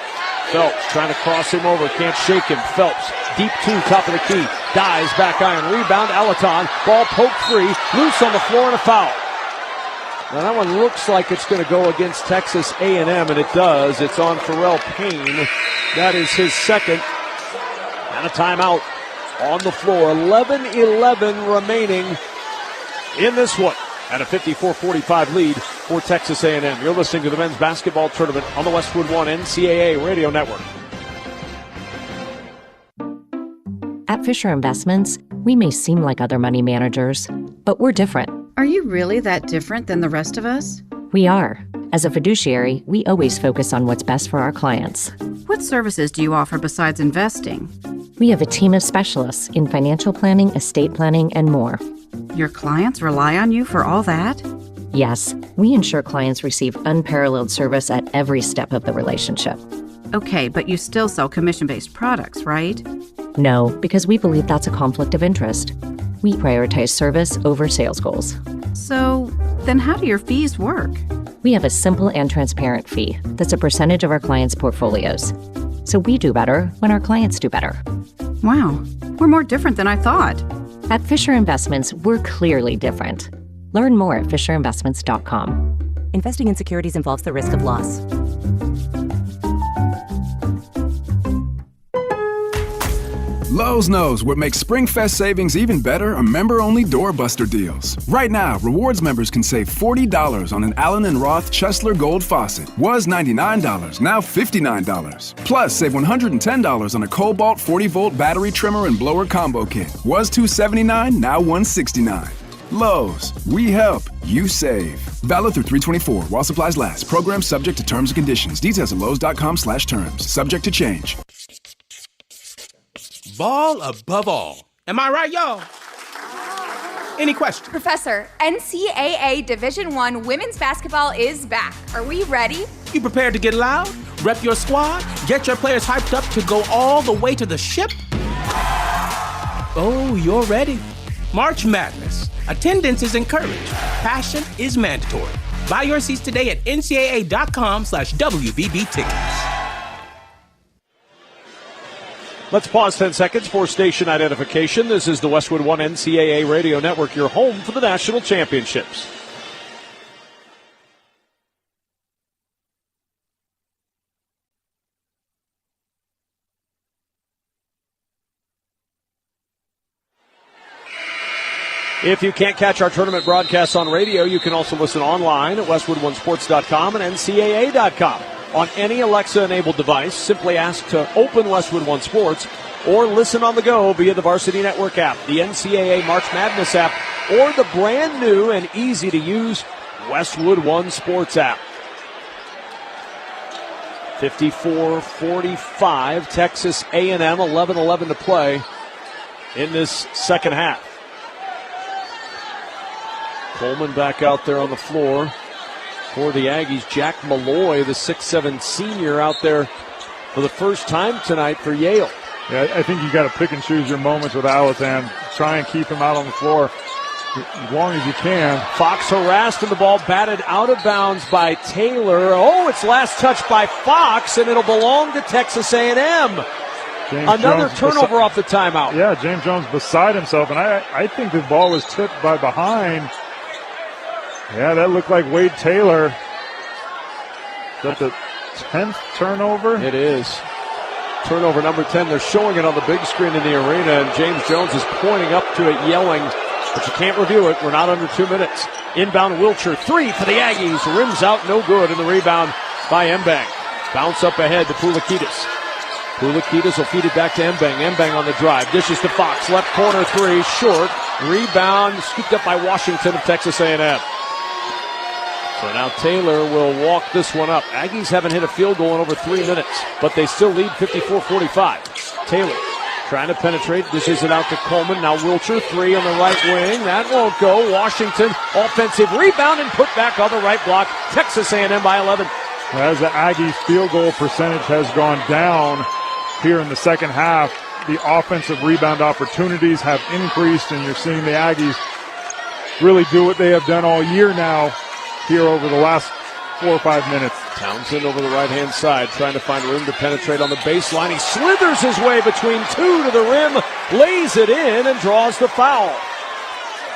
Phelps trying to cross him over, can't shake him. Phelps, deep 2, top of the key, dives, back iron, rebound, Alaton, ball poked free, loose on the floor and a foul. Now that one looks like it's going to go against Texas A&M, and it does. It's on Pharrell Payne. That is his second. And a timeout on the floor. 11-11 remaining in this one. And a 54-45 lead for Texas A&M. You're listening to the men's basketball tournament on the Westwood One NCAA Radio Network. At Fisher Investments, we may seem like other money managers, but we're different. Are you really that different than the rest of us? We are. As a fiduciary, we always focus on what's best for our clients. What services do you offer besides investing? We have a team of specialists in financial planning, estate planning, and more. Your clients rely on you for all that? Yes, we ensure clients receive unparalleled service at every step of the relationship. Okay, but you still sell commission-based products, right? No, because we believe that's a conflict of interest. We prioritize service over sales goals. So, then how do your fees work? We have a simple and transparent fee that's a percentage of our clients' portfolios. So we do better when our clients do better. Wow, we're more different than I thought. At Fisher Investments, we're clearly different. Learn more at fisherinvestments.com. Investing in securities involves the risk of loss. Lowe's knows what makes SpringFest savings even better are member-only doorbuster deals. Right now, rewards members can save $40 on an Allen & Roth Chesler Gold faucet. Was $99, now $59. Plus, save $110 on a Cobalt 40-volt battery trimmer and blower combo kit. Was $279, now $169. Lowe's, we help, you save. Valid through 3/24 while supplies last. Program subject to terms and conditions. Details at lowes.com/terms. Subject to change. Ball above all. Am I right, y'all? Any questions? Professor, NCAA Division I women's basketball is back. Are we ready? You prepared to get loud? Rep your squad? Get your players hyped up to go all the way to the ship? Oh, you're ready. March Madness. Attendance is encouraged. Passion is mandatory. Buy your seats today at ncaa.com/WBB tickets. Let's pause 10 seconds for station identification. This is the Westwood One NCAA Radio Network, your home for the national championships. If you can't catch our tournament broadcasts on radio, you can also listen online at westwoodonesports.com and ncaa.com. On any Alexa-enabled device, simply ask to open Westwood One Sports or listen on the go via the Varsity Network app, the NCAA March Madness app, or the brand new and easy-to-use Westwood One Sports app. 54-45, Texas A&M, 11-11 to play in this second half. Coleman back out there on the floor for the Aggies. Jack Malloy, the 6'7 senior, out there for the first time tonight for Yale. Yeah, I think you got to pick and choose your moments with Alaton. Try and keep him out on the floor as long as you can. Fox harassed and the ball batted out of bounds by Taylor. Oh, it's last touch by Fox, and it'll belong to Texas A&M. Another turnover off the timeout. Yeah, James Jones beside himself, and I think the ball was tipped by behind. Yeah, that looked like Wade Taylor. Is that the 10th turnover? It is. Turnover number 10. They're showing it on the big screen in the arena, and James Jones is pointing up to it, yelling, but you can't review it. We're not under 2 minutes. Inbound Wilcher, 3 for the Aggies. Rims out, no good, and the rebound by Mbang. Bounce up ahead to Poulikitis. Poulikitis will feed it back to Mbang. Mbang on the drive. Dishes to Fox. Left corner three. Short. Rebound. Scooped up by Washington of Texas A&M. So now Taylor will walk this one up. Aggies haven't hit a field goal in over 3 minutes, but they still lead 54-45. Taylor trying to penetrate. Dishes it out to Coleman. Now Wilcher, three on the right wing. That won't go. Washington, offensive rebound and put back on the right block. Texas A&M by 11. As the Aggies' field goal percentage has gone down here in the second half, the offensive rebound opportunities have increased, and you're seeing the Aggies really do what they have done all year now here over the last 4 or 5 minutes. Townsend over the right-hand side, trying to find room to penetrate on the baseline. He slithers his way between two to the rim, lays it in, and draws the foul.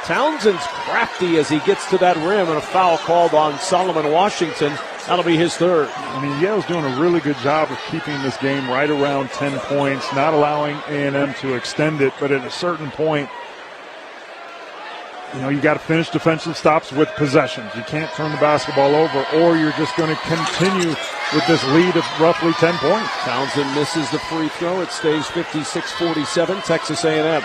Townsend's crafty as he gets to that rim, and a foul called on Solomon Washington. That'll be his third. I mean, Yale's doing a really good job of keeping this game right around 10 points, not allowing A&M to extend it, but at a certain point, you know, you got to finish defensive stops with possessions. You can't turn the basketball over, or you're just going to continue with this lead of roughly 10 points. Townsend misses the free throw. It stays 56-47, Texas A&M.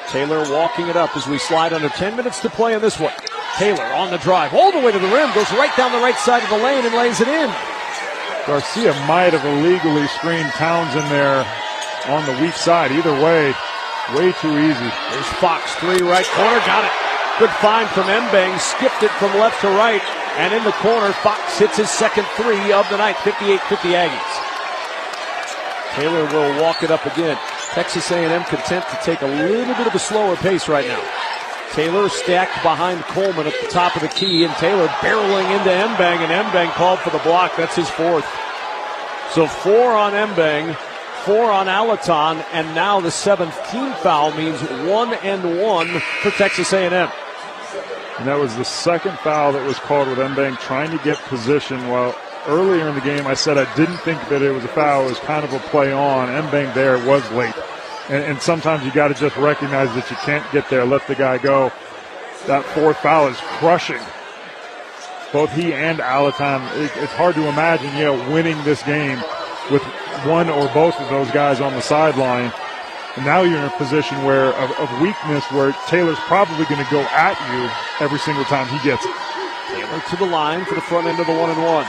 Taylor walking it up as we slide under 10 minutes to play in this one. Taylor on the drive, all the way to the rim, goes right down the right side of the lane and lays it in. Garcia might have illegally screened Townsend there on the weak side. Either way, way too easy. There's Fox, three right corner, got it. Good find from Mbang, skipped it from left to right, and in the corner, Fox hits his second three of the night, 58-50 Aggies. Taylor will walk it up again. Texas A&M content to take a little bit of a slower pace right now. Taylor stacked behind Coleman at the top of the key, and Taylor barreling into Mbang, and Mbang called for the block. That's his fourth. So 4 on Mbang, 4 on Alaton, and now the 7th team foul means 1 and 1 for Texas A&M. And that was the second foul that was called with Mbang trying to get position. While earlier in the game I said I didn't think that it was a foul, it was kind of a play on. Mbang there was late. And sometimes you got to just recognize that you can't get there, let the guy go. That fourth foul is crushing both he and Alaton. It's hard to imagine Yale winning this game with one or both of those guys on the sideline. And now you're in a position where of weakness where Taylor's probably going to go at you every single time he gets it. Taylor to the line for the front end of the 1-and-1.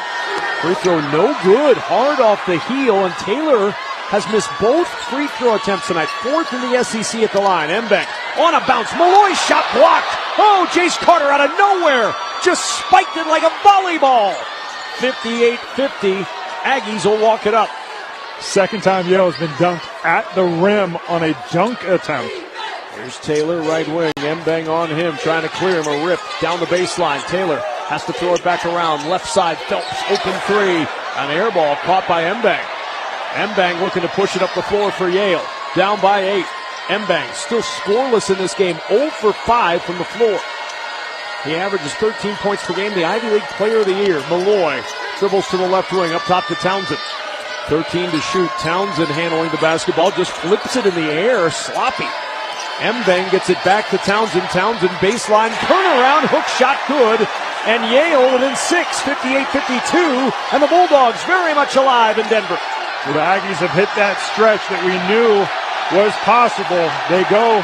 Free throw no good, hard off the heel, and Taylor has missed both free throw attempts tonight. 4th in the SEC at the line. Mbang on a bounce. Malloy's shot blocked. Oh, Jace Carter out of nowhere just spiked it like a volleyball. 58-50. Aggies will walk it up. Second time Yale has been dunked at the rim on a dunk attempt. Here's Taylor, right wing. Mbang on him, trying to clear him. A rip down the baseline. Taylor has to throw it back around. Left side, Phelps, open three. An air ball caught by Mbang. Mbang looking to push it up the floor for Yale. Down by 8. Mbang still scoreless in this game. 0 for 5 from the floor. He averages 13 points per game. The Ivy League Player of the Year. Malloy dribbles to the left wing, up top to Townsend. 13 to shoot. Townsend handling the basketball, just flips it in the air, sloppy. Mbang gets it back to Townsend. Townsend baseline, turnaround, hook shot good. And Yale within 6, 58-52. And the Bulldogs very much alive in Denver. So the Aggies have hit that stretch that we knew was possible. They go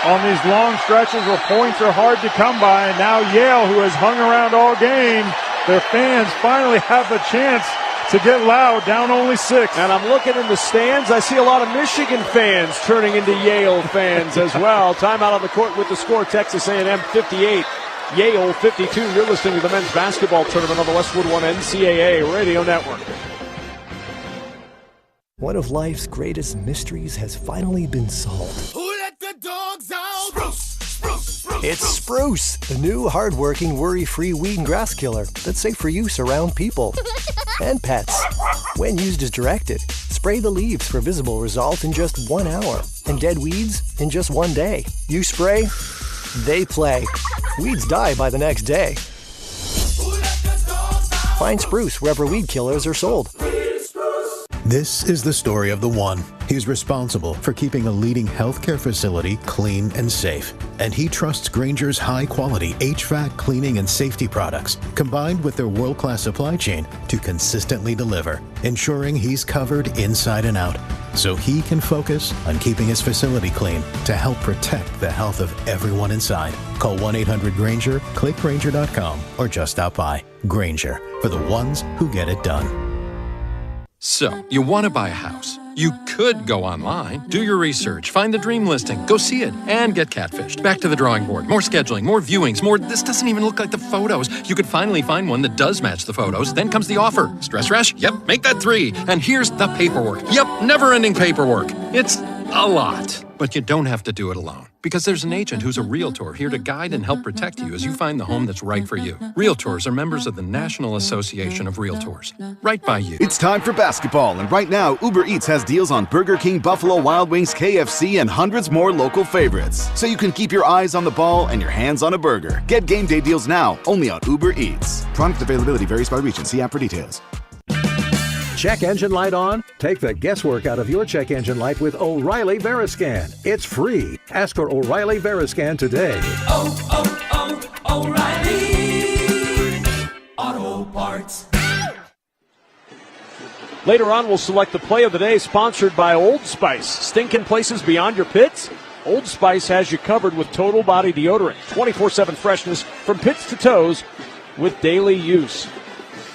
on these long stretches where points are hard to come by. And now Yale, who has hung around all game, their fans finally have a chance to get loud, down only 6. And I'm looking in the stands. I see a lot of Michigan fans turning into Yale fans as well. Timeout on the court with the score, Texas A&M 58, Yale 52. You're listening to the men's basketball tournament on the Westwood One NCAA Radio Network. One of life's greatest mysteries has finally been solved. Who let the dogs out? Spruce, spruce, spruce. It's Spruce, the new hard-working, worry-free weed and grass killer that's safe for use around people and pets. When used as directed, spray the leaves for visible results in just 1 hour and dead weeds in just 1 day. You spray, they play. Weeds die by the next day. Find Spruce wherever weed killers are sold. This is the story of the one. He's responsible for keeping a leading healthcare facility clean and safe. And he trusts Grainger's high-quality HVAC cleaning and safety products, combined with their world-class supply chain, to consistently deliver, ensuring he's covered inside and out, so he can focus on keeping his facility clean to help protect the health of everyone inside. Call 1-800-GRAINGER, click Grainger.com, or just stop by. Grainger, for the ones who get it done. So, you want to buy a house. You could go online, do your research, find the dream listing, go see it, and get catfished. Back to the drawing board. More scheduling, more viewings, more this doesn't even look like the photos. You could finally find one that does match the photos. Then comes the offer. Stress rash? Yep, make that 3. And here's the paperwork. Yep, never-ending paperwork. It's a lot. But you don't have to do it alone. Because there's an agent who's a realtor here to guide and help protect you as you find the home that's right for you. Realtors are members of the National Association of Realtors. Right by you. It's time for basketball, and right now, Uber Eats has deals on Burger King, Buffalo Wild Wings, KFC, and hundreds more local favorites. So you can keep your eyes on the ball and your hands on a burger. Get game day deals now, only on Uber Eats. Product availability varies by region. See app for details. Check engine light on? Take the guesswork out of your check engine light with O'Reilly Veriscan. It's free. Ask for O'Reilly Veriscan today. O'Reilly Auto Parts. Later on, we'll select the play of the day, sponsored by Old Spice. Stinking places beyond your pits? Old Spice has you covered with total body deodorant. 24/7 freshness from pits to toes with daily use.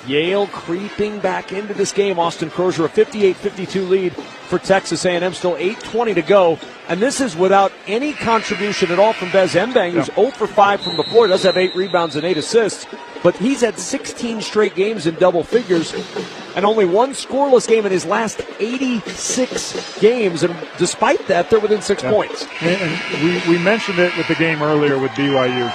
Yale creeping back into this game. Austin Crozier, a 58-52 lead for Texas A&M. Still 8:20 to go. And this is without any contribution at all from Bez Mbang, who's 0 for 5 from the floor. Does have 8 rebounds and 8 assists. But he's had 16 straight games in double figures and only one scoreless game in his last 86 games. And despite that, they're within 6 points. And we mentioned it with the game earlier with BYU.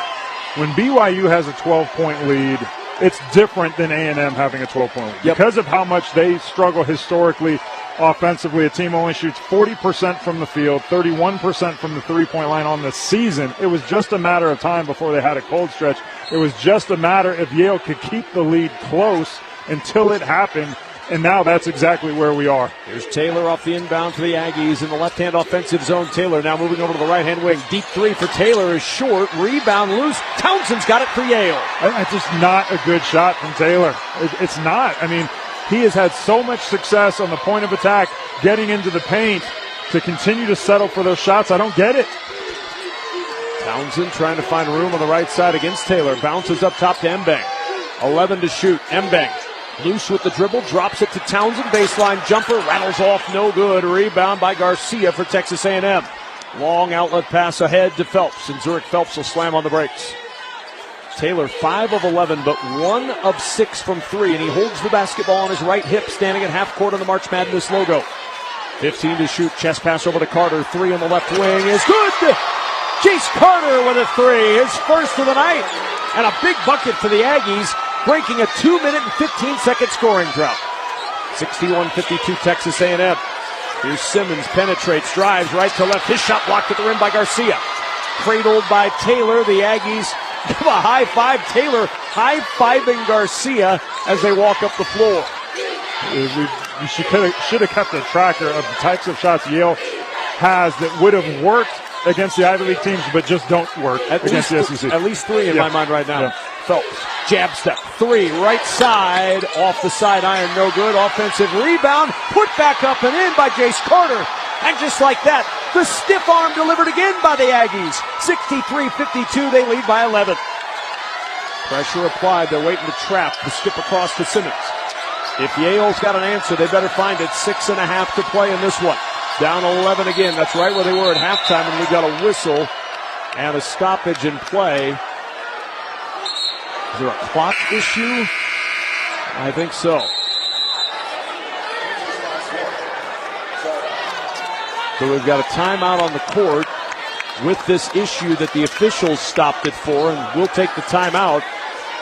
When BYU has a 12-point lead, it's different than A&M having a 12-point lead. Yep. Because of how much they struggle historically offensively, a team only shoots 40% from the field, 31% from the three-point line on the season. It was just a matter of time before they had a cold stretch. It was just a matter if Yale could keep the lead close until it happened, and now that's exactly where we are. Here's Taylor off the inbound for the Aggies in the left-hand offensive zone. Taylor now moving over to the right-hand wing. Deep 3 for Taylor is short. Rebound loose. Townsend's got it for Yale. It's just not a good shot from Taylor. It's not. I mean, he has had so much success on the point of attack, getting into the paint, to continue to settle for those shots. I don't get it. Townsend trying to find room on the right side against Taylor. Bounces up top to Mbang. 11 to shoot. Mbang loose with the dribble, drops it to Townsend. Baseline jumper, rattles off, no good. Rebound by Garcia for Texas A&M. Long outlet pass ahead to Phelps, and Zurich Phelps will slam on the brakes. Taylor 5 of 11, but 1 of 6 from 3, and he holds the basketball on his right hip, standing at half court on the March Madness logo. 15 to shoot, chest pass over to Carter. 3 on the left wing is good. Jace Carter with a 3, his first of the night, and a big bucket for the Aggies, breaking a 2-minute and 15-second scoring drought. 61-52 Texas A&M. Here's Simmons, penetrates, drives right to left. His shot blocked at the rim by Garcia. Cradled by Taylor. The Aggies give a high five. Taylor high-fiving Garcia as they walk up the floor. We should have kept a tracker of the types of shots Yale has that would have worked against the Ivy League teams, but just don't work against the SEC. At least 3 in my mind right now. Yeah. Phelps, jab step, 3, right side, off the side iron, no good. Offensive rebound, put back up and in by Jace Carter. And just like that, the stiff arm delivered again by the Aggies. 63-52, they lead by 11. Pressure applied, they're waiting to trap the skip across to Simmons. If Yale's got an answer, they better find it. 6.5 to play in this one. Down 11 again. That's right where they were at halftime, and we've got a whistle and a stoppage in play. Is there a clock issue? I think so. So we've got a timeout on the court with this issue that the officials stopped it for, and we'll take the timeout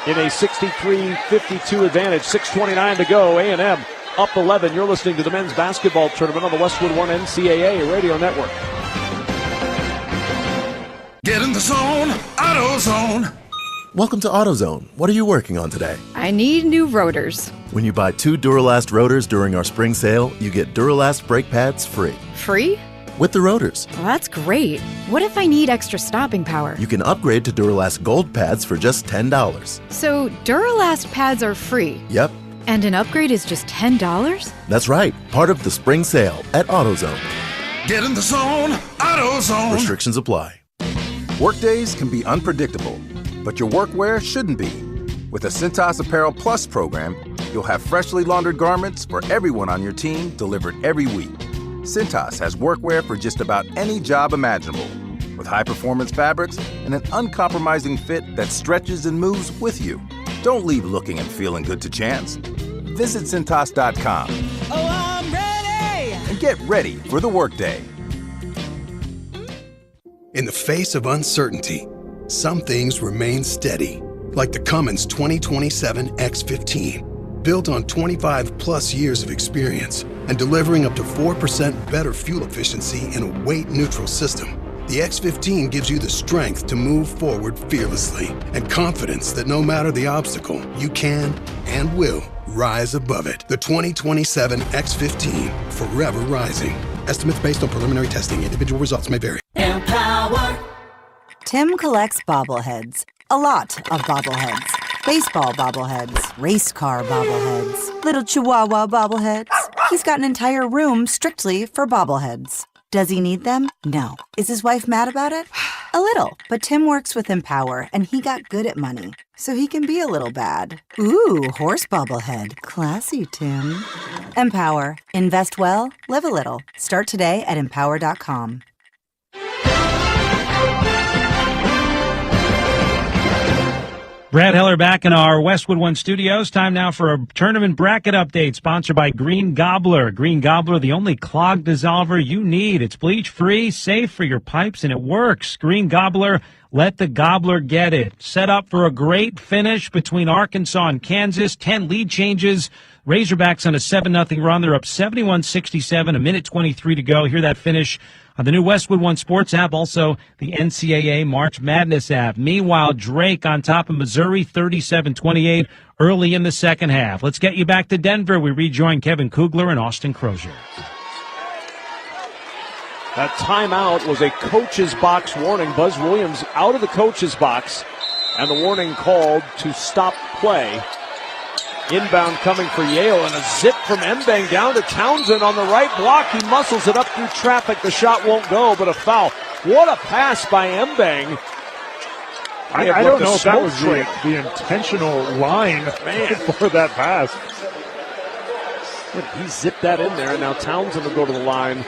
in a 63-52 advantage. 6:29 to go. A&M up 11. You're listening to the men's basketball tournament on the Westwood One NCAA Radio Network. Get in the zone, AutoZone. Welcome to AutoZone. What are you working on today? I need new rotors. When you buy 2 Duralast rotors during our spring sale, you get Duralast brake pads free. Free? With the rotors. Well, that's great. What if I need extra stopping power? You can upgrade to Duralast Gold pads for just $10. So Duralast pads are free? Yep. And an upgrade is just $10? That's right. Part of the spring sale at AutoZone. Get in the zone, AutoZone. Restrictions apply. Workdays can be unpredictable, but your workwear shouldn't be. With the Cintas Apparel Plus program, you'll have freshly laundered garments for everyone on your team delivered every week. Cintas has workwear for just about any job imaginable, with high-performance fabrics and an uncompromising fit that stretches and moves with you. Don't leave looking and feeling good to chance. Visit Cintas.com. Oh, I'm ready! And get ready for the workday. In the face of uncertainty, some things remain steady, like the Cummins 2027 X15, built on 25 plus years of experience and delivering up to 4% better fuel efficiency in a weight-neutral system. The X15 gives you the strength to move forward fearlessly and confidence that no matter the obstacle, you can and will rise above it. The 2027 X15, forever rising. Estimates based on preliminary testing. Individual results may vary. Empower. Tim collects bobbleheads. A lot of bobbleheads. Baseball bobbleheads. Race car bobbleheads. Little Chihuahua bobbleheads. He's got an entire room strictly for bobbleheads. Does he need them? No. Is his wife mad about it? A little. But Tim works with Empower, and he got good at money, so he can be a little bad. Ooh, horse bobblehead. Classy, Tim. Empower. Invest well, live a little. Start today at empower.com. Brad Heller back in our Westwood One studios. Time now for a tournament bracket update sponsored by Green Gobbler. Green Gobbler, the only clog dissolver you need. It's bleach-free, safe for your pipes, and it works. Green Gobbler, let the gobbler get it. Set up for a great finish between Arkansas and Kansas. 10 lead changes. Razorbacks on a 7-0 run. They're up 71-67, a minute 23 to go. Hear that finish on the new Westwood One Sports app, also the NCAA March Madness app. Meanwhile, Drake on top of Missouri, 37-28, early in the second half. Let's get you back to Denver. We rejoin Kevin Kugler and Austin Crozier. That timeout was a coach's box warning. Buzz Williams out of the coach's box, and the warning called to stop play. Inbound coming for Yale, and a zip from Mbang down to Townsend on the right block. He muscles it up through traffic. The shot won't go, but a foul. What a pass by Mbang. I don't know if that was the intentional line for that pass. He zipped that in there, and now Townsend will go to the line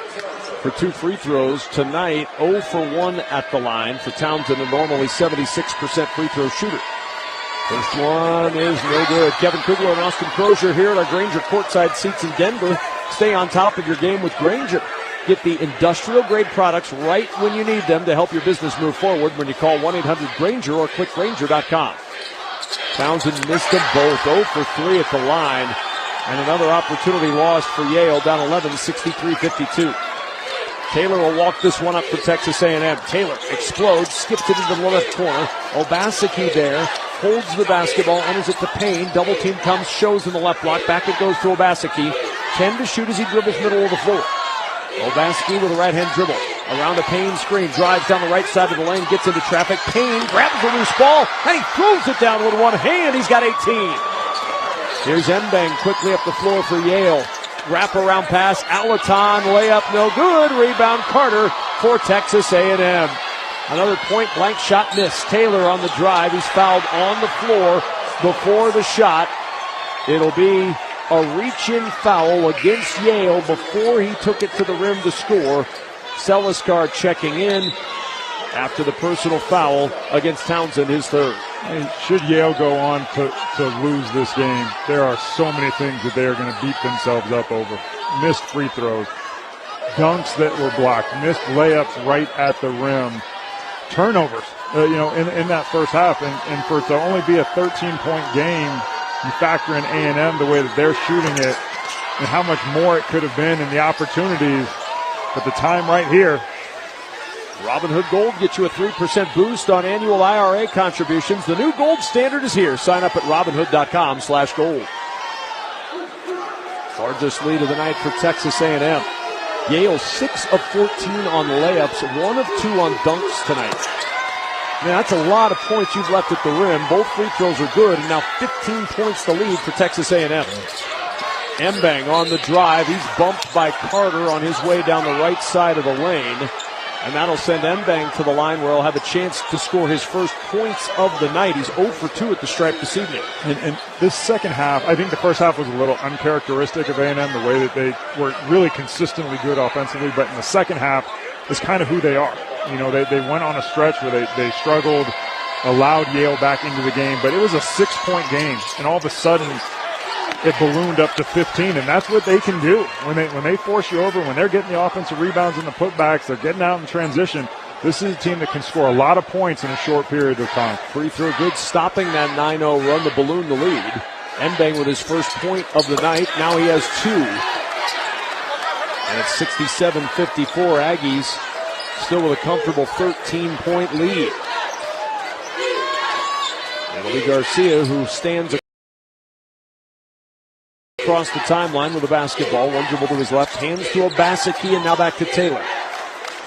for 2 free throws tonight. 0 for 1 at the line for Townsend, a normally 76% free throw shooter. First one is no good. Kevin Kugler and Austin Crozier here at our Grainger courtside seats in Denver. Stay on top of your game with Grainger. Get the industrial-grade products right when you need them to help your business move forward when you call 1-800-GRAINGER or click Grainger.com. Townsend missed them both. 0 for 3 at the line. And another opportunity lost for Yale, down 11, 63-52. Taylor will walk this one up for Texas A&M. Taylor explodes, skips it into the left corner. Obaseki there, holds the basketball, enters it to Payne. Double team comes, shows in the left block. Back it goes to Obaseki. 10 to shoot as he dribbles middle of the floor. Obaseki with a right-hand dribble. Around a Payne screen, drives down the right side of the lane, gets into traffic. Payne grabs the loose ball, and he throws it down with one hand. He's got 18. Here's Mbang quickly up the floor for Yale. Wraparound pass, Alaton, layup, no good. Rebound, Carter for Texas A&M. Another point-blank shot missed. Taylor on the drive. He's fouled on the floor before the shot. It'll be a reach-in foul against Yale before he took it to the rim to score. Seliskar checking in after the personal foul against Townsend, his third. Should Yale go on to lose this game, there are so many things that they are going to beat themselves up over. Missed free throws, dunks that were blocked, missed layups right at the rim, turnovers, in that first half. And for it to only be a 13-point game, you factor in A&M the way that they're shooting it and how much more it could have been and the opportunities. But the time right here. Robinhood Gold gets you a 3% boost on annual IRA contributions. The new gold standard is here. Sign up at Robinhood.com/gold. Largest lead of the night for Texas A&M. Yale 6 of 14 on layups, 1 of 2 on dunks tonight. Man, that's a lot of points you've left at the rim. Both free throws are good, and now 15 points the lead for Texas A&M. Mbang on the drive. He's bumped by Carter on his way down the right side of the lane. And that'll send Mbang to the line where he'll have a chance to score his first points of the night. He's 0 for 2 at the stripe this evening. And this second half, I think the first half was a little uncharacteristic of A&M, the way that they were really consistently good offensively. But in the second half is kind of who they are. You know, they went on a stretch where they struggled, allowed Yale back into the game. But it was a 6-point game, and all of a sudden it ballooned up to 15, and that's what they can do when they force you over, when they're getting the offensive rebounds and the putbacks, they're getting out in transition. This is a team that can score a lot of points in a short period of time. Free throw good, stopping that 9-0 run to balloon the lead. Mbang with his first point of the night. Now he has 2. And it's 67-54. Aggies still with a comfortable 13-point lead. It'll be Garcia who stands across the timeline with the basketball. One dribble to his left, hands to Obaseki, and now back to Taylor.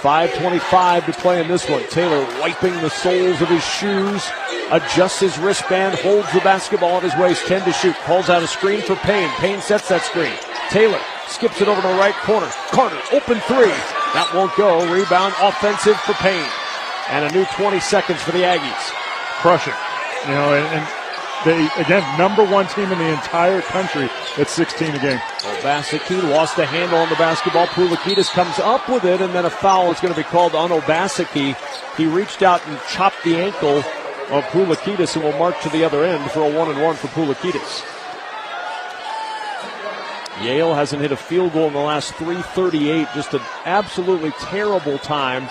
5:25 to play in this one. Taylor wiping the soles of his shoes, adjusts his wristband, holds the basketball at his waist, 10 to shoot, calls out a screen for Payne. Payne sets that screen. Taylor skips it over to the right corner. Carter, open 3. That won't go. Rebound, offensive for Payne. And a new 20 seconds for the Aggies. Crushing. You know, and they, again, number 1 team in the entire country at 16 a game. Obaseki lost the handle on the basketball. Poulikitis comes up with it, and then a foul is going to be called on Obaseki. He reached out and chopped the ankle of Poulikitis and will march to the other end for a 1-and-1 for Poulikitis. Yale hasn't hit a field goal in the last 3:38. Just an absolutely terrible time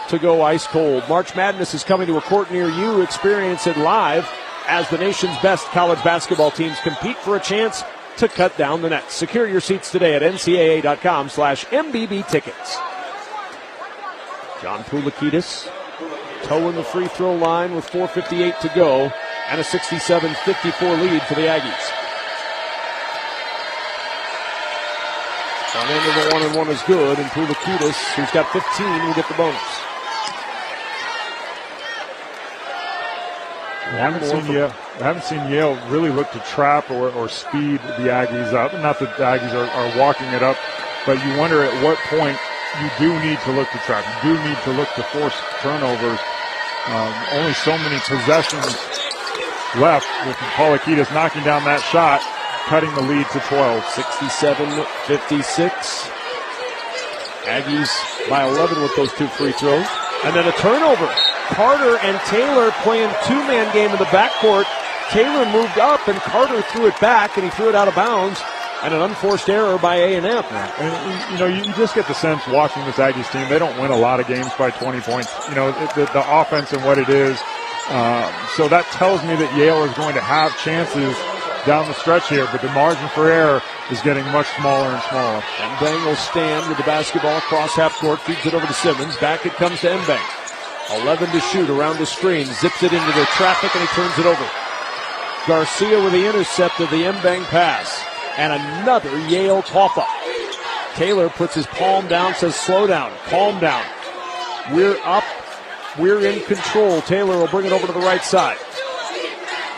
to go ice cold. March Madness is coming to a court near you. Experience it live as the nation's best college basketball teams compete for a chance to cut down the nets. Secure your seats today at ncaa.com/MBB tickets. John Poulikitis toeing the free throw line with 4:58 to go and a 67-54 lead for the Aggies. Front end of the 1-and-1 is good, and Poulikitis, who's got 15, will get the bonus. I haven't seen Yale really look to trap or speed the Aggies up. Not that the Aggies are walking it up, but you wonder at what point you do need to look to trap. You do need to look to force turnovers. Only so many possessions left with Poulikitis knocking down that shot, cutting the lead to 12. 67-56. Aggies by 11 with those 2 free throws. And then a turnover. Carter and Taylor playing 2-man game in the backcourt. Taylor moved up and Carter threw it back, and he threw it out of bounds. And an unforced error by A&M. And, you know, you just get the sense watching this Aggies team, they don't win a lot of games by 20 points. You know, the offense and what it is. So that tells me that Yale is going to have chances down the stretch here, but the margin for error is getting much smaller and smaller. Mbang will stand with the basketball across half court, feeds it over to Simmons. Back it comes to Mbang. 11 to shoot around the screen, zips it into the traffic, and he turns it over. Garcia with the intercept of the Mbang pass. And another Yale cough-up. Taylor puts his palm down, says slow down, calm down. We're up, we're in control. Taylor will bring it over to the right side.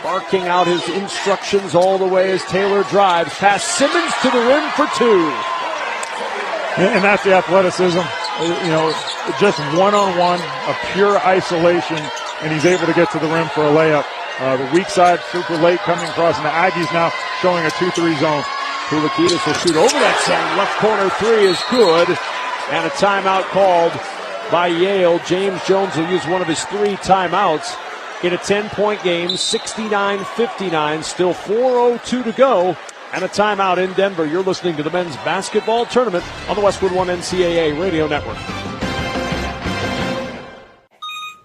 Barking out his instructions all the way as Taylor drives past Simmons to the rim for 2. And that's the athleticism. You know, just one-on-one, a pure isolation, and he's able to get to the rim for a layup. The weak side super late coming across, and the Aggies now showing a 2-3 zone. Poulikitis will shoot over that zone. Left corner 3 is good, and a timeout called by Yale. James Jones will use one of his 3 timeouts in a 10-point game, 69-59, still 4:02 to go, and a timeout in Denver. You're listening to the men's basketball tournament on the Westwood One NCAA Radio Network.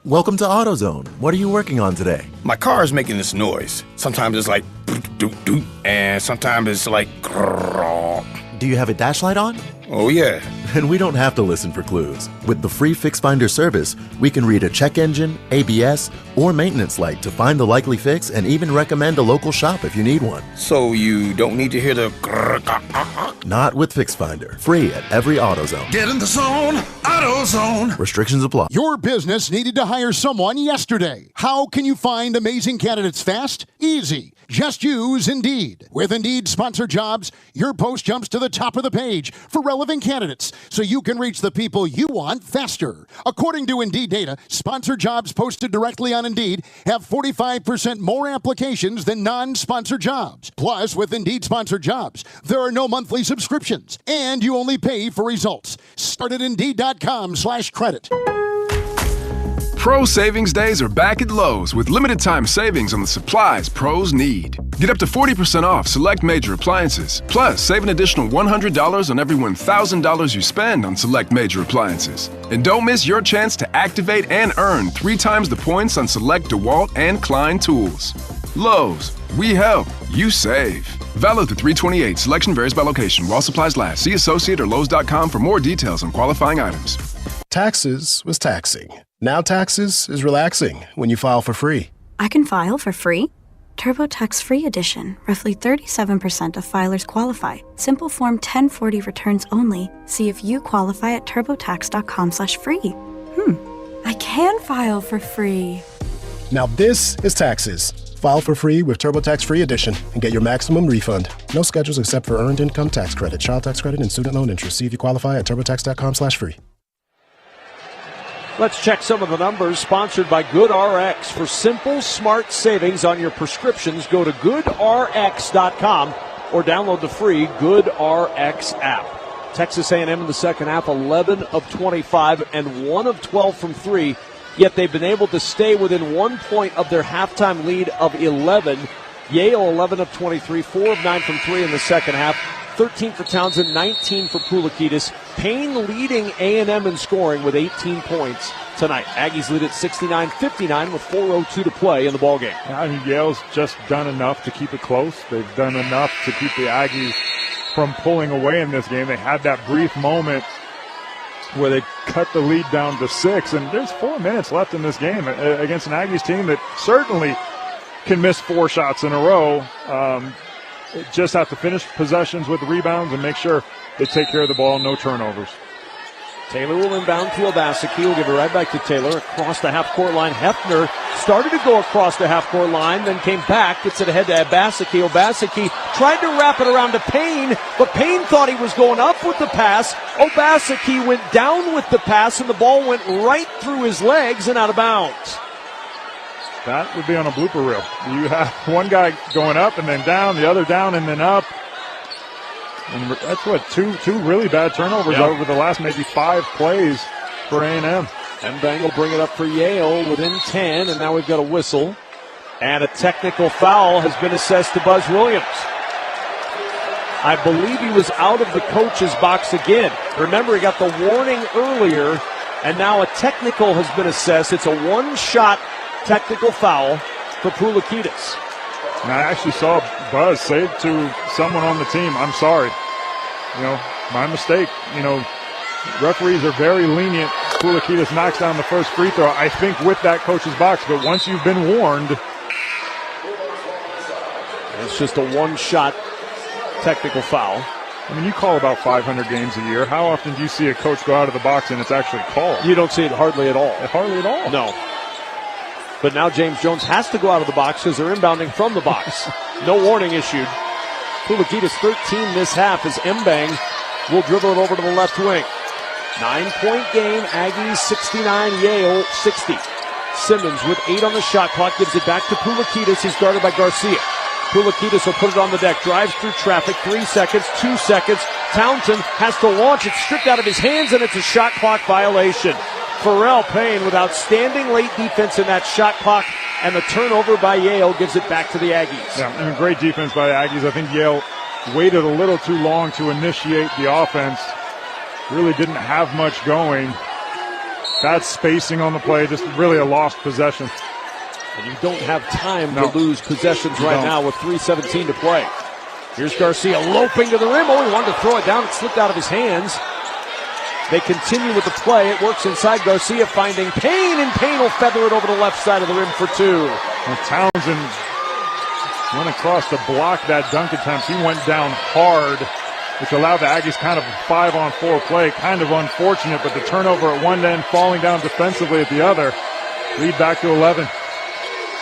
Welcome to AutoZone. What are you working on today? My car is making this noise. Sometimes it's like doot doot, and sometimes it's like grrr. Do you have a dash light on? Oh, yeah. And we don't have to listen for clues. With the free Fix Finder service, we can read a check engine, ABS, or maintenance light to find the likely fix and even recommend a local shop if you need one. So you don't need to hear the... Not with Fix Finder. Free at every AutoZone. Get in the zone, AutoZone. Restrictions apply. Your business needed to hire someone yesterday. How can you find amazing candidates fast? Easy. Just use Indeed. With Indeed Sponsored Jobs, your post jumps to the top of the page for relevant candidates, so you can reach the people you want faster. According to Indeed data, sponsored jobs posted directly on Indeed have 45% more applications than non-sponsored jobs. Plus, with Indeed Sponsored Jobs, there are no monthly subscriptions, and you only pay for results. Start at Indeed.com/credit. Pro Savings Days are back at Lowe's with limited time savings on the supplies pros need. Get up to 40% off select major appliances. Plus, save an additional $100 on every $1,000 you spend on select major appliances. And don't miss your chance to activate and earn 3 times the points on select DeWalt and Klein tools. Lowe's, we help, you save. Valid through 3/28. Selection varies by location. While supplies last. See associate or Lowe's.com for more details on qualifying items. Taxes was taxing. Now taxes is relaxing when you file for free. I can file for free? TurboTax Free Edition. Roughly 37% of filers qualify. Simple Form 1040 returns only. See if you qualify at turbotax.com/free. I can file for free. Now this is taxes. File for free with TurboTax Free Edition and get your maximum refund. No schedules except for earned income tax credit, child tax credit, and student loan interest. See if you qualify at turbotax.com/free. Let's check some of the numbers. Sponsored by GoodRx. For simple, smart savings on your prescriptions, go to goodrx.com or download the free GoodRx app. Texas A&M in the second half, 11 of 25 and 1 of 12 from 3. Yet they've been able to stay within 1 point of their halftime lead of 11. Yale, 11 of 23, 4 of 9 from 3 in the second half. 13 for Townsend, 19 for Poulikitis. Payne leading A&M in scoring with 18 points tonight. Aggies lead at 69-59 with 4:02 to play in the ballgame. I mean, Yale's just done enough to keep it close. They've done enough to keep the Aggies from pulling away in this game. They had that brief moment where they cut the lead down to 6, and there's 4 minutes left in this game against an Aggies team that certainly can miss 4 shots in a row. Just have to finish possessions with rebounds and make sure they take care of the ball, no turnovers. Taylor will inbound to Obaseki. He'll give it right back to Taylor across the half-court line. Hefner started to go across the half-court line, then came back, gets it ahead to Obaseki. Obaseki tried to wrap it around to Payne, but Payne thought he was going up with the pass. Obaseki went down with the pass, and the ball went right through his legs and out of bounds. That would be on a blooper reel. You have one guy going up and then down, the other down and then up. And that's what, two really bad turnovers over the last maybe 5 plays for A&M. Mbang will bring it up for Yale within 10, and now we've got a whistle. And a technical foul has been assessed to Buzz Williams. I believe he was out of the coach's box again. Remember, he got the warning earlier, and now a technical has been assessed. It's a one-shot technical foul for Poulikitis. And I actually saw Buzz say to someone on the team, I'm sorry. My mistake. Referees are very lenient. Poulikitis knocks down the first free throw, I think, with that coach's box. But once you've been warned. It's just a one-shot technical foul. I mean, you call about 500 games a year. How often do you see a coach go out of the box and it's actually called? You don't see it hardly at all. Hardly at all? No. But now James Jones has to go out of the box because they're inbounding from the box. No warning issued. Poulikitis 13 this half as Mbang will dribble it over to the left wing. 9-point game. Aggies 69, Yale 60. Simmons with 8 on the shot clock gives it back to Poulikitis. He's guarded by Garcia. Poulikitis will put it on the deck. Drives through traffic. 3 seconds, 2 seconds. Townsend has to launch it. Stripped out of his hands, and it's a shot clock violation. Pharrell Payne with outstanding late defense in that shot clock, and the turnover by Yale gives it back to the Aggies. Yeah, and great defense by the Aggies. I think Yale waited a little too long to initiate the offense. Really didn't have much going. Bad spacing on the play, just really a lost possession. And you don't have time to lose possessions right now with 3:17 to play. Here's Garcia loping to the rim. Oh, he wanted to throw it down. It slipped out of his hands. They continue with the play. It works inside. Garcia finding Payne, and Payne will feather it over the left side of the rim for two. And Townsend went across to block that dunk attempt. He went down hard, which allowed the Aggies kind of a 5-on-4 play. Kind of unfortunate, but the turnover at one end, falling down defensively at the other. Lead back to 11.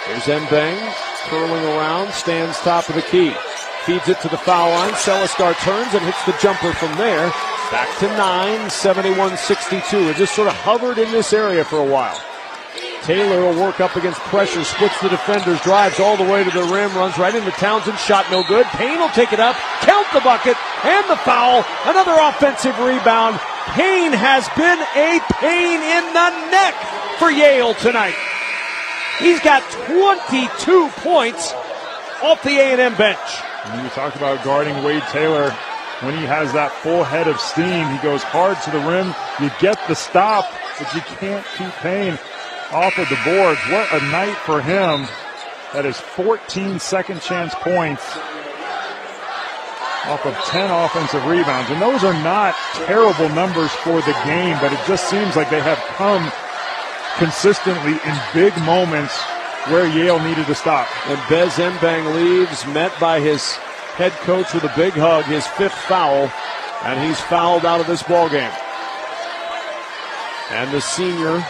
Here's Mbang curling around, stands top of the key. Feeds it to the foul line. Celestar turns and hits the jumper from there. Back to 9, 71-62. It just sort of hovered in this area for a while. Taylor will work up against pressure, splits the defenders, drives all the way to the rim, runs right into Townsend, shot no good. Payne will take it up, count the bucket, and the foul. Another offensive rebound. Payne has been a pain in the neck for Yale tonight. He's got 22 points off the A&M bench. And you talked about guarding Wade Taylor. When he has that full head of steam, he goes hard to the rim. You get the stop, but you can't keep Payne off of the boards. What a night for him. That is 14 second chance points off of 10 offensive rebounds. And those are not terrible numbers for the game, but it just seems like they have come consistently in big moments where Yale needed to stop. And Bez Mbang leaves, met by his head coach with a big hug, his 5th foul, and he's fouled out of this ballgame. And the senior,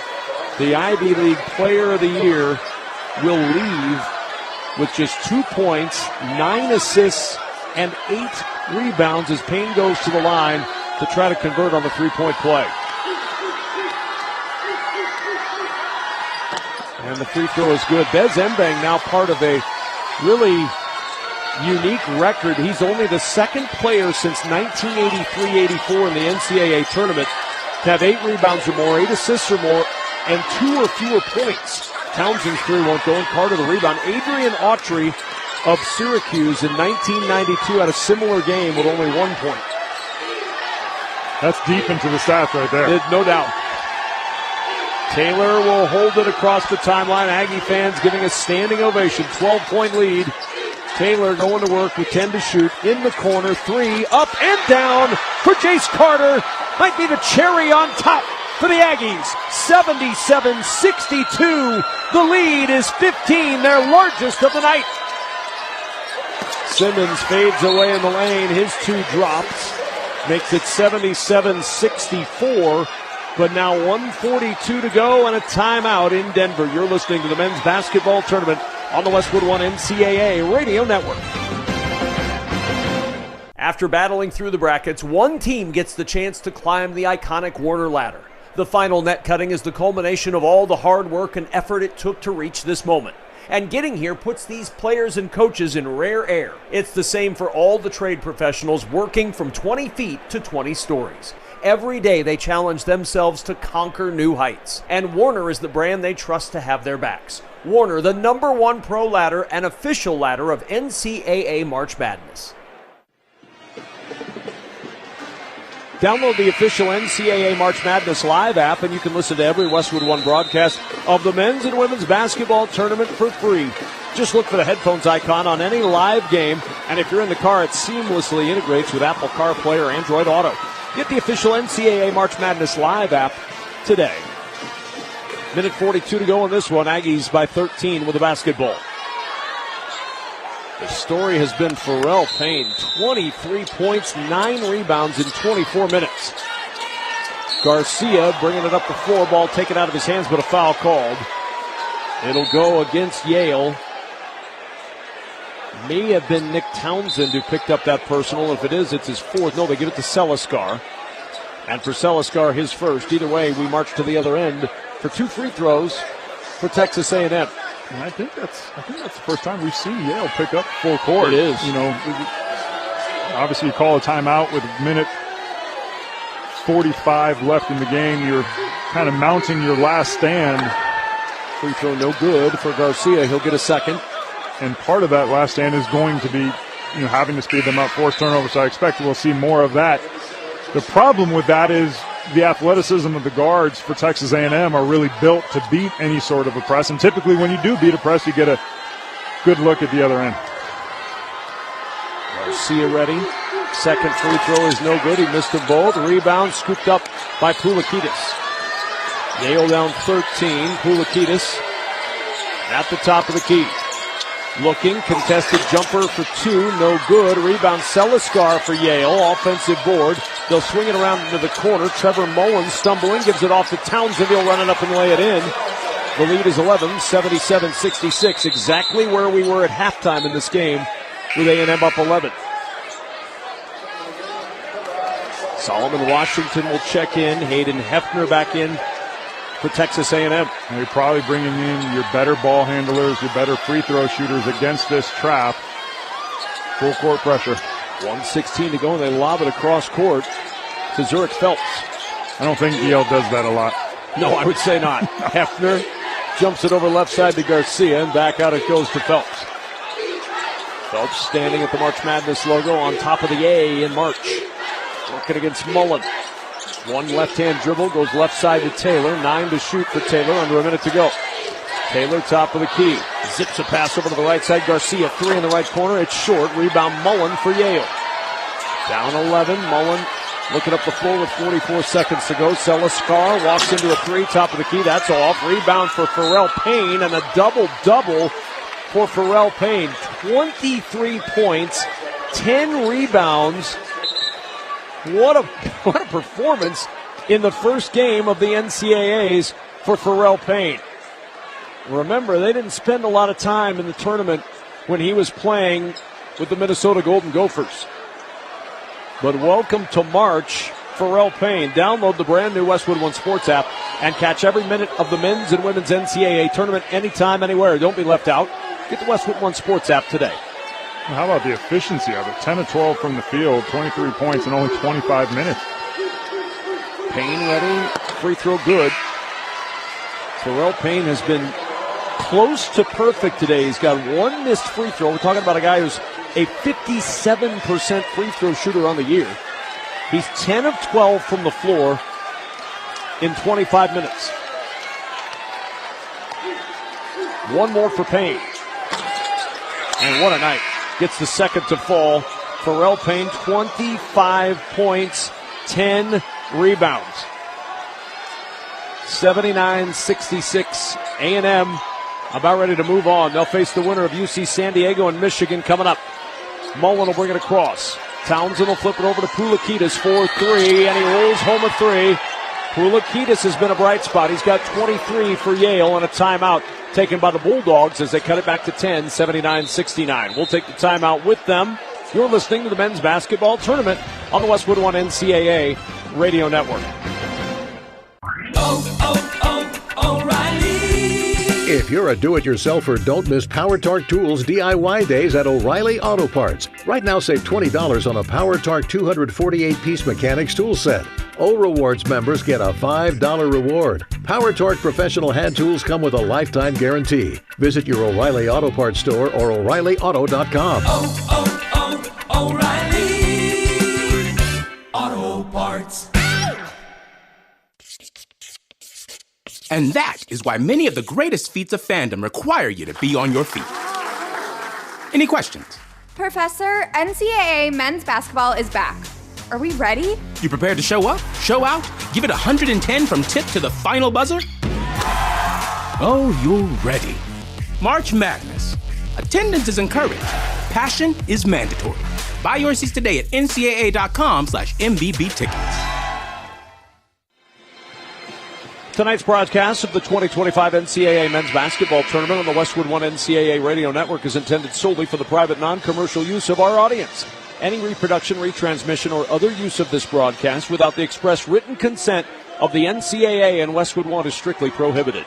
the Ivy League Player of the Year, will leave with just 2 points, 9 assists, and 8 rebounds as Payne goes to the line to try to convert on the three-point play. And the free throw is good. Bez Mbang now part of a really unique record. He's only the second player since 1983-84 in the NCAA tournament to have 8 rebounds or more, 8 assists or more, and 2 or fewer points. Townsend's 3 won't go, and Carter the rebound. Adrian Autry of Syracuse in 1992 had a similar game with only 1 point. That's deep into the stats right there. No doubt. Taylor will hold it across the timeline. Aggie fans giving a standing ovation. 12-point lead. Taylor going to work with 10 to shoot. In the corner, 3, up and down for Jace Carter. Might be the cherry on top for the Aggies. 77-62. The lead is 15, their largest of the night. Simmons fades away in the lane. His 2 drops. Makes it 77-64. But now 1:42 to go and a timeout in Denver. You're listening to the men's basketball tournament on the Westwood One NCAA Radio Network. After battling through the brackets, one team gets the chance to climb the iconic Warner ladder. The final net cutting is the culmination of all the hard work and effort it took to reach this moment. And getting here puts these players and coaches in rare air. It's the same for all the trade professionals working from 20 feet to 20 stories. Every day they challenge themselves to conquer new heights. And Warner is the brand they trust to have their backs. Warner, the #1 pro ladder and official ladder of NCAA March Madness. Download the official NCAA March Madness live app and you can listen to every Westwood One broadcast of the men's and women's basketball tournament for free. Just look for the headphones icon on any live game, and if you're in the car, it seamlessly integrates with Apple CarPlay or Android Auto. Get the official NCAA March Madness live app today. Minute 42 to go in this one. Aggies by 13 with the basketball. The story has been Pharrell Payne. 23 points, 9 rebounds in 24 minutes. Garcia bringing it up the floor. Ball taken out of his hands, but a foul called. It'll go against Yale. May have been Nick Townsend who picked up that personal. If it is, it's his 4th. No, they give it to Celestar. And for Celestar, his 1st. Either way, we march to the other end for 2 free throws for Texas A&M. And I think that's the first time we've seen Yale pick up full court. It is. You know, obviously you call a timeout with a minute 45 left in the game. You're kind of mounting your last stand. Free throw no good for Garcia. He'll get a second. And part of that last stand is going to be, having to speed them up, force turnovers. So I expect we'll see more of that. The problem with that is the athleticism of the guards for Texas A&M are really built to beat any sort of a press. And typically when you do beat a press, you get a good look at the other end. Garcia ready. Second free throw is no good. He missed them both. Rebound scooped up by Poulakidis. Yale down 13. Poulakidis at the top of the key. Looking, contested jumper for two, no good. Rebound Seliskar for Yale. Offensive board. They'll swing it around into the corner. Trevor Mullen stumbling, gives it off to Townsend. He'll run it up and lay it in. The lead is 11, 77-66. Exactly where we were at halftime in this game with A&M up 11. Solomon Washington will check in. Hayden Hefner back in for Texas A&M. And you're probably bringing in your better ball handlers, your better free throw shooters against this trap. Full court pressure. 1:16 to go, and they lob it across court to Zurich Phelps. I don't think Yale does that a lot. No, I would say not. Hefner jumps it over left side to Garcia, and back out it goes to Phelps. Phelps standing at the March Madness logo on top of the A in March. Working against Mullen. One left-hand dribble, goes left side to Taylor. 9 to shoot for Taylor, under a minute to go. Taylor, top of the key. Zips a pass over to the right side. Garcia, 3 in the right corner. It's short. Rebound Mullen for Yale. Down 11. Mullen looking up the floor with 44 seconds to go. Seliskar walks into a 3, top of the key. That's off. Rebound for Pharrell Payne, and a double-double for Pharrell Payne. 23 points, 10 rebounds. What a performance in the first game of the NCAAs for Pharrell Payne. Remember, they didn't spend a lot of time in the tournament when he was playing with the Minnesota Golden Gophers. But welcome to March, Pharrell Payne. Download the brand new Westwood One Sports app and catch every minute of the men's and women's NCAA tournament anytime, anywhere. Don't be left out. Get the Westwood One Sports app today. How about the efficiency of it? 10 of 12 from the field, 23 points in only 25 minutes. Payne ready, free throw good. Pharrell Payne has been close to perfect today. He's got one missed free throw. We're talking about a guy who's a 57% free throw shooter on the year. He's 10 of 12 from the floor in 25 minutes. One more for Payne. And what a night. Gets the second to fall. Pharrell Payne, 25 points, 10 rebounds. 79-66. A&M about ready to move on. They'll face the winner of UC San Diego and Michigan coming up. Mullen will bring it across. Townsend will flip it over to Poulakidis for 3, and he rolls home a 3. Poulakidis has been a bright spot. He's got 23 for Yale, and a timeout taken by the Bulldogs as they cut it back to 10, 79-69. We'll take the timeout with them. You're listening to the men's basketball tournament on the Westwood One NCAA Radio Network. O'Reilly. If you're a do-it-yourselfer, don't miss Power Torque Tools DIY days at O'Reilly Auto Parts. Right now, save $20 on a Power Torque 248-piece mechanics tool set. O Rewards members get a $5 reward. Power Torque professional hand tools come with a lifetime guarantee. Visit your O'Reilly Auto Parts store or O'ReillyAuto.com. O'Reilly Auto Parts. And that is why many of the greatest feats of fandom require you to be on your feet. Any questions? Professor, NCAA men's basketball is back. Are we ready? You prepared to show up, show out, give it 110 from tip to the final buzzer? Oh, you're ready. March Madness. Attendance is encouraged. Passion is mandatory. Buy your seats today at ncaa.com/MVB tickets. Tonight's broadcast of the 2025 NCAA men's basketball tournament on the Westwood One NCAA Radio Network is intended solely for the private, non-commercial use of our audience. Any reproduction, retransmission, or other use of this broadcast without the express written consent of the NCAA and Westwood One is strictly prohibited.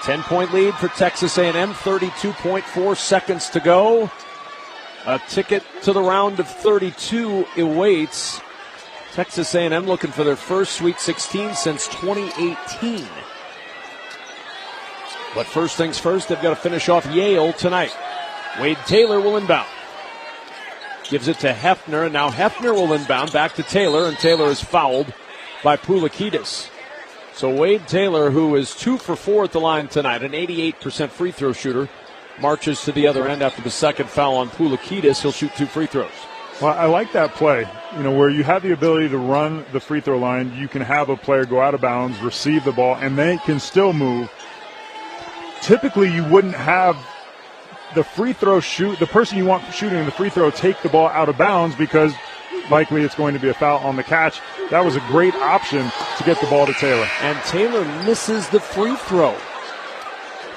10-point lead for Texas A&M, 32.4 seconds to go. A ticket to the round of 32 awaits. Texas A&M looking for their first Sweet 16 since 2018. But first things first, they've got to finish off Yale tonight. Wade Taylor will inbound. Gives it to Hefner, and now Hefner will inbound back to Taylor, and Taylor is fouled by Poulakidis. So Wade Taylor, who is 2 for 4 at the line tonight, an 88% free throw shooter, marches to the other end after the second foul on Poulikitis. He'll shoot 2 free throws. Well, I like that play, where you have the ability to run the free throw line. You can have a player go out of bounds, receive the ball, and they can still move. Typically, you wouldn't have the free throw the person you want shooting the free throw take the ball out of bounds because likely it's going to be a foul on the catch. That was a great option to get the ball to Taylor. And Taylor misses the free throw.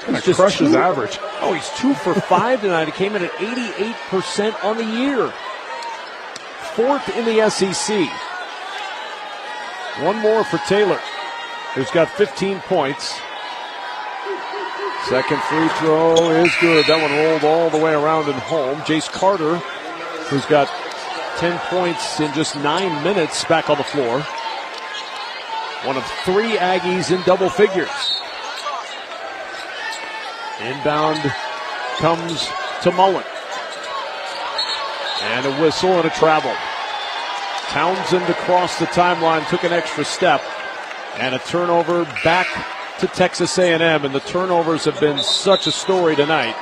He's just crushes average. Oh, he's 2 for 5 tonight. He came in at 88% on the year. 4th in the SEC. One more for Taylor, who's got 15 points. Second free throw is good. That one rolled all the way around and home. Jace Carter, who's got 10 points in just 9 minutes, back on the floor. One of 3 Aggies in double figures. Inbound comes to Mullen. And a whistle and a travel. Townsend across the timeline took an extra step. And a turnover back to Texas A&M. And the turnovers have been such a story tonight.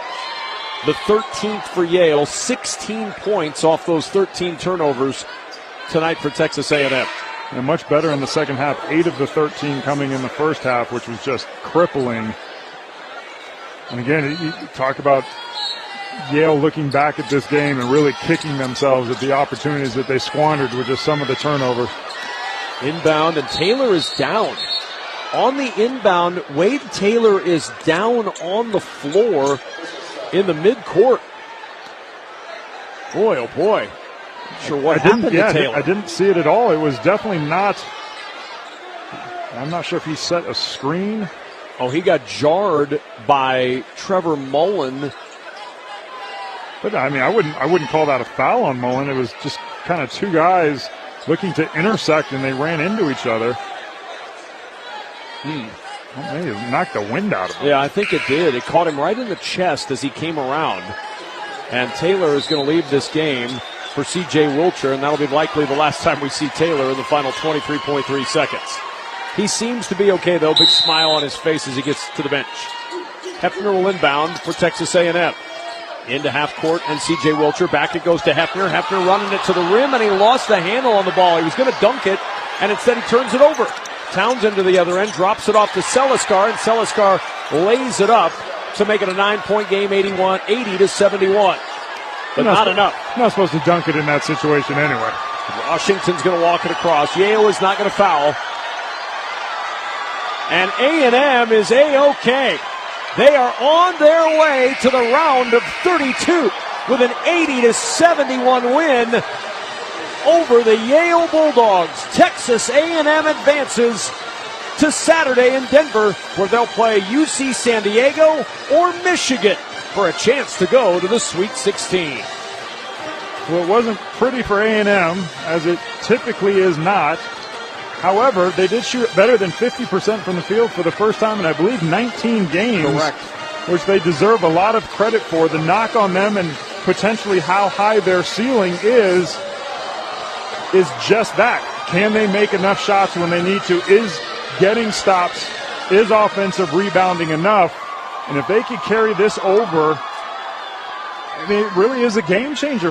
The 13th for Yale, 16 points off those 13 turnovers tonight for Texas A&M. And much better in the second half. 8 of the 13 coming in the first half, which was just crippling. And again, you talk about Yale looking back at this game and really kicking themselves at the opportunities that they squandered with just some of the turnovers. Inbound, and Taylor is down. On the inbound, Wade Taylor is down on the floor in the midcourt. Boy, oh boy. Not sure what happened to Taylor. I didn't see it at all. It was definitely not. I'm not sure if he set a screen. Oh, he got jarred by Trevor Mullen. But I mean, I wouldn't call that a foul on Mullen. It was just kind of 2 guys looking to intersect, and they ran into each other. Well, maybe it knocked the wind out of him. Yeah, I think it did. It caught him right in the chest as he came around. And Taylor is going to leave this game for C.J. Wilcher, and that'll be likely the last time we see Taylor in the final 23.3 seconds. He seems to be okay, though. Big smile on his face as he gets to the bench. Hefner will inbound for Texas A&M. Into half court, and C.J. Wilcher. Back it goes to Hefner. Hefner running it to the rim, and he lost the handle on the ball. He was going to dunk it, and instead he turns it over. Townsend to the other end, drops it off to Seliskar, and Seliskar lays it up to make it a 9-point game, 80-71. But not enough. You're not supposed to dunk it in that situation anyway. Washington's going to walk it across. Yale is not going to foul. And A&M is A-OK. They are on their way to the round of 32 with an 80-71 win over the Yale Bulldogs. Texas A&M advances to Saturday in Denver, where they'll play UC San Diego or Michigan for a chance to go to the Sweet 16. Well, it wasn't pretty for A&M, as it typically is not. However, they did shoot better than 50% from the field for the first time in, I believe, 19 games. Correct. Which they deserve a lot of credit for. The knock on them and potentially how high their ceiling is just that. Can they make enough shots when they need to? Is getting stops, is offensive rebounding enough? And if they could carry this over, I mean, it really is a game changer